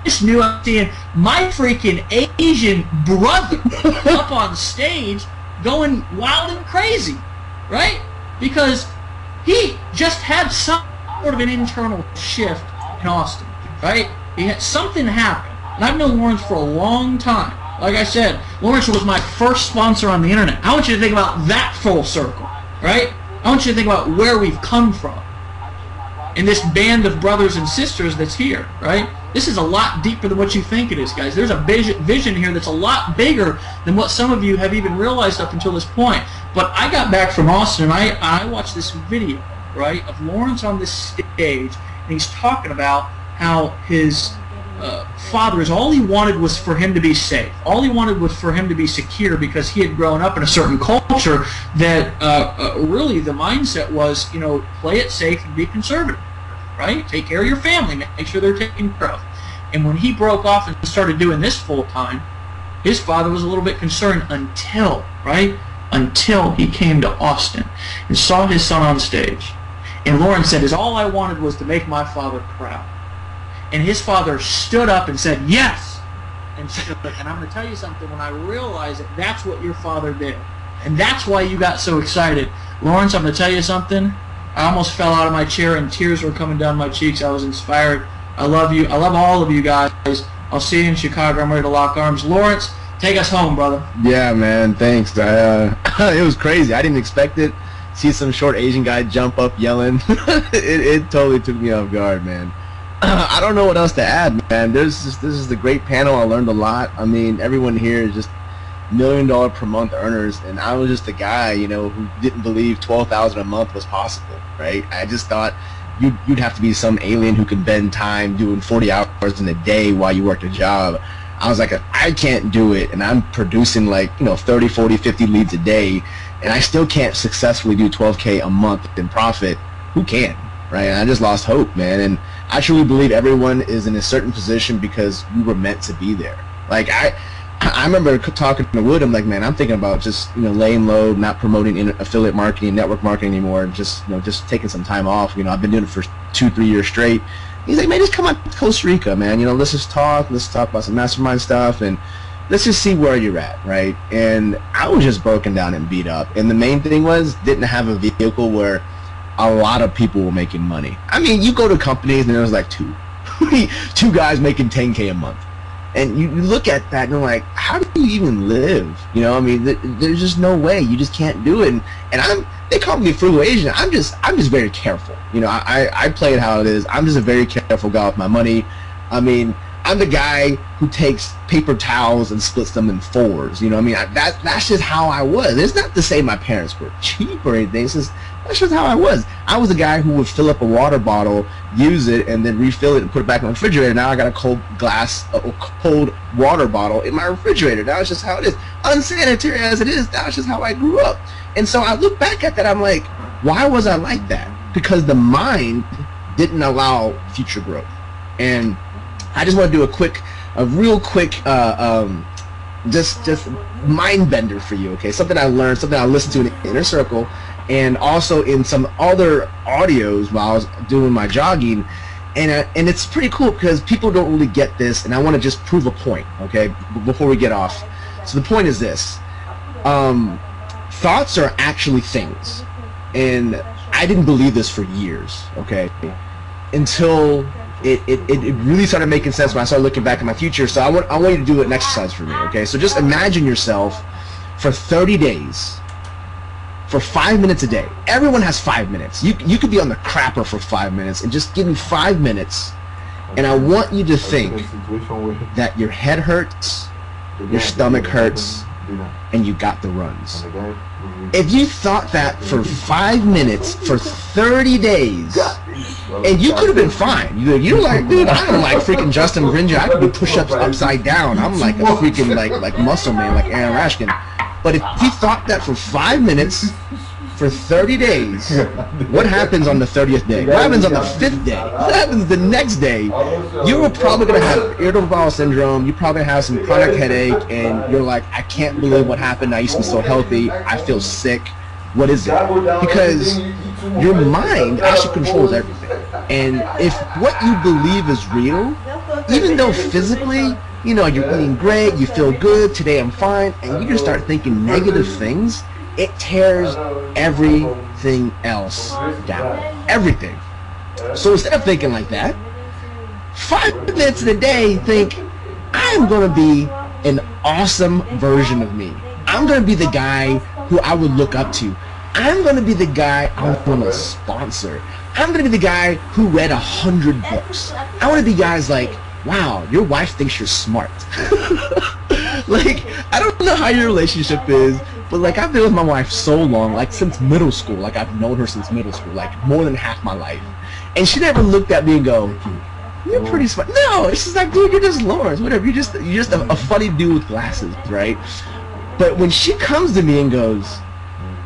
just knew I was seeing my freaking Asian brother up on stage going wild and crazy, right? Because he just had some sort of an internal shift in Austin, right? He had something happen. And I've known Lawrence for a long time. Like I said, Lawrence was my first sponsor on the internet. I want you to think about that full circle, right? I want you to think about where we've come from. And this band of brothers and sisters that's here, right? This is a lot deeper than what you think it is, guys. There's a vision here that's a lot bigger than what some of you have even realized up until this point. But I got back from Austin and I watched this video, right, of Lawrence on this stage, and he's talking about how his father, all he wanted was for him to be safe. All he wanted was for him to be secure because he had grown up in a certain culture that really the mindset was, you know, play it safe and be conservative, right? Take care of your family, make sure they're taken care of. And when he broke off and started doing this full time, his father was a little bit concerned until, right? Until he came to Austin and saw his son on stage. And Lawrence said, all I wanted was to make my father proud. And his father stood up and said, yes! And I'm going to tell you something, when I realized that that's what your father did, and that's why you got so excited. Lawrence, I'm going to tell you something. I almost fell out of my chair and tears were coming down my cheeks. I was inspired. I love you. I love all of you guys. I'll see you in Chicago. I'm ready to lock arms. Lawrence, take us home, brother. Yeah, man. Thanks. It was crazy. I didn't expect it. See some short Asian guy jump up yelling. it totally took me off guard, man. I don't know what else to add, man. This is the great panel. I learned a lot. I mean, everyone here is just $1 million per month earners, and I was just a guy, you know, who didn't believe $12,000 a month was possible, right? I just thought you'd have to be some alien who could bend time doing 40 hours in a day while you worked a job. I was like, I can't do it, and I'm producing like 30, 40, 50 leads a day, and I still can't successfully do 12K a month in profit. Who can, right? And I just lost hope, man. And I truly believe everyone is in a certain position because we were meant to be there. Like I remember talking to Wood. I'm like, man, I'm thinking about just laying low, not promoting affiliate marketing, network marketing anymore, and just just taking some time off. I've been doing it for 2-3 years straight. He's like, man, just come out to Costa Rica, man. Let's just talk. Let's talk about some mastermind stuff, and let's just see where you're at, right? And I was just broken down and beat up. And the main thing was, didn't have a vehicle where a lot of people were making money. I mean, you go to companies and there was like two guys making 10K a month. And you look at that and you're like, how do you even live? I mean, there's just no way. You just can't do it. And they call me frugal Asian. I'm just very careful. I play it how it is. I'm just a very careful guy with my money. I mean, I'm the guy who takes paper towels and splits them in fours. I mean, that's just how I was. It's not to say my parents were cheap or anything. It's just that's just how I was. I was the guy who would fill up a water bottle, use it, and then refill it and put it back in the refrigerator. Now I got a cold water bottle in my refrigerator. Now it's just how it is. Unsanitary as it is, that's just how I grew up. And so I look back at that, I'm like, why was I like that? Because the mind didn't allow future growth. And I just want to do a real quick just mind bender for you, okay? Something I learned, something I listened to in the inner circle, and also in some other audios while I was doing my jogging, and it's pretty cool because people don't really get this, and I want to just prove a point, okay, before we get off. So the point is this: thoughts are actually things, and I didn't believe this for years, okay, until it really started making sense when I started looking back at my future. So I want you to do an exercise for me, okay? So just imagine yourself for 30 days, for 5 minutes a day. Everyone has 5 minutes. You could be on the crapper for 5 minutes, and just give me 5 minutes, and I want you to think that your head hurts, your stomach hurts, and you got the runs. If you thought that for 5 minutes for 30 days, and you could have been fine. You're like, dude, I'm like freaking Justin Gringer. I can do push-ups upside down. I'm like a freaking like muscle man, like Aaron Rashkin. But if you thought that for 5 minutes for 30 days, what happens on the 30th day? What happens on the 5th day? What happens the next day? You're probably going to have irritable bowel syndrome. You probably have some chronic headache, and you're like, I can't believe what happened. I used to be so healthy. I feel sick. What is it? Because your mind actually controls everything. And if what you believe is real, even though physically, you're eating great, you feel good, today I'm fine, and you just start thinking negative things, it tears everything else down. Everything. So instead of thinking like that, 5 minutes in a day, think, I'm going to be an awesome version of me. I'm going to be the guy who I would look up to. I'm going to be the guy I want to sponsor. I'm going to be the guy who read 100 books. I want to be guys like, wow, your wife thinks you're smart. Like, I don't know how your relationship is, but like, I've been with my wife so long, like since middle school. Like, I've known her since middle school, like more than half my life. And she never looked at me and go, you're pretty smart. No, it's just like, dude, you're just Lawrence, whatever. You're just a funny dude with glasses, right? But when she comes to me and goes,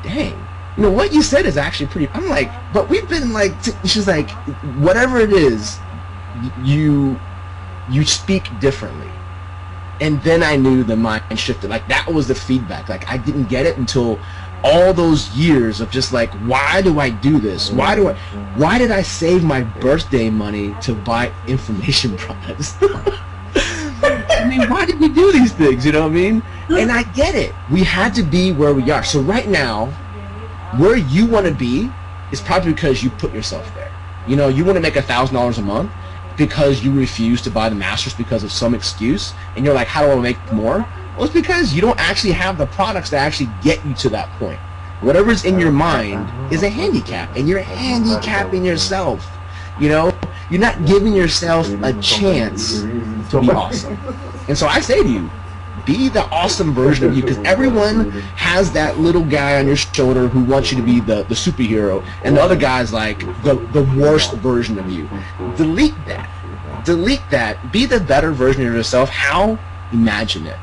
dang, what you said is actually pretty, I'm like, but we've been like, she's like, whatever it is, you speak differently. And then I knew the mind shifted. Like, that was the feedback. Like, I didn't get it until all those years of just like, why do I do this? Why did I save my birthday money to buy information products? I mean, why did we do these things? You know what I mean? And I get it. We had to be where we are. So right now, where you want to be is probably because you put yourself there. You want to make $1,000 a month because you refuse to buy the Masters because of some excuse, and you're like, how do I make more? Well, it's because you don't actually have the products that actually get you to that point. Whatever's in your mind is a handicap, and you're handicapping yourself. You're not giving yourself a chance to be awesome. And so I say to you, Be the awesome version of you, because everyone has that little guy on your shoulder who wants you to be the superhero, and the other guy's like the worst version of you. Delete that. Delete that. Be the better version of yourself. How? Imagine it.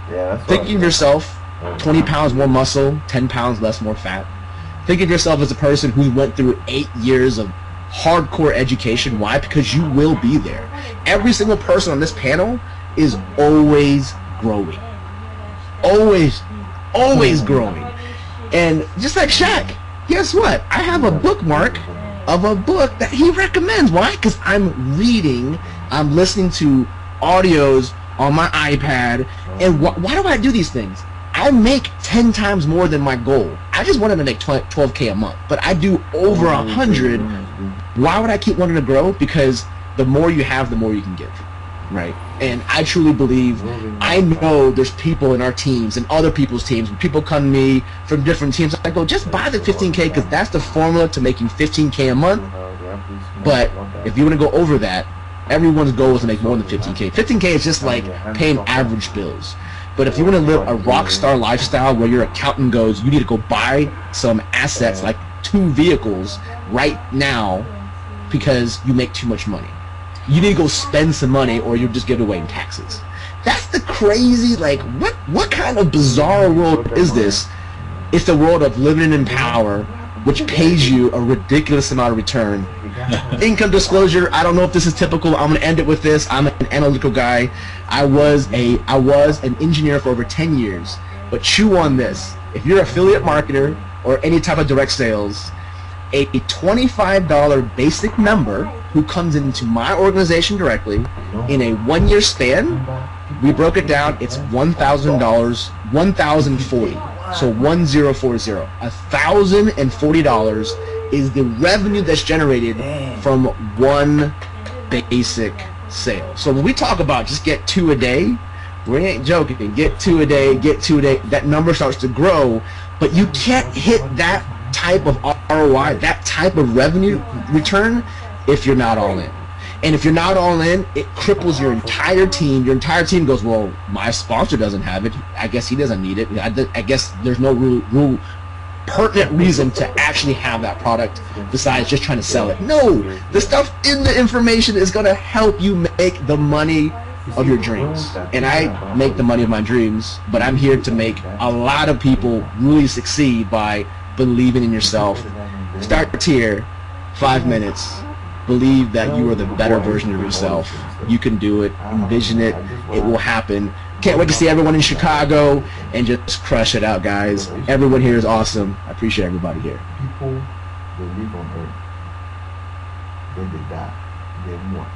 Think of yourself 20 pounds more muscle, 10 pounds less more fat. Think of yourself as a person who went through 8 years of hardcore education. Why? Because you will be there. Every single person on this panel is always growing. Always growing. And just like Shaq, guess what? I have a bookmark of a book that he recommends. Why? Because I'm reading, I'm listening to audios on my iPad, and why do I do these things? I make 10 times more than my goal. I just wanted to make 12K a month, but I do over 100. Why would I keep wanting to grow? Because the more you have, the more you can give, right? And I truly believe, I know there's people in our teams and other people's teams, when people come to me from different teams, I go, just buy the 15K, because that's the formula to making 15K a month. But if you want to go over that, everyone's goal is to make more than 15K. 15K is just like paying average bills. But if you want to live a rock star lifestyle where your accountant goes, you need to go buy some assets like 2 vehicles right now because you make too much money. You need to go spend some money or you'll just give it away in taxes. That's the crazy, like, what kind of bizarre world is this? It's the world of living in power, which pays you a ridiculous amount of return. Income disclosure, I don't know if this is typical. I'm going to end it with this. I'm an analytical guy. I was an engineer for over 10 years. But chew on this. If you're an affiliate marketer or any type of direct sales, a $25 basic member who comes into my organization directly in a 1-year span, we broke it down, it's $1,000, $1,040. So 1040. $1,040 is the revenue that's generated from one basic sale. So when we talk about just get 2 a day, we ain't joking. Get 2 a day, get 2 a day. That number starts to grow, but you can't hit that type of ROI, that type of revenue return, if you're not all in. And if you're not all in, it cripples your entire team. Your entire team goes, well, my sponsor doesn't have it. I guess he doesn't need it. I guess there's no real pertinent reason to actually have that product besides just trying to sell it. No, the stuff in the information is going to help you make the money of your dreams. And I make the money of my dreams, but I'm here to make a lot of people really succeed by believing in yourself. Start here, 5 minutes. Believe that you are the better version of yourself. You can do it. Envision it. It will happen. Can't wait to see everyone in Chicago and just crush it out, guys. Everyone here is awesome. I appreciate everybody here. People, they live on earth. Then they die. They want.